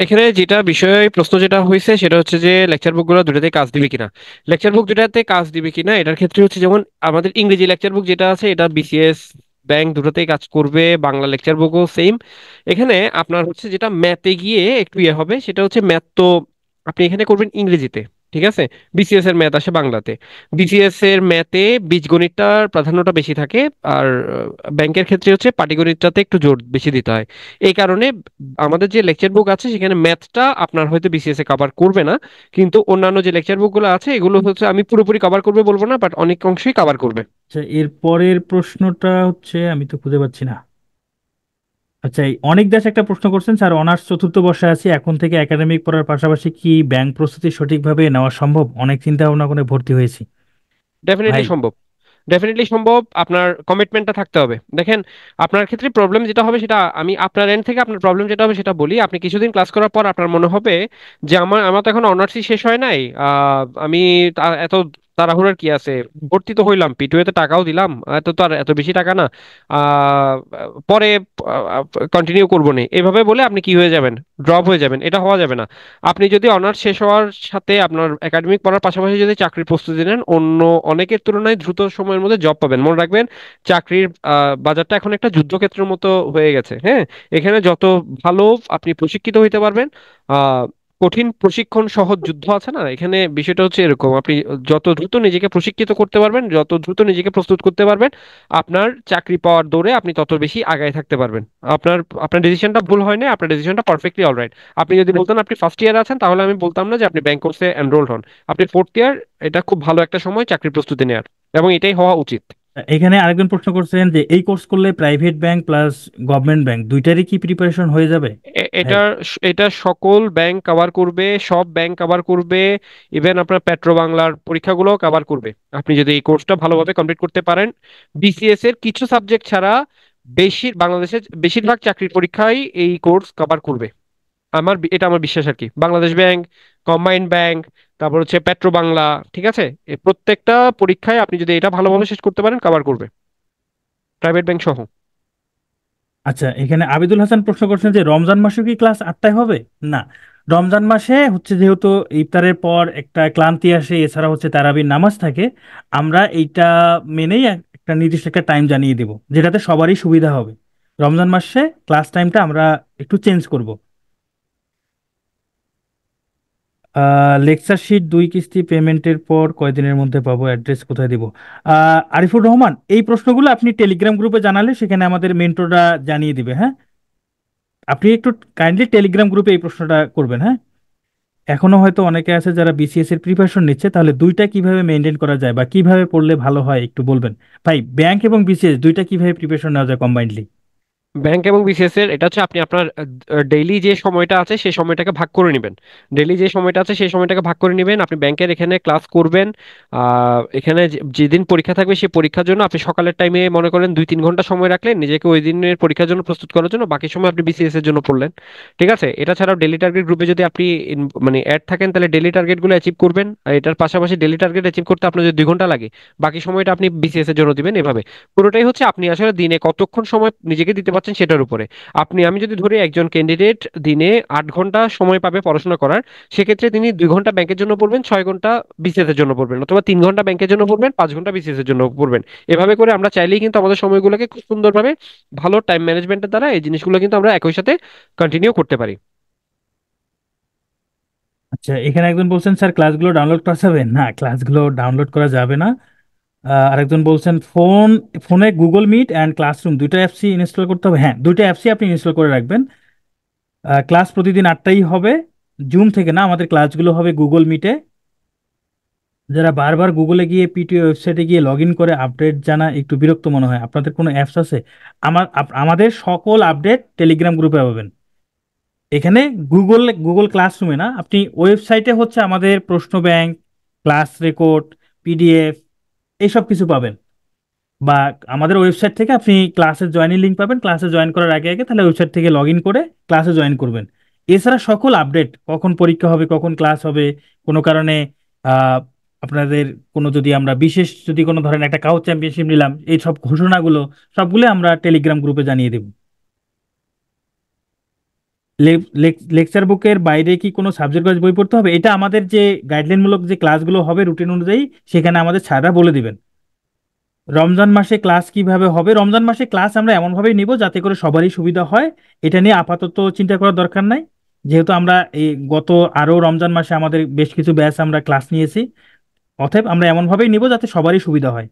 এখানে যেটা বিষয় প্রশ্ন যেটা হয়েছে সেটা হচ্ছে যে লেকচার বুক গুলো দুটাতে কাজ দিবে কিনা। লেকচার বুক দুটাতে কাজ দিবে কিনা এটার ক্ষেত্রে হচ্ছে, যেমন আমাদের ইংরেজি লেকচার বুক যেটা আছে এটা বিসিএস ব্যাংক দুটাতেই কাজ করবে, বাংলা লেকচার বুকও সেম। এখানে আপনার হচ্ছে যেটা ম্যাথে গিয়ে একটু ইয়ে হবে, সেটা হচ্ছে ম্যাথ তো আপনি এখানে করবেন ইংরেজিতে, ঠিক আছে। বিসিএস এর ম্যাথ আসে বাংলাতে। বিসিএস এর ম্যাথে বীজগণিতটার প্রাধান্যটা বেশি থাকে, আর ব্যাংকের ক্ষেত্রে হচ্ছে পাটিগণিতটাতে একটু জোর বেশি দিতে হয়। এই কারণে আমাদের যে লেকচার বুক আছে সেখানে ম্যাথটা আপনার হয়তো বিসিএস এ কভার করবে না, কিন্তু অন্যান্য যে লেকচার বুকগুলো আছে এগুলো হচ্ছে আমি পুরোপুরি কভার করবে বলবো না, বাট অনেক অংশই কভার করবে। আচ্ছা, এর পরের প্রশ্নটা হচ্ছে, আমি তো খুঁজে পাচ্ছি না। আচ্ছা, এই অনেক দেশ একটা প্রশ্ন করছেন, স্যার অনার্স 4র্থ বর্ষে আছি, এখন থেকে একাডেমিক পড়ার পাশাপাশি কি ব্যাংক প্রস্তুতি সঠিকভাবে নেওয়া সম্ভব? অনেক চিন্তা ভাবনা করে ভর্তি হয়েছি। ডেফিনেটলি ভাই, সম্ভব। ডেফিনেটলি সম্ভব, আপনার কমিটমেন্টটা থাকতে হবে। দেখেন, আপনার ক্ষেত্রে প্রবলেম যেটা হবে সেটা আমি আপনার এন্ড থেকে আপনার প্রবলেম যেটা হবে সেটা বলি। আপনি কিছুদিন ক্লাস করার পর আপনার মনে হবে যে আমার আমার তো এখন অনার্সই শেষ হয় নাই, আমি এত তাড়াহুড়ার কি আছে, ভর্তি তো হইলাম, পিটুয়েতে টাকাও দিলাম, এত তো আর এত বেশি টাকা না, আহ, পরে কন্টিনিউ করবো না, এভাবে বলে আপনি কি হয়ে যাবেন, ড্রপ হয়ে যাবেন। এটা হওয়া যাবে না। আপনি যদি অনার্স শেষ হওয়ার সাথে আপনার একাডেমিক পড়ার পাশাপাশি যদি চাকরির প্রস্তুতি নেন, অন্য অনেকের তুলনায় দ্রুত সময়ের মধ্যে জব পাবেন। মনে রাখবেন, চাকরির বাজারটা এখন একটা যুদ্ধক্ষেত্রের মতো হয়ে গেছে। হ্যাঁ, এখানে যত ভালো আপনি প্রশিক্ষিত হইতে পারবেন, আহ কঠিন প্রশিক্ষণ সহজ যুদ্ধ আছে না, এখানে বিষয়টা হচ্ছে এরকম। আপনি যত দ্রুত নিজেকে প্রশিক্ষিত করতে পারবেন, যত দ্রুত নিজেকে প্রস্তুত করতে পারবেন, আপনার চাকরি পাওয়ার দৌড়ে আপনি তত বেশি আগায় থাকতে পারবেন। আপনার আপনার ডিসিশনটা ভুল হয় না, আপনার ডিসিশনটা পারফেক্টলি অলরাইট। আপনি যদি বলতেন আপনি ফার্স্ট ইয়ার আছেন, তাহলে আমি বলতাম না যে আপনি ব্যাংক কোর্সে এনরোলড হন। আপনি ফোর্থ ইয়ার, এটা খুব ভালো একটা সময় চাকরির প্রস্তুতি নেওয়ার, এবং এটাই হওয়া উচিত। এখানে আরেকজন প্রশ্ন করছেন যে এই কোর্স করলে private bank plus government bank দুইটারই কি প্রিপারেশন হয়ে যাবে? ভাই, এটা এটা সকল ব্যাংক কভার করবে, সব ব্যাংক কভার করবে, ইভেন আপনার পেট্রো বাংলার পরীক্ষাগুলোও কভার করবে। আপনি যদি এই কোর্সটা ভালোভাবে কমপ্লিট করতে পারেন, বিসিএস এর কিছু সাবজেক্ট ছাড়া বাংলাদেশের বেশিরভাগ চাকরির পরীক্ষাই এই কোর্স কভার করবে। এটা আমার বিশ্বাস আর কি। বাংলাদেশ ব্যাংক, কম্বাইন্ড ব্যাংক, তারপর হচ্ছে পেট্রো বাংলা, ঠিক আছে, এই প্রত্যেকটা পরীক্ষায় আপনি যদি এটা ভালোভাবে শেষ করতে পারেন কভার করবে, প্রাইভেট ব্যাংক সহ। আচ্ছা, এখানে আবিদুল হাসান প্রশ্ন করছেন যে রমজান মাসে কি ক্লাস 8টায় হবে? না, রমজান মাসে হচ্ছে যেহেতু ইফতারের পর একটা ক্লান্তি আসে, এছাড়া হচ্ছে তারাবির নামাজ থাকে, আমরা এইটা মেনেই একটা নির্দিষ্ট একটা টাইম জানিয়ে দেব, যেটাতে সবারই সুবিধা হবে। রমজান মাসে ক্লাস টাইমটা আমরা একটু চেঞ্জ করব। লেকচার শিট 2 কিস্তি পেমেন্টের পর কয়দিনের মধ্যে পাবো, অ্যাড্রেস কোথায় দিব? আরিফুর রহমান, এই প্রশ্নগুলো আপনি টেলিগ্রাম গ্রুপে জানালে সেখানে আমাদের মেন্টররা জানিয়ে দিবে, হ্যাঁ। আপনি একটু কাইন্ডলি টেলিগ্রাম গ্রুপে এই প্রশ্নটা করবেন, হ্যাঁ। এখনো হয়তো অনেকে আছে যারা বিসিএস এর প্রিপারেশন নিচ্ছে, তাহলে দুইটা কিভাবে মেনটেন করা যায় বা কিভাবে পড়লে ভালো হয় একটু বলবেন। ভাই, ব্যাংক এবং বিসিএস দুইটা কিভাবে প্রিপারেশন নেওয়া যায় কম্বাইন্ডলি? ব্যাংক এবং বিসিএস এর এটা হচ্ছে আপনি আপনার ডেইলি যে সময়টা আছে সেই সময়টাকে ভাগ করে নেবেন। ডেইলি যে সময়টা আছে সেই সময়টাকে ভাগ করে নেবেন। আপনি ব্যাংকের এখানে ক্লাস করবেন। এখানে যেদিন পরীক্ষা থাকবে সেই পরীক্ষার জন্য আপনি সকালের টাইমে মনে করেন 2-3 ঘন্টা সময় রাখলেন নিজেকে ওই দিনের পরীক্ষার জন্য প্রস্তুত করার জন্য, বাকি সময় আপনি বিসিএস এর জন্য পড়লেন। ঠিক আছে? এটা ছাড়াও ডেইলি টার্গেট গ্রুপে যদি আপনি মানে অ্যাড থাকেন তাহলে ডেইলি টার্গেট গুলো অ্যাচিভ করবেন। আর এটার পাশাপাশি ডেইলি টার্গেট অ্যাচিভ করতে আপনার যদি 2 ঘন্টা লাগে, বাকি সময়টা আপনি বিসিএস এর জন্য দিবেন। এভাবে পুরোটাই হচ্ছে আপনি আসলে দিনে কতক্ষণ সময় নিজেকে দিতে পারছেন সেটার উপরে। আমি যদি ধরি একজন ক্যান্ডিডেট দিনে 8 ঘন্টা সময় পাবে পড়াশোনা করার, সেক্ষেত্রে তিনি 2 ঘন্টা ব্যাংকের জন্য পড়বেন, 6 ঘন্টা বিসিএস এর জন্য পড়বেন, অথবা 3 ঘন্টা ব্যাংকের জন্য পড়বেন, 5 ঘন্টা বিসিএস এর জন্য পড়বেন। এভাবে করে আমরা চাইলেই কিন্তু আমাদের সময়গুলোকে খুব সুন্দরভাবে ভালো টাইম ম্যানেজমেন্টের দ্বারা এই জিনিসগুলো কিন্তু আমরা একই সাথে কন্টিনিউ করতে পারি। আচ্ছা, এখানে একজন বলছেন স্যার ক্লাসগুলো ডাউনলোড করা যাবে না, ক্লাসগুলো ডাউনলোড করা যাবে না। আরেকজন বলছেন ফোনে গুগল মিট অ্যান্ড ক্লাসরুম দুইটা অ্যাপসই ইনস্টল করতে হবে। হ্যাঁ, দুইটা অ্যাপসই আপনি ইনস্টল করে রাখবেন। ক্লাস প্রতিদিন 8টাই হবে, জুম থেকে না, আমাদের ক্লাসগুলো হবে গুগল মিটে। যারা বারবার গুগলে গিয়ে পিটিও ওয়েবসাইটে গিয়ে লগ ইন করে আপডেট জানা একটু বিরক্ত মনে হয়, আপনাদের কোনো অ্যাপস আছে? আমাদের সকল আপডেট টেলিগ্রাম গ্রুপে পাবেন। এখানে গুগল ক্লাসরুমে না, আপনি ওয়েবসাইটে হচ্ছে আমাদের প্রশ্ন ব্যাংক, ক্লাস রেকর্ড, পিডিএফ, এইসব কিছু পাবেন। বা আমাদের ওয়েবসাইট থেকে আপনি ক্লাসে জয়েনের লিঙ্ক পাবেন, ক্লাসে জয়েন করার আগে আগে তাহলে ওয়েবসাইট থেকে লগ ইন করে ক্লাসে জয়েন করবেন। এছাড়া সকল আপডেট, কখন পরীক্ষা হবে, কখন ক্লাস হবে, কোনো কারণে আহ, আপনাদের কোনো যদি আমরা বিশেষ যদি কোনো ধরেন একটা কাউ চ্যাম্পিয়নশিপ নিলাম, এই সব ঘোষণাগুলো সবগুলো আমরা টেলিগ্রাম গ্রুপে জানিয়ে দেব। লেকচার বুকের বাইরে কি কোনো সাবজেক্ট ওয়াইজ বই পড়তে হবে? এটা আমাদের যে গাইডলাইনমূলক যে ক্লাসগুলো হবে রুটিন অনুযায়ী, সেখানে আমাদের স্যাররা বলে দিবেন। রমজান মাসে ক্লাস কিভাবে হবে? রমজান মাসে ক্লাস আমরা এমনভাবেই নিব যাতে করে সবারই সুবিধা হয়। এটা নিয়ে আপাতত চিন্তা করার দরকার নাই, যেহেতু আমরা এই গত আরো রমজান মাসে আমাদের বেশ কিছু ব্যাচ আমরা ক্লাস নিয়েছি। অতএব আমরা এমনভাবেই নিব যাতে সবারই সুবিধা হয়।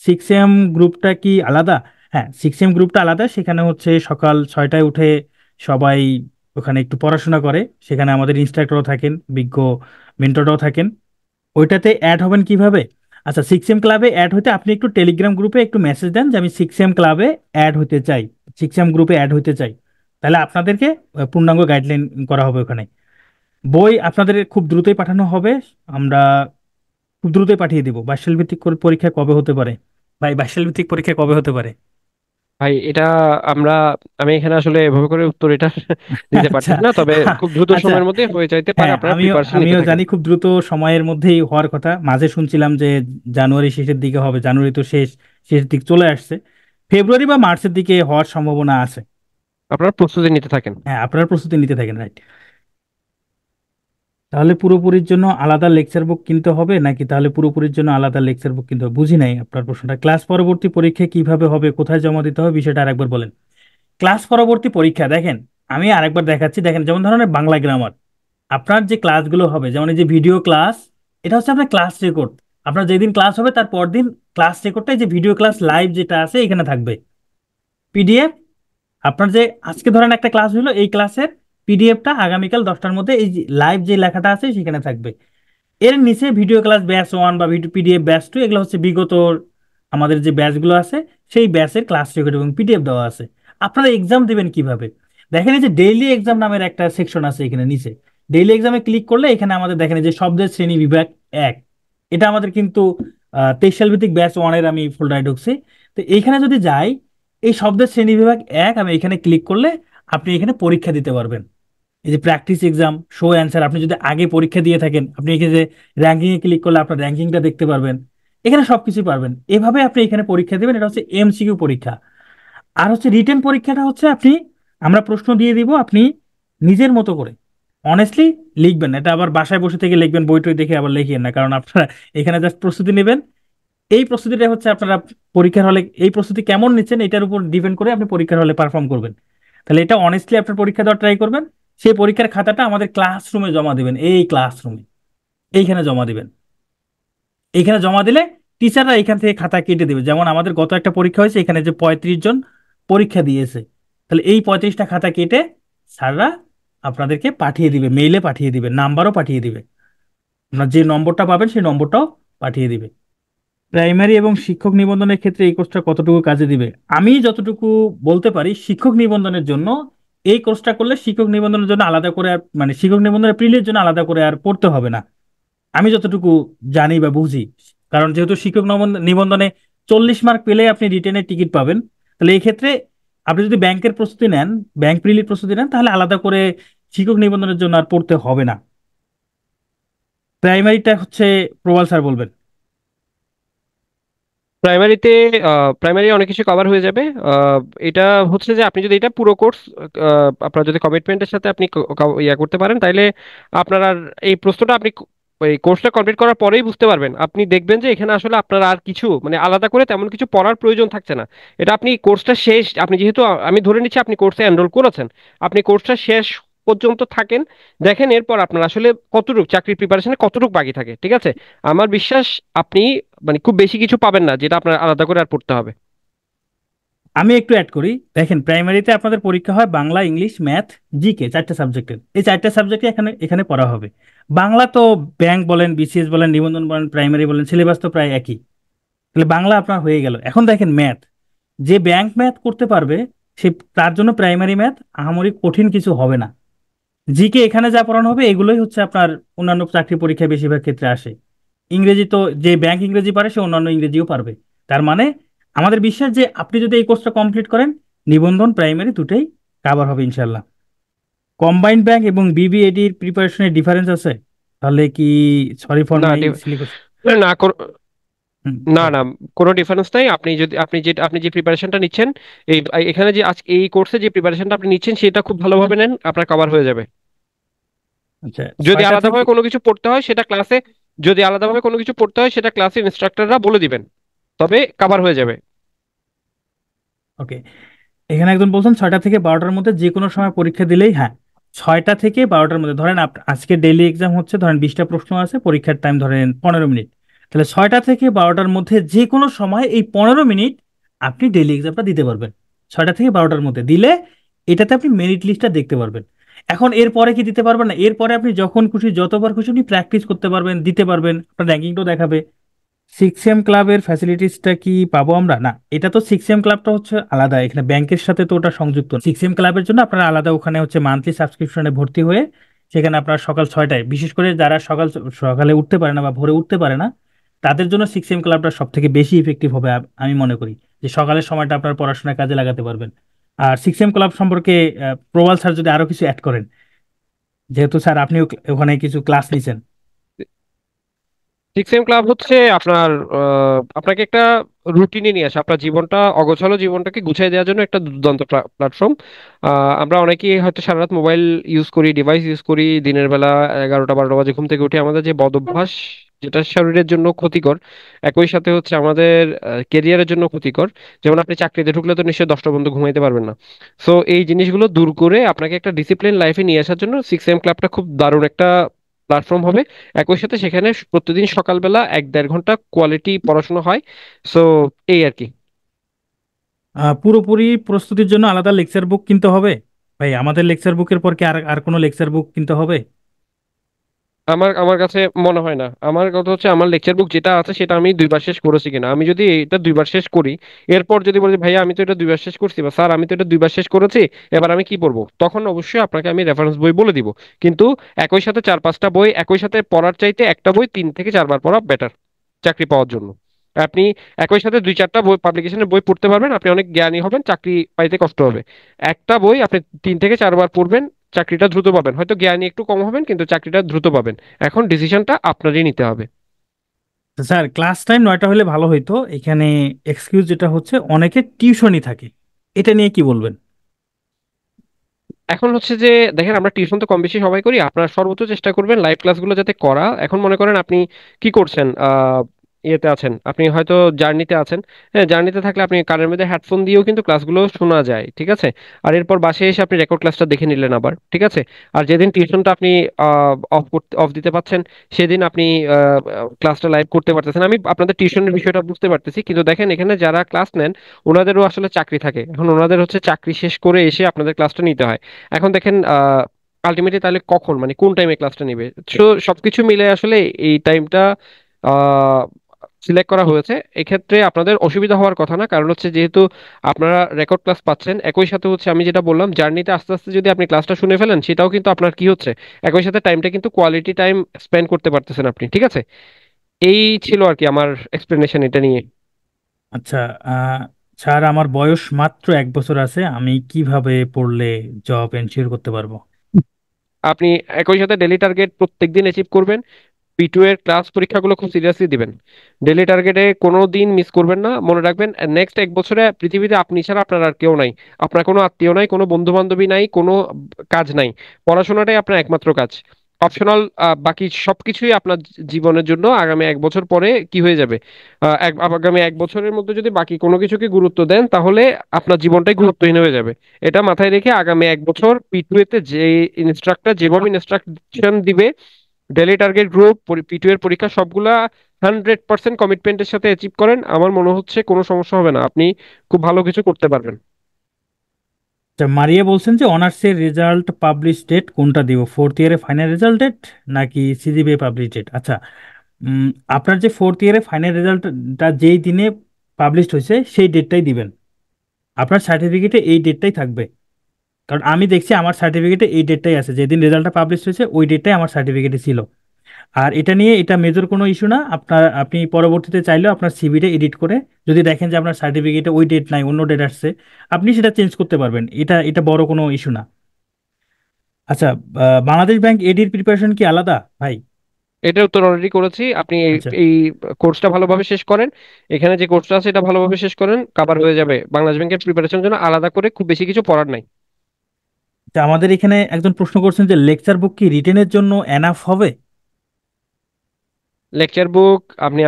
6 এম গ্রুপটা কি আলাদা? হ্যাঁ, 6 এম গ্রুপটা আলাদা। সেখানে হচ্ছে সকাল 6টায় উঠে সবাই ওখানে একটু পড়াশোনা করে, সেখানে আমাদের ইনস্ট্রাক্টরও থাকেন, বিজ্ঞ মেন্টররাও থাকেন। ওইটাতে অ্যাড হবেন কিভাবে? আচ্ছা, 6 এম ক্লাবে অ্যাড হতে আপনি একটু টেলিগ্রাম গ্রুপে একটু মেসেজ দেন যে আমি 6 এম ক্লাবে অ্যাড হতে চাই, 6 এম গ্রুপে অ্যাড হতে চাই। তাহলে আপনাদেরকে পূর্ণাঙ্গ গাইডলাইন করা হবে ওখানে। বই আপনাদের খুব দ্রুতই পাঠানো হবে। আমরা খুব দ্রুতই পাঠিয়ে দিব। বার্ষিক ভিত্তিক পরীক্ষা কবে হতে পারে? ভাই, বার্ষিক ভিত্তিক পরীক্ষা কবে হতে পারে? ভাই এটা আমরা আমি এখানে আসলে এভাবে করে উত্তর এটা দিতে আচ্ছা, পারতেছি না, তবে খুব দ্রুত আচ্ছা। সময়ের মধ্যে হয়ে যাইতে পারে, হ্যাঁ, আপনারা আমিও প্রিপারেশন নিতে আমিও থাকেন। জানি খুব দ্রুত সময়ের মধ্যেই হওয়ার কথা। মাঝে শুনছিলাম যে জানুয়ারি শেষের দিকে হবে, জানুয়ারি তো শেষ দিক চলে আসছে। ফেব্রুয়ারি বা মার্চের দিকে হওয়ার সম্ভাবনা আছে। আপনারা প্রস্তুতি নিতে থাকেন। হ্যাঁ, আপনারা প্রস্তুতি নিতে থাকেন, রাইট। তাহলে পুরোপুরির জন্য আলাদা লেকচার বুক কিনতে হবে নাকি তাহলে পুরোপুরির জন্য আলাদা লেকচার বুক কিনতে হবে? বুঝি নাই আপনার প্রশ্নটা। ক্লাস পরবর্তী পরীক্ষা কিভাবে হবে, কোথায় জমা দিতে হবে, বিষয়টা আরেকবার বলেন। ক্লাস পরবর্তী পরীক্ষা দেখেন, আমি আরেকবার দেখাচ্ছি। দেখেন, যেমন ধরনের বাংলা গ্রামার, আপনার যে ক্লাসগুলো হবে, যেমন এই যে ভিডিও ক্লাস, এটা হচ্ছে আপনার ক্লাস রেকর্ড। আপনার যেদিন ক্লাস হবে তার পরদিন ক্লাস রেকর্ডটা, যে ভিডিও ক্লাস লাইভ যেটা আছে এখানে থাকবে। পিডিএফ, আপনার যে আজকে ধরেন একটা ক্লাস হলো, এই ক্লাসের পিডিএফটা আগামীকাল 10টার মধ্যে এই লাইভ যে লেখাটা আছে সেখানে থাকবে। এর নিচে ভিডিও ক্লাস ব্যাচ 1 বা ভিডিও পিডিএফ ব্যাচ 2, এগুলো হচ্ছে বিগত আমাদের যে ব্যাচগুলো আছে সেই ব্যাচের ক্লাস রেকর্ড এবং পিডিএফ দেওয়া আছে। আপনারা এক্সাম দিবেন কিভাবে? দেখেন, এই যে ডেইলি এক্সাম নামের একটা সেকশন আছে এখানে নিচে। ডেইলি এক্সামে ক্লিক করলে এখানে আমাদের দেখেন এই যে শব্দের শ্রেণী বিভাগ 1, এটা আমাদের কিন্তু 23 সাল ভিত্তিক ব্যাচ 1-এর আমি ফোল্ডারে ঢুকছি। তো এইখানে যদি যাই, এই শব্দের শ্রেণী বিভাগ 1 আমি এখানে ক্লিক করলে আপনি এখানে পরীক্ষা দিতে পারবেন। এই যে প্র্যাকটিস এক্সাম, শো অ্যান্সার, আপনি যদি আগে পরীক্ষা দিয়ে থাকেন আপনি এখানে যে র্যাঙ্কিং এ ক্লিক করলে আপনার র্যাঙ্কিংটা দেখতে পারবেন। এখানে সবকিছু পারবেন। এভাবে আপনি এখানে পরীক্ষা দিবেন। এটা হচ্ছে এমসিকিউ পরীক্ষা। আর হচ্ছে রিটেন পরীক্ষাটা হচ্ছে আপনি, আমরা প্রশ্ন দিয়ে দিব, আপনি নিজের মতো করে অনেস্টলি লিখবেন, এটা আবার বাসায় বসে থেকে লিখবেন, বই টই দেখে আবার লিখিয়েন না, কারণ আপনারা এখানে জাস্ট প্রস্তুতি নেবেন। এই প্রস্তুতিটা হচ্ছে আপনারা পরীক্ষার হলে এই প্রস্তুতি কেমন নিচ্ছেন এটার উপর ডিপেন্ড করে আপনি পরীক্ষার হলে পারফর্ম করবেন। তাহলে এটা অনেস্টলি আপনার পরীক্ষা দেওয়ার ট্রাই করবেন। সেই পরীক্ষার খাতাটা আমাদের ক্লাসরুমে জমা দিবেন, এই ক্লাসরুমে এইখানে জমা দিবেন। এইখানে জমা দিলে টিচাররা এখান থেকে খাতা কেটে দেবে। যেমন আমাদের গত একটা পরীক্ষা হয়েছে, এখানে যে 35 জন পরীক্ষা দিয়েছে, তাহলে এই 35টা খাতা কেটে স্যাররা আপনাদেরকে পাঠিয়ে দিবে, মেইলে পাঠিয়ে দিবে, নাম্বারও পাঠিয়ে দিবে। আপনার যে নম্বরটা পাবেন সেই নম্বরটাও পাঠিয়ে দিবে। প্রাইমারি এবং শিক্ষক নিবন্ধনের ক্ষেত্রে এই কোর্সটা কতটুকু কাজে দিবে, আমি যতটুকু বলতে পারি, শিক্ষক নিবন্ধনের জন্য এই কোর্সটা করলে শিক্ষক নিবন্ধনের জন্য আলাদা করে মানে শিক্ষক নিবন্ধনের প্রিলির জন্য আলাদা করে আর পড়তে হবে না, আমি যতটুকু জানি বা বুঝি। কারণ যেহেতু শিক্ষক নিবন্ধনে 40 মার্ক পেলে আপনি রিটেনের টিকিট পাবেন, তাহলে এই ক্ষেত্রে আপনি যদি ব্যাংকের প্রস্তুতি নেন, ব্যাংক প্রিলির প্রস্তুতি নেন, তাহলে আলাদা করে শিক্ষক নিবন্ধনের জন্য আর পড়তে হবে না। প্রাইমারিটা হচ্ছে প্রবাল স্যার বলবেন। প্রাইমারিতে প্রাইমারি অনেক কিছু কভার হয়ে যাবে। আহ, এটা হচ্ছে যে আপনি যদি এটা পুরো কোর্স আপনার যদি কমিটমেন্টের সাথে আপনি ইয়া করতে পারেন, তাইলে আপনার আর এই প্রশ্নটা আপনি এই কোর্সটা কমপ্লিট করার পরেই বুঝতে পারবেন। আপনি দেখবেন যে এখানে আসলে আপনার আর কিছু মানে আলাদা করে তেমন কিছু পড়ার প্রয়োজন থাকছে না। এটা আপনি কোর্সটা শেষ, আপনি যেহেতু আমি ধরে নিচ্ছি আপনি কোর্সে এনরোল করেছেন, আপনি কোর্সটা শেষ পর্যন্ত থাকেন, দেখেন এরপর আপনার আসলে কতটুকু চাকরির প্রিপারেশনে কতটুকু বাকি থাকে। ঠিক আছে? আমার বিশ্বাস আপনি মানে খুব বেশি কিছু পাবেন না যেটা আপনার আলাদা করে আর পড়তে হবে। আমি একটু অ্যাড করি, দেখেন প্রাইমারিতে আপনাদের পরীক্ষা হয় বাংলা, ইংলিশ, ম্যাথ, জিকে, 4টে সাবজেক্টের। এই 4টে সাবজেক্টে এখানে এখানে পড়া হবে। বাংলা তো ব্যাংক বলেন, বিসিএস বলেন, নিবন্ধন বলেন, প্রাইমারি বলেন, সিলেবাস তো প্রায় একই। তাহলে বাংলা আপনার হয়ে গেল। এখন দেখেন ম্যাথ, যে ব্যাংক ম্যাথ করতে পারবে সে, তার জন্য প্রাইমারি ম্যাথ আহামরি কঠিন কিছু হবে না। জিকে এখানে যা পড়ানো হবে এগুলোই হচ্ছে আপনার অন্যান্য চাকরি পরীক্ষায় বেশিরভাগ ক্ষেত্রে আসে। ইংরেজি তো যে ব্যাংক ইংরেজি পারে সে অন্যান্য ইংরেজিও পারবে। তার মানে আমাদের বিশ্বাস যে আপনি যদি এই কোর্সটা কমপ্লিট করেন, নিবন্ধন প্রাইমারি দুটেই কাভার হবে ইনশাল্লাহ। কম্বাইন্ড ব্যাংক এবং বিবিএডির প্রিপারেশনের ডিফারেন্স আছে, তাহলে কি? সরি ফর না মাই সিলি কোশ্চেন। না হুম, না বলেন। না, কোনো ডিফারেন্স নাই। আপনি যদি আপনি যে প্রিপারেশনটা নিচ্ছেন, এই এখানে যে আজ এই কোর্সে যে প্রিপারেশনটা আপনি নিচ্ছেন সেটা খুব ভালোভাবে নেন, আপনার কভার হয়ে যাবে। আচ্ছা, যদি 6টা থেকে। আলাদাভাবে কোনো কিছু পড়তে হয় সেটা ক্লাসে, যদি আলাদাভাবে কোনো কিছু পড়তে হয় সেটা ক্লাসের ইনস্ট্রাক্টররা বলে দিবেন, তবে কভার হয়ে যাবে। ওকে, এখানে একজন বলছেন 6টা থেকে 12টার মধ্যে যে কোনো সময় পরীক্ষা দিলেই, হ্যাঁ, 6টা থেকে 12টার মধ্যে। ধরেন আজকে ডেইলি এক্সাম হচ্ছে, ধরেন 20টা প্রশ্ন আছে, পরীক্ষার টাইম ধরেন 15 মিনিট, তাহলে 6টা থেকে 12টার মধ্যে যে কোনো সময় এই 15 মিনিট আপনি ডেইলি এক্সামটা দিতে পারবেন। 6টা থেকে 12টার মধ্যে দিলে এটাতে আপনি মেরিট লিস্টটা দেখতে পারবেন। এখন এরপরে কি দিতে পারবেন না? এরপরে আপনি যখন খুশি যতবার খুশি আপনি প্র্যাকটিস করতে পারবেন, দিতে পারবেন, আপনার র্যাঙ্কিংটাও দেখাবে। 6M ক্লাবের ফ্যাসিলিটিসটা কি পাবো আমরা? না, এটা তো 6M ক্লাবটা হচ্ছে আলাদা, এখানে ব্যাংকের সাথে তো ওটা সংযুক্ত। 6M ক্লাবের জন্য আপনারা আলাদা ওখানে হচ্ছে মান্থলি সাবস্ক্রিপশনে ভর্তি হয়ে, সেখানে আপনার সকাল 6টায়, বিশেষ করে যারা সকালে উঠতে পারে না বা ভোরে উঠতে পারে না, তাদের জন্য 6M ক্লাবটা সব থেকে বেশি ইফেক্টিভ হবে। আমি মনে করি যে সকালের সময়টা আপনার পড়াশোনার কাজে লাগাতে পারবেন। আর 6M ক্লাব সম্পর্কে প্রবাল স্যার যদি আরো কিছু অ্যাড করেন, যেহেতু স্যার আপনিও ওখানে কিছু ক্লাস নিছেন। 6M ক্লাব হচ্ছে আপনার আপনাকে একটা রুটিনে নিয়ে আসে, আপনার জীবনটা অগোছালো জীবনটাকে গুছিয়ে দেওয়ার জন্য একটা দুর্দান্ত প্ল্যাটফর্ম। আমরা অনেকেই হয়তো সারা রাত মোবাইল ইউজ করি, ডিভাইস ইউজ করি, দিনের বেলা 11টা 12টা বাজে ঘুম থেকে উঠে, আমাদের যে বদ অভ্যাস যেটা শরীরের জন্য ক্ষতিকর, একই সাথে হচ্ছে আমাদের কেরিয়ারের জন্য ক্ষতিকর। যেমন আপনি চাকরিতে ঢুকলে তো নিশ্চয়ই 10টা পর্যন্ত ঘুমাইতে পারবেন না। সো এই জিনিসগুলো দূর করে আপনাকে একটা ডিসিপ্লিন লাইফে নিয়ে আসার জন্য 6M ক্লাবটা খুব দারুণ একটা প্ল্যাটফর্ম হবে। একই সাথে সেখানে প্রতিদিন সকালবেলা 1-1.5 ঘন্টা কোয়ালিটি পড়াশোনা হয়। সো এই আর কি। পুরোপুরি প্রস্তুতির জন্য আলাদা লেকচার বুক কিনতে হবে ভাই? আমাদের লেকচার বুকের পর কি আর আর কোনো লেকচার বুক কিনতে হবে? আমার আমার কাছে মনে হয় না। আমার কথা হচ্ছে আমার লেকচার বুক যেটা আছে সেটা আমি 2বার শেষ করেছি কিনা। আমি যদি এটা 2বার শেষ করি, এরপর যদি বলি ভাইয়া আমি তো এটা 2বার শেষ করছি, বা স্যার আমি তো এটা 2বার শেষ করেছি, এবার আমি কি পড়বো, তখন অবশ্যই আপনাকে আমি রেফারেন্স বই বলে দিব। কিন্তু একই সাথে 4-5টা বই একই সাথে পড়ার চাইতে একটা বই 3 থেকে 4বার পড়া বেটার চাকরি পাওয়ার জন্য। আপনি একই সাথে 2-4টা বই পাবলিকেশনের বই পড়তে পারবেন, আপনি অনেক জ্ঞানী হবেন, চাকরি পাইতে কষ্ট হবে। একটা বই আপনি 3 থেকে 4বার পড়বেন, চাকরিটা দ্রুত পাবেন, হয়তো জ্ঞানী একটু কম হবেন কিন্তু চাকরিটা দ্রুত পাবেন। এখন ডিসিশনটা আপনারই নিতে হবে। তো স্যার ক্লাস টাইম 9টা হলে ভালো হইতো। এখানে এক্সকিউজ যেটা হচ্ছে অনেকে টিউশনই থাকে, এটা নিয়ে কি বলবেন? এখন হচ্ছে যে দেখেন, আমরা টিউশন তো কম বেশি সবাই করি, আপনার সর্বোচ্চ চেষ্টা করবেন লাইভ ক্লাসগুলো যাতে করা। এখন মনে করেন আপনি কি করছেন, ইয়েতে আছেন, আপনি হয়তো জার্নিতে আছেন। হ্যাঁ, জার্নিতে থাকলে আপনি কানের মধ্যে হেডফোন দিয়েও কিন্তু ক্লাসগুলো শোনা যায়, ঠিক আছে। আর এরপর বাসায় এসে আপনি রেকর্ড ক্লাসটা দেখে নিলেন আবার, ঠিক আছে। আর যেদিন টিউশনটা আপনি অফ দিতে পারছেন, সেদিন আপনি ক্লাসটা লাইভ করতে পারতেছেন। আমি আপনাদের টিউশনের বিষয়টা বুঝতে পারতেছি, কিন্তু দেখেন এখানে যারা ক্লাস নেন ওনাদেরও আসলে চাকরি থাকে। এখন ওনাদের হচ্ছে চাকরি শেষ করে এসে আপনাদের ক্লাসটা নিতে হয়। এখন দেখেন আলটিমেটলি তাহলে কখন, মানে কোন টাইমে ক্লাসটা নিবে? তো সবকিছু মিলে আসলে এই টাইমটা সিলেক্ট করা হয়েছে। এক্ষেত্রে আপনাদের অসুবিধা হওয়ার কথা না, কারণ হচ্ছে যেহেতু আপনারা রেকর্ড ক্লাস পাচ্ছেন, একই সাথে হচ্ছে আমি যেটা বললাম, জার্নিতে আস্তে আস্তে যদি আপনি ক্লাসটা শুনে ফেলেন, সেটাও কিন্তু আপনার কি হচ্ছে, একই সাথে টাইমটা কিন্তু কোয়ালিটি টাইম স্পেন্ড করতে পারতেছেন আপনি, ঠিক আছে। এই ছিল আর কি আমার এক্সপ্লেনেশন এটা নিয়ে। আচ্ছা, আহ, স্যার আমার বয়স মাত্র 1 বছর আছে, আমি কিভাবে পড়লে জব এনশিওর করতে পারবো? আপনি একই সাথে ডেলি টার্গেট প্রত্যেকদিন অ্যাচিভ করবেন। P2 এর ক্লাস পরীক্ষাগুলো খুব সিরিয়াসলি দিবেন। ডেলি টার্গেটে কোনো দিন মিস করবেন না। মনে রাখবেন, নেক্সট 1 বছরে পৃথিবীতে আপনি ছাড়া আপনার আর কেউ নাই। আপনার কোনো আত্মীয় নাই, কোনো বন্ধু বান্ধবী নাই, কোনো কাজ নাই। পড়াশোনাটাই আপনার একমাত্র কাজ। অপশনাল বাকি সবকিছুই আপনার জীবনের জন্য আগামী 1 বছর পরে কি হয়ে যাবে। আগামী 1 বছরের মধ্যে যদি বাকি কোনো কিছুকে গুরুত্ব দেন, তাহলে আপনার জীবনটাই গুরুত্বহীন হয়ে যাবে। এটা মাথায় রেখে আগামী 1 বছর P2 এতে যে ইনস্ট্রাক্টর যেভাবে ইনস্ট্রাকশন দিবে, ডেলি টার্গেট গ্রুপ, P2 এর পরীক্ষা সবগুলা 100% কমিটমেন্টের সাথে অ্যাচিভ করেন, আমার মনে হচ্ছে কোনো সমস্যা হবে না, আপনি খুব ভালো কিছু করতে পারবেন। আচ্ছা, মারিয়া বলছেন যে অনার্সের রেজাল্ট পাবলিশ ডেট কোনটা দিব, ফোর্থ ইয়ারে ফাইনাল রেজাল্ট ডেট নাকি সিজিপিএ পাবলিশ ডেট? আচ্ছা, উম, আপনার যে ফোর্থ ইয়ারে ফাইনাল রেজাল্টটা যেই দিনে পাবলিশড হয়েছে সেই ডেটটাই দিবেন। আপনার সার্টিফিকেটে এই ডেটটাই থাকবে, কারণ আমি দেখছি আমার সার্টিফিকেটে এই ডেটটাই আছে, যেদিন রেজাল্টটা পাবলিশ হয়েছে ওই ডেটটাই আমার সার্টিফিকেটে ছিল। আর এটা নিয়ে এটা মেজর কোনো ইস্যু না, আপনি পরবর্তীতে চাইলেও আপনার সিভিটা এডিট করে যদি দেখেন যে আপনার সার্টিফিকেটে ওই ডেট নাই, অন্য ডেট আসছে, আপনি সেটা চেঞ্জ করতে পারবেন। এটা এটা বড় কোনো ইস্যু না। আচ্ছা, বাংলাদেশ ব্যাংক এডির প্রিপারেশন কি আলাদা ভাই? এটার উত্তর অলরেডি করেছি। আপনি এই আচ্ছা, এই কোর্সটা ভালোভাবে শেষ করেন, এখানে যে কোর্সটা আছে এটা ভালোভাবে শেষ করেন, কভার হয়ে যাবে। বাংলাদেশ ব্যাংকের প্রিপারেশনের জন্য আলাদা করে খুব বেশি কিছু পড়ার নাই। তা আমাদের এখানে একজন প্রশ্ন করছেন যে লেকচার বুক কি রিটেনের জন্য এনাফ হবে? লেকচার বুক,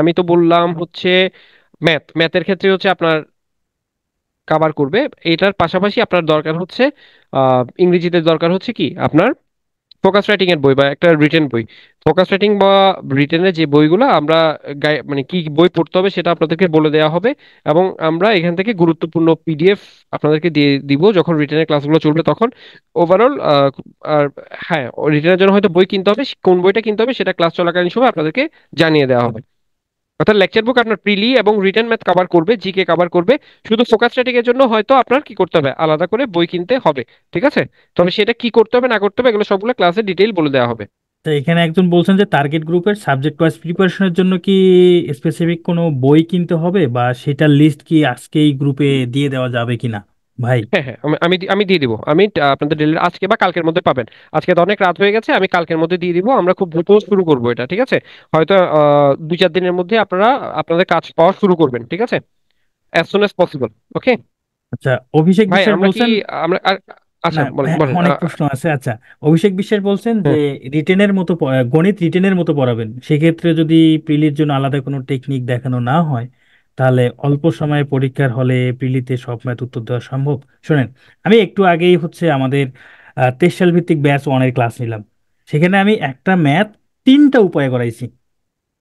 আমি তো বললাম হচ্ছে ম্যাথের ক্ষেত্রে হচ্ছে আপনার কভার করবে। এটার পাশাপাশি আপনার দরকার হচ্ছে ইংরেজিতে দরকার হচ্ছে কি আপনার ফোকাস রাইটিং এর বই বা একটা রিটেন বই। ফোকাস রাইটিং বা রিটেনের যে বইগুলো আমরা মানে কি বই পড়তে হবে সেটা আপনাদেরকে বলে দেওয়া হবে, এবং আমরা এখান থেকে গুরুত্বপূর্ণ পিডিএফ আপনাদেরকে দিয়ে দিব যখন রিটেনের ক্লাসগুলো চলবে তখন। ওভারঅল আর হ্যাঁ, রিটেনের জন্য হয়তো বই কিনতে হবে, কোন বইটা কিনতে হবে সেটা ক্লাস চলাকালীন সময় আপনাদেরকে জানিয়ে দেওয়া হবে। অর্থাৎ লেকচার বুক আপনার প্রিলি এবং রিটেন ম্যাথ কভার করবে, জিকে কভার করবে। শুধু ফোকাস স্ট্যাটিক এর জন্য হয়তো আপনার কি করতে হবে, আলাদা করে বই কিনতে হবে, ঠিক আছে। তবে সেটা কি করতে হবে না করতে হবে এগুলো সবগুলো ক্লাসে ডিটেইল বলে দেওয়া হবে। তো এখানে একজন বলছেন যে টার্গেট গ্রুপের সাবজেক্ট ওয়াইজ প্রিপারেশনের জন্য কি স্পেসিফিক কোনো বই কিনতে হবে, বা সেটার লিস্ট কি আজকেই গ্রুপে দিয়ে দেওয়া যাবে কিনা ভাই? হ্যাঁ হ্যাঁ, আমি দিয়ে দিব। আপনাদের ডেলি আজকে বা কালকের মধ্যে পাবেন। আজকে তো অনেক রাত হয়ে গেছে, আমি কালকের মধ্যে দিয়ে দিব। আমরা খুব দ্রুত শুরু করবো এটা, ঠিক আছে। হয়তো 2-4 দিনের মধ্যে আপনারা আপনাদের কাজ পাওয়া শুরু করবেন, ঠিক আছে, অ্যাজ সুন অ্যাজ পসিবল। ওকে আচ্ছা, অভিষেক ভাই, বিশ্বাস আমরা কি বলছেন। আচ্ছা না, বলেন হ্যাঁ, বলেন অনেক প্রশ্ন আছে। আচ্ছা, অভিষেক বিশ্বাস বলছেন যে রিটেনের মতো গণিত রিটেনের মতো পড়াবেন, সেক্ষেত্রে যদি প্রিলির জন্য আলাদা কোনো টেকনিক দেখানো না হয়, তাহলে অল্প সময়ে পরীক্ষার হলে প্রিলিতে সব ম্যাথ উত্তর দেওয়া সম্ভব? শোনেন, আমি একটু আগেই হচ্ছে আমাদের 23 সাল ভিত্তিক ব্যাচ ওয়ানের ক্লাস নিলাম। সেখানে আমি একটা ম্যাথ তিনটা উপায়ে করাইছি।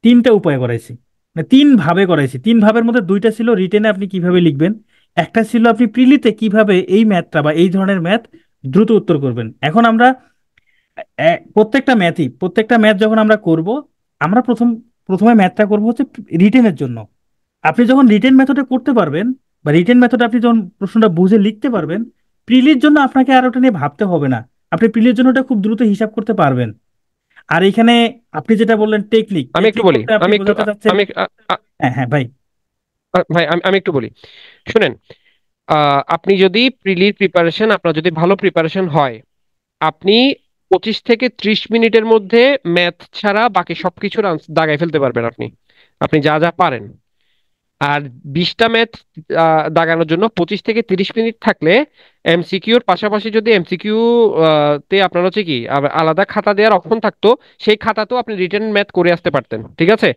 তিনটা উপায় করাইছি, মানে তিন ভাবে করাইছি। তিন ভাবের মধ্যে দুইটা ছিল রিটেনে আপনি কিভাবে লিখবেন, একটা ছিল আপনি প্রিলিতে কিভাবে এই ম্যাথটা বা এই ধরনের ম্যাথ দ্রুত উত্তর করবেন। এখন আমরা প্রত্যেকটা ম্যাথ যখন আমরা করব, আমরা প্রথমে ম্যাথটা করব হচ্ছে রিটেনের জন্য। আপনি যখন রিটেন মেথডে করতে পারবেন, বা রিটেন মেথডে আপনি যখন প্রশ্নটা বুঝে লিখতে পারবেন, প্রিলির জন্য আপনাকে আর ওটা নিয়ে ভাবতে হবে না। আপনি প্রিলির জন্য ওটা খুব দ্রুত হিসাব করতে পারবেন। আর এখানে আপনি যেটা বললেন টেকনিক আমি একটু টেকনিক বলি, বলতে আপনি আমি একটু বোঝাতে চাচ্ছেন? আমি হ্যাঁ, হ্যাঁ ভাই। ভাই আমি একটু বলি, শুনেন। আপনি যদি প্রিলির প্রিপারেশন, আপনার যদি ভালো প্রিপারেশন হয়, আপনি 25 থেকে 30 মিনিটের মধ্যে ম্যাথ ছাড়া বাকি সবকিছুর দাগায় ফেলতে পারবেন। আপনি আপনি যা যা পারেন, আর 20টা ম্যাথ দাগানোর জন্য 25 থেকে 30 মিনিট থাকলে এমসিকিউর পাশাপাশি যদি এমসিকিউ তে আপনার হচ্ছে কি আলাদা খাতা দেওয়ার অপশন থাকতো, সেই খাতাতেও আপনি রিটেন ম্যাথ করে আসতে পারতেন। ঠিক আছে,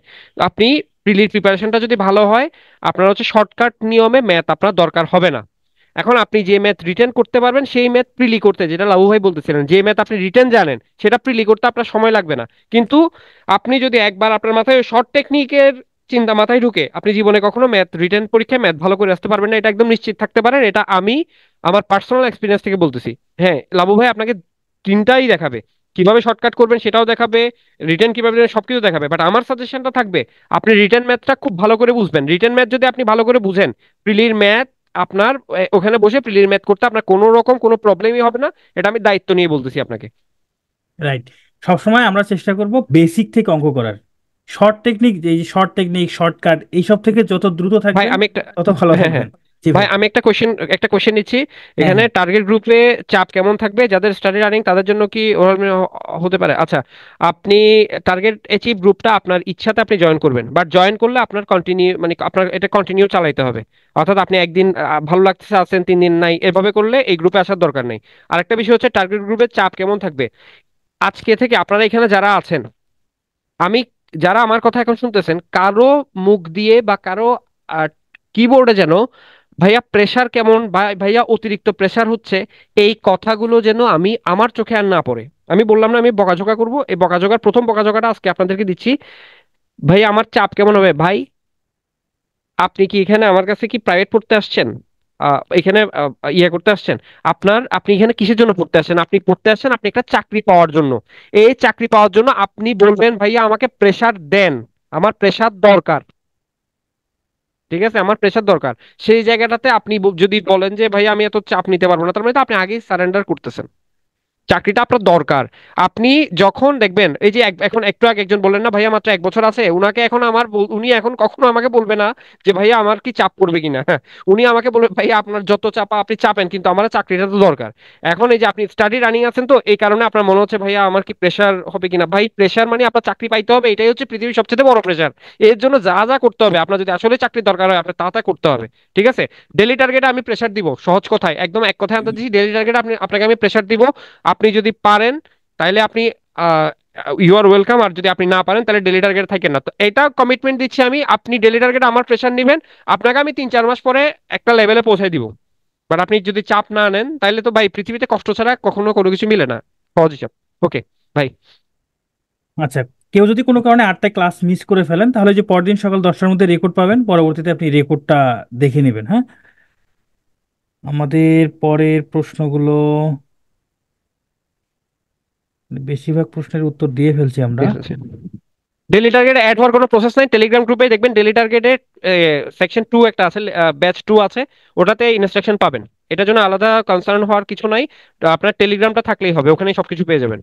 আপনি প্রিলির প্রিপারেশনটা যদি ভালো হয়, আপনার হচ্ছে শর্টকাট নিয়মে ম্যাথ আপনার দরকার হবে না। এখন আপনি যে ম্যাথ রিটেন করতে পারবেন সেই ম্যাথ প্রিলি করতে, যেটা লাবু ভাই বলতেছিলেন, যে ম্যাথ আপনি রিটেন জানেন সেটা প্রিলি করতে আপনার সময় লাগবে না। কিন্তু আপনি যদি একবার আপনার মাথায় শর্ট টেকনিকের চিন্তা মাথায় ঢুকে, আপনি জীবনে কখনো ম্যাথ রিটেন পরীক্ষায় ম্যাথ ভালো করে আসতে পারবেন না, এটা একদম নিশ্চিত থাকতে পারেন। এটা আমি আমার পার্সোনাল এক্সপিরিয়েন্স থেকে বলতেছি। হ্যাঁ, লাবু ভাই আপনাকে তিনটাই দেখাবে, কিভাবে শর্টকাট করবেন সেটাও দেখাবে, রিটেন কিভাবে দেবেন সবকিছু দেখাবে। বাট আমার সাজেশনটা থাকবে আপনি রিটেন ম্যাথটা খুব ভালো করে বুঝবেন। রিটেন ম্যাথ যদি আপনি ভালো করে বুঝেন, প্রিলির ম্যাথ আপনার ওখানে বসে প্রিলির ম্যাথ করতে আপনার কোনো রকম কোনো প্রবলেমই হবে না। এটা আমি দায়িত্ব নিয়ে বলতেছি আপনাকে। রাইট। সবসময় আমরা চেষ্টা করব বেসিক থেকে অঙ্ক করার। শর্ট টেকনিক, এই শর্ট টেকনিক, শর্টকাট, এইসব থেকে যত দ্রুত ভাই থাকবেন আমি একটা তত ভালো হ্যাঁ হ্যাঁ থাকবেন। জি ভাই, ভাই। আমি একটা কোশ্চেন নিচ্ছি। হ্যাঁ এখানে হ্যাঁ। টার্গেট গ্রুপে চাপ কেমন থাকবে, যাদের স্টাডি রানিং তাদের জন্য কি হতে পারে? আচ্ছা, আপনি টার্গেট অ্যাচিভ গ্রুপটা আপনার ইচ্ছাতে আপনি জয়েন করবেন, বাট জয়েন করলে আপনার কন্টিনিউ মানে আপনার এটা কন্টিনিউ চালাইতে হবে। অর্থাৎ আপনি একদিন ভালো লাগতেছে আছেন, 3 দিন নাই, এভাবে করলে এই গ্রুপে আসার দরকার নেই। আরেকটা বিষয় হচ্ছে টার্গেট গ্রুপের চাপ কেমন থাকবে। আজকে থেকে আপনারা এখানে যারা আছেন, আমি যারা আমার কথা এখন শুনতেছেন, কারো মুখ দিয়ে বা কারো কিবোর্ডে যেন ভাইয়া প্রেসার কেমন, ভাইয়া অতিরিক্ত প্রেসার হচ্ছে, এই কথাগুলো যেন আমি আমার চোখে আর না পড়ে। আমি বললাম না আমি বকাঝকা করব, এই বকাঝকার প্রথম বকাঝকাটা আজকে আপনাদেরকে দিচ্ছি। ভাই আমার চাপ কেমন হবে ভাই, আপনি কি এখানে আমার কাছে কি প্রাইভেট পড়তে আসছেন? এখানে ইয়ে করতে আসছেন? আপনি এখানে কিসের জন্য পড়তে আসছেন? আপনি পড়তে আসছেন আপনি একটা চাকরি পাওয়ার জন্য। এই চাকরি পাওয়ার জন্য আপনি বলবেন ভাইয়া আমাকে প্রেসার দেন, আমার প্রেসার দরকার। ঠিক আছে, আমার প্রেসার দরকার। সেই জায়গাটাতে আপনি যদি বলেন যে ভাইয়া আমি এত চাপ নিতে পারবো না, তার মানে তো আপনি আগেই সারেন্ডার করতেছেন। চাকরিটা আপনার দরকার। আপনি যখন দেখবেন এই যে এখন একটু আগে একজন বললেন না ভাইয়া মাত্র 1 বছর আছে, উনাকে এখন উনি এখন কখনো আমাকে বলবে না যে ভাইয়া আমার কি চাপ পড়বে কিনা। হ্যাঁ, উনি আমাকে বলবে ভাইয়া আপনার যত চাপা আপনি চাপেন, কিন্তু আমার চাকরিটা তো দরকার। এখন এই যে আপনি স্টাডি রানিং আছেন, তো এই কারণে আপনার মনে হচ্ছে ভাইয়া আমার কি প্রেশার হবে কিনা। ভাই প্রেশার মানে আপনার চাকরি পাইতে হবে, এটাই হচ্ছে পৃথিবীর সবচেয়ে বড় প্রেশার। এর জন্য যা যা করতে হবে, আপনার যদি আসলে চাকরির দরকার হয় আপনার তা তা করতে হবে। ঠিক আছে, ডেলি টার্গেটে আমি প্রেশার দিব, সহজ কথায় একদম এক কথায় আনতে দিচ্ছি, ডেলি টার্গেটে আপনাকে আমি প্রেশার দিব। আপনি যদি পারেন তাইলে আপনি ইউ আর ওয়েলকাম, আর যদি আপনি না পারেন তাহলে ডেলি টার্গেট থাকেন না। তো এটা কমিটমেন্ট দিচ্ছি আমি, আপনি ডেলি টার্গেট আমার প্রেশার নেবেন, আপনাকে আমি 3-4 মাস পরে একটা লেভেলে পৌঁছাই দিব। বাট আপনি যদি চাপ না নেন তাহলে তো ভাই পৃথিবীতে কষ্ট ছাড়া কখনো কোনো কিছু মিলে না। সহজ হিসাব। ওকে ভাই। আচ্ছা, কেউ যদি কোনো কারণে 8টায় ক্লাস মিস করে ফেলেন, তাহলে যে পরদিন সকাল 10টার মধ্যে রেকর্ড পাবেন, পরবর্তীতে আপনি রেকর্ডটা দেখে নেবেন। হ্যাঁ। আমাদের পরের প্রশ্নগুলো, বেশিরভাগ প্রশ্নের উত্তর দিয়ে ফেলছি আমরা। ঠিক আছে, ডেলি টার্গেটে অ্যাড হওয়ার কোনো প্রসেস নাই, টেলিগ্রাম গ্রুপে দেখবেন ডেলি টার্গেটে সেকশন 2 একটা আছে, ব্যাচ 2 আছে, ওটাতে ইনস্ট্রাকশন পাবেন। এটার জন্য আলাদা কনসার্ন হওয়ার কিছু নাই। তো আপনার টেলিগ্রামটা থাকলেই হবে, ওখানেই সবকিছু পেয়ে যাবেন।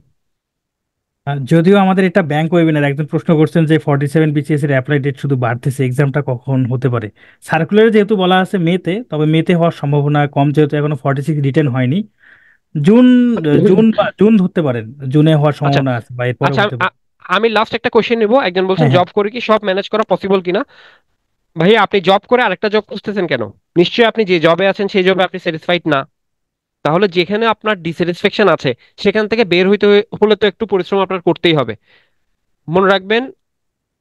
যদিও আমাদের এটা ব্যাংক ওয়েবিনার, একজন প্রশ্ন করছেন যে 47 BCS এর অ্যাপ্লাই ডেট শুধু বাড়তেছে, এক্সামটা কখন হতে পারে? সার্কুলারে যেহেতু বলা আছে মেতে, তবে মেতে হওয়ার সম্ভাবনা কম, যেহেতু এখনো 46 রিটেন হয়নি। জুন, জুন ধরতে পারেন, জুনে হওয়ার আচ্ছা সম্ভাবনা আছে বা এরপরে আচ্ছা, হতে পারে। আমি লাস্ট একটা কোশ্চেন নিব। একজন বলছেন হ্যাঁ হ্যাঁ। জব করে কি সব ম্যানেজ করা পসিবল কিনা। ভাই আপনি জব করে আরেকটা জব খুঁজতেছেন কেন? নিশ্চয়ই আপনি যে জবে আছেন সেই জবে আপনি স্যাটিসফাইড না। তাহলে যেখানে আপনার ডিস্যাটিসফ্যাকশন আছে সেখান থেকে বের হইতে হলে তো একটু পরিশ্রম আপনার করতেই হবে। মনে রাখবেন,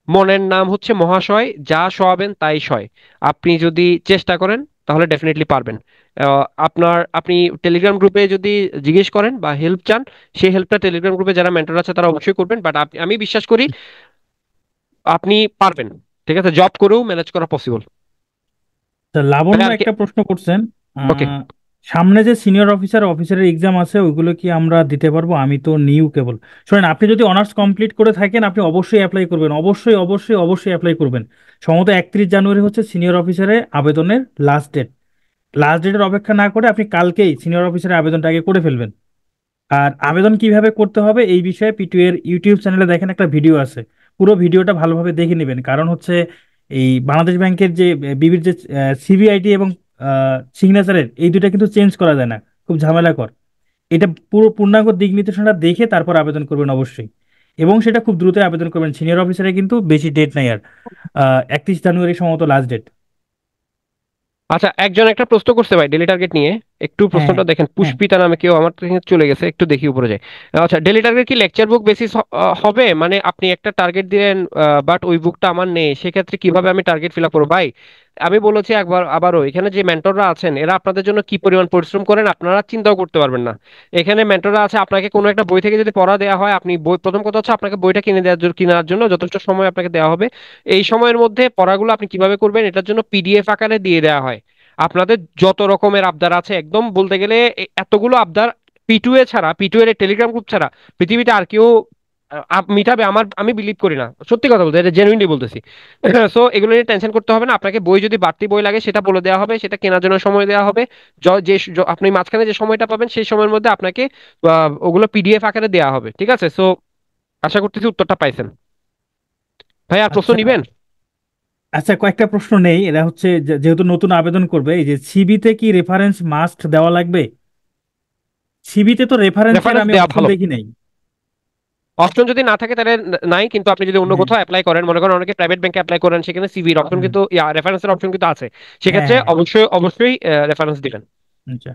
মনের নাম হচ্ছে মহাশয়, যা সয়াবেন তাই সয়। আপনি যদি চেষ্টা করেন তাহলে ডেফিনেটলি পারবেন। আপনি টেলিগ্রাম গ্রুপে যদি জিজ্ঞেস করেন বা হেল্প চান, সেই হেল্পটা টেলিগ্রাম গ্রুপে যারা মেন্টর আছে তারা অবশ্যই করবেন। বাট আমি বিশ্বাস করি আপনি পারবেন। ঠিক আছে, জব করেও ম্যানেজ করা পসিবল। তা ভাই লাবণ্য আর কি? একটা প্রশ্ন করছেন। ওকে। আহ, সামনে যে সিনিয়র অফিসার অফিসারের এক্সাম আছে, ওইগুলো কি আমরা দিতে পারবো? আমি তো নিউ কেবল। শোনেন, আপনি যদি অনার্স কমপ্লিট করে থাকেন, আপনি অবশ্যই অ্যাপ্লাই করবেন, অবশ্যই অবশ্যই অবশ্যই অ্যাপ্লাই করবেন। সম্ভবত 31 জানুয়ারি হচ্ছে সিনিয়র অফিসারের আবেদনের লাস্ট ডেট। লাস্ট ডেটের অপেক্ষা না করে আপনি কালকেই সিনিয়র অফিসারের আবেদনটা আগে করে ফেলবেন। আর আবেদন কিভাবে করতে হবে এই বিষয়ে পিটু এর ইউটিউব চ্যানেলে দেখেন একটা ভিডিও আছে। পুরো ভিডিওটা ভালোভাবে দেখে নেবেন, কারণ হচ্ছে এই বাংলাদেশ ব্যাংকের যে বিবির যে সিবিআইটি এবং সিগনেচারের এই দুইটা কিন্তু চেঞ্জ করা যায় না, খুব ঝামেলাকর। এটা পুরো পূর্ণাঙ্গ দিক নির্দেশনা দেখে তারপর আবেদন করবেন অবশ্যই, এবং সেটা খুব দ্রুত আবেদন করবেন। সিনিয়র অফিসারে কিন্তু বেশি ডেট নাই আর, 31 জানুয়ারি সম্ভবত লাস্ট ডেট। আচ্ছা, একজন একটা প্রশ্ন করছে ভাই ডেলি টার্গেট নিয়ে। একটু হ্যাঁ, হ্যাঁ, প্রশ্নটা দেখেন, হ্যাঁ। পুষ্পিতা নামে কেউ আমার থেকে চলে গেছে, একটু দেখি উপরে যায়। আচ্ছা, ডেলি টার্গেট কি লেকচার বুক বেসিস হবে? মানে আপনি একটা টার্গেট দিলেন, বাট ওই বুকটা আমার নেই, সেক্ষেত্রে কিভাবে আমি টার্গেট ফিল আপ করবো ভাই? আমি বলেছি একবার আবারও, এখানে যে মেন্টররা আছেন এরা আপনাদের জন্য কি পরিমাণ পরিশ্রম করেন আপনারা চিন্তাও করতে পারবেন না। এখানে মেন্টররা আছে, আপনাকে কোনো একটা বই থেকে যদি পড়া দেওয়া হয়, আপনি বই, প্রথম কথা হচ্ছে আপনাকে বইটা কেনার জন্য যথেষ্ট সময় আপনাকে দেওয়া হবে। এই সময়ের মধ্যে পড়াগুলো আপনি কিভাবে করবেন এটার জন্য পিডিএফ আকারে দিয়ে দেওয়া হয়। আপনাদের যত রকমের আবদার আছে, একদম বলতে গেলে এতগুলো আবদার P2A ছাড়া, P2 এর টেলিগ্রাম গ্রুপ ছাড়া পৃথিবীতে আর কেউ মিটাবে আমার, আমি বিলিভ করি না, সত্যি কথা বলতে, এটা জেনুইনলি বলতেছি। সো এগুলো নিয়ে টেনশন করতে হবে না আপনাকে। বই যদি বাড়তি বই লাগে সেটা বলে দেওয়া হবে, সেটা কেনার জন্য সময় দেওয়া হবে। আপনি মাঝখানে যে সময়টা পাবেন সেই সময়ের মধ্যে আপনাকে ওগুলো পিডিএফ আকারে দেওয়া হবে, ঠিক আছে? সো আশা করতেছি উত্তরটা পাইছেন। ভাই আর প্রশ্ন আচ্ছা, নিবেন? আচ্ছা, কয়েকটা প্রশ্ন নেই। এরা হচ্ছে যেহেতু নতুন আবেদন করবে, এই যে সিবিতে কি রেফারেন্স মাস্ট দেওয়া লাগবে? সিবিতে তো রেফারেন্সের রেফারেন্স আমি দেওয়া অপশন ভালো। দেখি নাই। অপশন যদি না থাকে তাহলে নাই, কিন্তু আপনি যদি অন্য হ্যাঁ, কোথাও অ্যাপ্লাই করেন, মনে করেন অনেকে প্রাইভেট ব্যাংকে অ্যাপ্লাই করেন, সেখানে সিভির অপশন হুম, কিন্তু, রেফারেন্সের অপশন কিন্তু আছে। হ্যাঁ, সেক্ষেত্রে হ্যাঁ। অবশ্যই অবশ্যই রেফারেন্স দিবেন। আচ্ছা,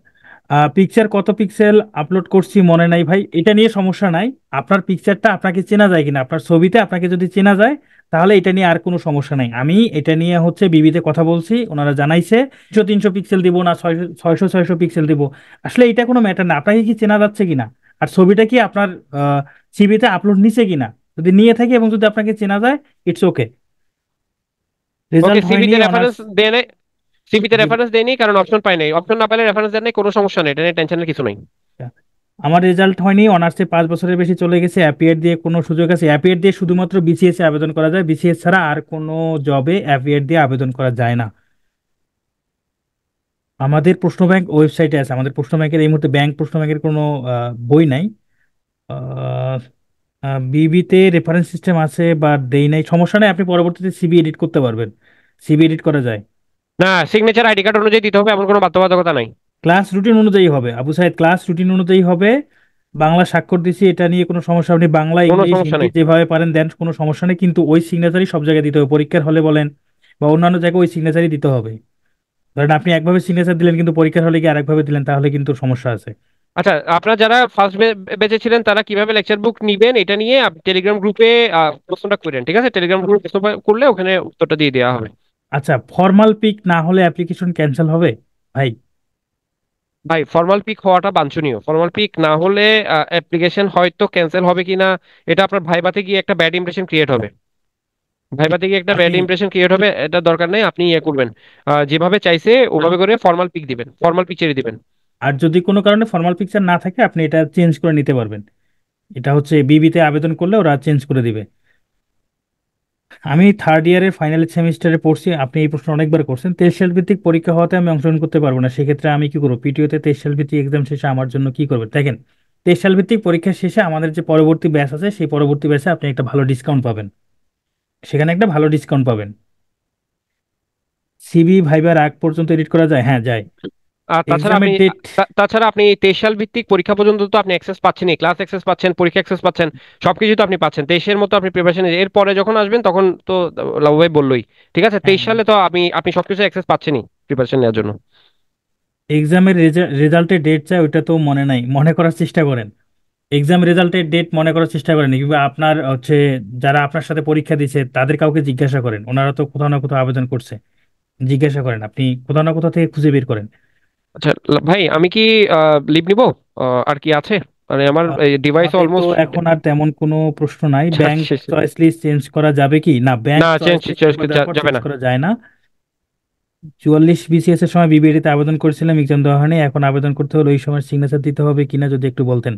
পিকচার কত পিক্সেল আপলোড করছি মনে নাই ভাই, এটা নিয়ে সমস্যা নাই। আপনার পিকচারটা আপনাকে চেনা যায় কিনা, আপনার ছবিতে আপনাকে যদি চেনা যায় তাহলে এটা নিয়ে আর কোনো সমস্যা নাই। আমি এটা নিয়ে হচ্ছে বিবিতে কথা বলছি, ওনারা জানাইছে 300 পিক্সেল দিব না 600 600 পিক্সেল দিব। আসলে এটা কোনো ম্যাটার না, আপনাকে কি চেনা যাচ্ছে কিনা আর ছবিটা কি আপনার ছবিতে আপলোড নিছে কিনা। যদি নিয়ে থাকে এবং যদি আপনাকে চেনা যায়, ইটস ওকে। ওকে, রেজাল্ট হয়নি সিভিতে অনার্স। রেফারেন্স দেয় নাই। সিভিতে জি ভাই। রেফারেন্স দেয়নি কারণ অপশন পাই নাই। অপশন না পেলে রেফারেন্স দেন নাই, কোনো সমস্যা নেই, এটা নিয়ে টেনশনের কিছু নাই। আমার রেজাল্ট হয়নি, অনার্সে 5 বছরের বেশি চলে গেছে। অ্যাপিয়ার দিয়ে কোনো সুযোগ আছে? অ্যাপিয়ার দিয়ে শুধুমাত্র বিসিএস এ আবেদন করা যায়, বিসিএস ছাড়া আর কোনো জবে অ্যাপিয়ার দিয়ে আবেদন করা যায় না। আমাদের প্রশ্ন ব্যাংক ওয়েবসাইটে আছে, আমাদের প্রশ্ন ব্যাংকের এই মুহূর্তে ব্যাংক প্রশ্ন ব্যাংকের কোনো বই নাই। বিবিতে রেফারেন্স সিস্টেম আছে বা দেই নাই, সমস্যা নেই, আপনি পরবর্তীতে সিবি এডিট করতে পারবেন। সিবি এডিট করা যায়। না, সিগনেচার আইডি কার্ড অনুযায়ী দিতে হবে, এমন কোনো বাধ্যবাধকতা নাই। ক্লাস রুটিন অনুযায়ী হবে আবু সাইদ, ক্লাস রুটিন অনুযায়ী হবে। বাংলা স্বাক্ষর দিছি, এটা নিয়ে কোনো সমস্যা, আপনি বাংলা কোনো ইংলিশ সমস্যা হিন্দি নেই। যেভাবে পারেন দেন, কোনো সমস্যা নেই, কিন্তু ওই সিগনেচারই সব জায়গায় দিতে হবে, পরীক্ষার হলে বলেন বা অন্যান্য জায়গায় ওই সিগনেচারই দিতে হবে। ধরেন আপনি একভাবে সিগনেচার দিলেন কিন্তু পরীক্ষার হলে গিয়ে আরেকভাবে দিলেন, তাহলে কিন্তু সমস্যা আছে। আচ্ছা, আপনারা যারা ফার্স্ট বেঁচে ছিলেন তারা কিভাবে লেকচার বুক নিবেন এটা নিয়ে টেলিগ্রাম গ্রুপে প্রশ্নটা করেন, ঠিক আছে? টেলিগ্রাম গ্রুপে প্রশ্ন করলে ওখানে উত্তরটা দিয়ে দেওয়া হবে। আচ্ছা, ফর্মাল পিক না হলে অ্যাপ্লিকেশন ক্যান্সেল হবে ভাই? ভাই, ফর্মাল পিক হওয়াটা বাঞ্ছনীয়। ফর্মাল পিক না হলে অ্যাপ্লিকেশন হয়তো ক্যান্সেল হবে কিনা, এটা আপনার ভাইভাতে গিয়ে একটা ব্যাড ইমপ্রেশন ক্রিয়েট হবে। ভাইভাতে গিয়ে একটা আমি ব্যাড ইমপ্রেশন ক্রিয়েট হবে, এটা দরকার নেই। আপনি ইয়ে করবেন, যেভাবে চাইছে ওভাবে করে ফর্মাল পিক দিবেন, ফর্মাল পিকচারই দিবেন। আর যদি কোনো কারণে ফর্মাল পিকচার না থাকে আপনি এটা চেঞ্জ করে নিতে পারবেন। এটা হচ্ছে বিবিতে আবেদন করলে ওরা চেঞ্জ করে দিবে। আমি থার্ড ইয়ারের ফাইনাল সেমিস্টারে পড়ছি, আপনি এই প্রশ্ন অনেকবার করছেন। 23 সাল ভিত্তিক পরীক্ষা হওয়াতে আমি অংশগ্রহণ করতে পারবো না, সেক্ষেত্রে আমি কি করবো? পিটিওতে 23 সাল ভিত্তিক এক্সাম শেষে আমার জন্য কি করবেন দেখেন। 23 সাল ভিত্তিক পরীক্ষা শেষে আমাদের যে পরবর্তী ব্যাচ আছে, সেই পরবর্তী ব্যাচে আপনি একটা ভালো ডিসকাউন্ট পাবেন, সেখানে একটা ভালো ডিসকাউন্ট পাবেন। সিবি ভাইবার আগ পর্যন্ত এডিট করা যায়, হ্যাঁ যায়। আর তাছাড়া এক্সামের আপনি ডেট। তাছাড়া আপনি 23 সাল ভিত্তিক পরীক্ষা পর্যন্ত তো আপনি অ্যাক্সেস পাচ্ছেনই, ক্লাস অ্যাক্সেস পাচ্ছেন, পরীক্ষা অ্যাক্সেস পাচ্ছেন, সবকিছু তো আপনি পাচ্ছেন। 23-এর মতো আপনি প্রিপারেশন, এর পরে যখন আসবেন তখন তো লাভ ভাই বললোই, ঠিক আছে? হ্যাঁ, 23 সালে তো আপনি সবকিছু অ্যাক্সেস পাচ্ছেনই প্রিপারেশন নেওয়ার জন্য। এক্সামের রেজাল্টের ডেট চাই, ওইটা তো মনে নাই, মনে করার চেষ্টা করেন। এক্সাম রেজাল্টের ডেট মনে করার চেষ্টা করেন, কিংবা আপনার হচ্ছে যারা আপনার সাথে পরীক্ষা দিচ্ছে তাদের কাউকে জিজ্ঞাসা করেন, ওনারা তো কোথাও না কোথাও আবেদন করছে। জিজ্ঞাসা করেন, আপনি কোথাও না কোথাও থেকে খুঁজে বের করেন। আচ্ছা, ভাই আমি কি লিভ নিব? আর কি আছে? মানে আমার ডিভাইস আমাদের তো অলমোস্ট এখন আর তেমন কোনো প্রশ্ন নাই। ব্যাংক শেষ। চয়েস লিস্ট চেঞ্জ করা যাবে কি না? ব্যাংক না, চয়েস চেঞ্জ লিস্ট চেঞ্জ জমা দেওয়ার পর যাবে চেঞ্জ না। করা যায় না। 44 বিসিএস এর সময় বিবিএডিতে আবেদন করেছিলাম, এক্সাম দেওয়া হয়নি, এখন আবেদন করতে হলে ওই সময় সিগনেচার দিতে হবে কিনা যদি একটু বলতেন।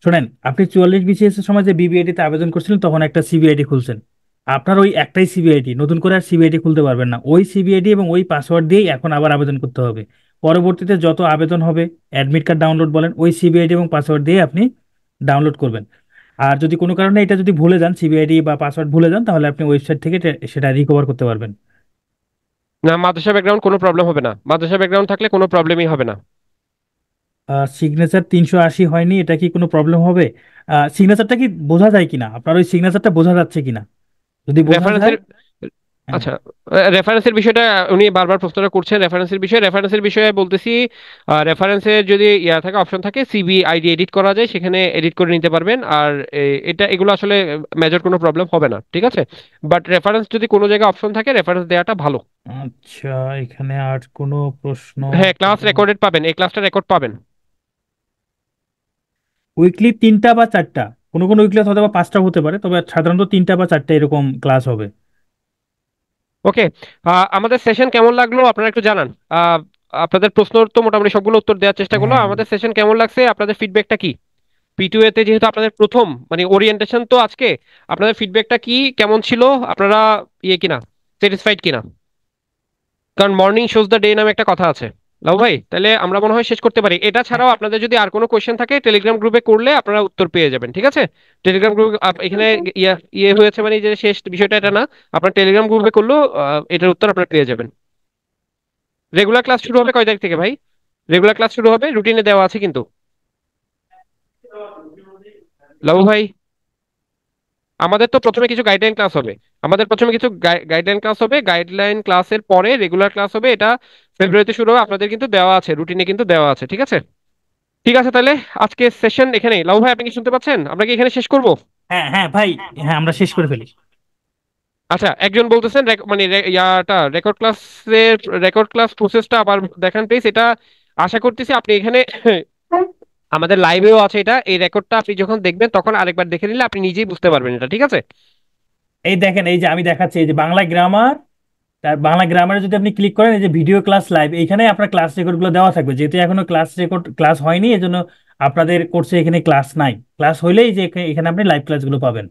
শোনেন, আপনি 44 বিসিএস এর সময় যে বিবিআইটি তে আবেদন করছিলেন তখন একটা সিবিআইটি খুলছেন। আপনার ওই একটাই সিবিআইটি, নতুন করে আর সিবিআইটি খুলতে পারবেন না। ওই সিবিআইটি এবং ওই পাসওয়ার্ড দিয়েই এখন আবার আবেদন করতে হবে। পরবর্তীতে যত আবেদন হবে, অ্যাডমিট কার্ড ডাউনলোড বলেন, ওই সিবিআইটি এবং পাসওয়ার্ড দিয়ে আপনি ডাউনলোড করবেন। আর যদি কোনো কারণে এটা যদি ভুলে যান, সিবিআইটি বা পাসওয়ার্ড ভুলে যান, তাহলে আপনি ওয়েবসাইট থেকে সেটা রিকভার করতে পারবেন। না, মাদ্রাসা ব্যাকগ্রাউন্ড কোনো প্রবলেম হবে না, মাদ্রাসা ব্যাকগ্রাউন্ড থাকলে কোনো প্রবলেমই হবে না। সিগনেচার 380 হয়নি, এটা কি কোনো প্রবলেম হবে? সিগনেচারটা কি বোঝা যায় কিনা, আপনার ওই সিগনেচারটা বোঝা যাচ্ছে কিনা? যদি বোঝা রেফারেন্সের যায়। হ্যাঁ। আচ্ছা, রেফারেন্সের বিষয়টা উনি বারবার প্রশ্নটা করছেন। রেফারেন্সের বিষয়ে বলতেছি, রেফারেন্সের যদি থাকে, অপশন থাকে, সিভি আইডি এডিট করা যায়, সেখানে এডিট করে নিতে পারবেন। আর এগুলো আসলে মেজর কোনো প্রবলেম হবে না, ঠিক আছে। বাট রেফারেন্স যদি কোনো জায়গায় অপশন থাকে, রেফারেন্স দেওয়াটা ভালো। আচ্ছা, এখানে আর কোনো প্রশ্ন? হ্যাঁ, ক্লাস রেকর্ডেড পাবেন, এই ক্লাসটা রেকর্ড পাবেন। উইকলি 3টা বা 4টা, কোনো কোনো উইকলি হয়তো বা 5টা হতে পারে, তবে সাধারণত 3টা বা 4টা এরকম ক্লাস হবে। ওকে, আমাদের সেশন কেমন লাগলো আপনারা একটু জানান। আহ, আপনাদের প্রশ্ন তো মোটামুটি সবগুলো উত্তর দেওয়ার চেষ্টা করলো। হ্যাঁ। আমাদের সেশন কেমন লাগছে, আপনাদের ফিডব্যাকটা কি? P2A তে যেহেতু আপনাদের প্রথম মানে ওরিয়েন্টেশন তো আজকে, আপনাদের ফিডব্যাকটা কি, কেমন ছিল? আপনারা কিনা, স্যাটিসফাইড কিনা? কারণ মর্নিং শোজ দ্য ডে নামে একটা কথা আছে। লাভ ভাই, তাহলে আমরা মনে হয় শেষ করতে পারি। এটা হ্যাঁ। ছাড়াও আপনাদের যদি আর কোনো কোয়েশ্চেন থাকে, টেলিগ্রাম গ্রুপে করলে আপনারা উত্তর পেয়ে যাবেন, ঠিক আছে। টেলিগ্রাম গ্রুপ এখানে ইয়ে ইয়ে হয়েছে মানে যে শেষ বিষয়টা এটা না। আপনার টেলিগ্রাম গ্রুপে করলেও এটার উত্তর আপনারা পেয়ে যাবেন। রেগুলার ক্লাস শুরু হবে কয় তারিখ থেকে ভাই? রেগুলার ক্লাস শুরু হবে, রুটিনে দেওয়া আছে কিন্তু। লাভ ভাই, আমাদের তো প্রথমে কিছু গাইডলাইন ক্লাস হবে। আমাদের প্রথমে কিছু গাইডলাইন ক্লাস হবে, গাইডলাইন ক্লাসের পরে রেগুলার ক্লাস হবে। এটা ফেব্রুয়ারিতে শুরু হবে, আপনাদের কিন্তু দেওয়া আছে, রুটিনে কিন্তু দেওয়া আছে, ঠিক আছে। ঠিক আছে তাহলে, আজকে সেশন এখানেই। লাউ ভাই, আপনি কি শুনতে পাচ্ছেন? আমরা কি এখানে শেষ করব? হ্যাঁ। হ্যাঁ ভাই। হ্যাঁ, আমরা শেষ করে ফেলি। আচ্ছা, একজন বলতেছেন মানে রেকর্ড ক্লাস প্রসেসটা আবার দেখান প্লিজ। এটা আশা করতেছি আপনি এখানে আমাদের লাইভেও আছে এটা। এই রেকর্ডটা আপনি যখন দেখবেন তখন আরেকবার দেখে নিলে আপনি নিজেই বুঝতে পারবেন এটা, ঠিক আছে। এই দেখেন, এই যে আমি দেখাচ্ছি, এই যে বাংলা গ্রামার, তার বাংলা গ্রামারে যদি আপনি ক্লিক করেন, এই যে ভিডিও ক্লাস লাইভ, এইখানে আপনার ক্লাস রেকর্ড গুলো দেওয়া থাকবে। যেহেতু এখনো ক্লাস রেকর্ড ক্লাস হয়নি, এজন্য আপনাদের কোর্সে এখানে ক্লাস নাই। ক্লাস হইলেই যে এখানে আপনি লাইভ ক্লাসগুলো পাবেন।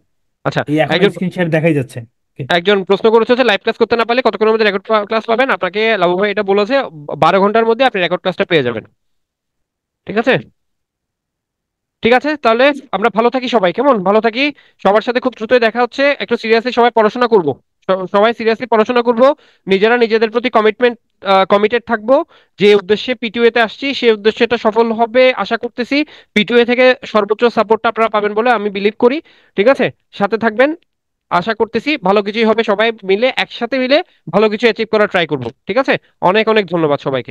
আচ্ছা, এই এখন একজন স্ক্রিন শেয়ার দেখাই যাচ্ছে। Okay. একজন প্রশ্ন করেছে যে লাইভ ক্লাস করতে না পারলে কতক্ষণের মধ্যে রেকর্ড ক্লাস পাবেন। আপনাকে লাবু ভাই এটা বলেছে, 12 ঘন্টার মধ্যে আপনি রেকর্ড ক্লাসটা পেয়ে যাবেন, ঠিক আছে। ঠিক আছে তাহলে, আমরা ভালো থাকি সবাই, কেমন ভালো থাকি। সবার সাথে খুব দ্রুতই দেখা হচ্ছে। একটু সিরিয়াসলি সবাই পড়াশোনা করব, সবাই সিরিয়াসলি পড়াশোনা করব। নিজেরা নিজেদের প্রতি কমিটেড থাকবো। যে উদ্দেশ্যে P2A তে আসছি, সেই উদ্দেশ্যটা সফল হবে আশা করতেছি। P2A থেকে সর্বোচ্চ সাপোর্টটা আপনারা পাবেন বলে আমি বিলিভ করি, ঠিক আছে। সাথে থাকবেন, আশা করতেছি ভালো কিছুই হবে। সবাই মিলে একসাথে মিলে ভালো কিছু অ্যাচিভ করার ট্রাই করব, ঠিক আছে। অনেক অনেক ধন্যবাদ সবাইকে।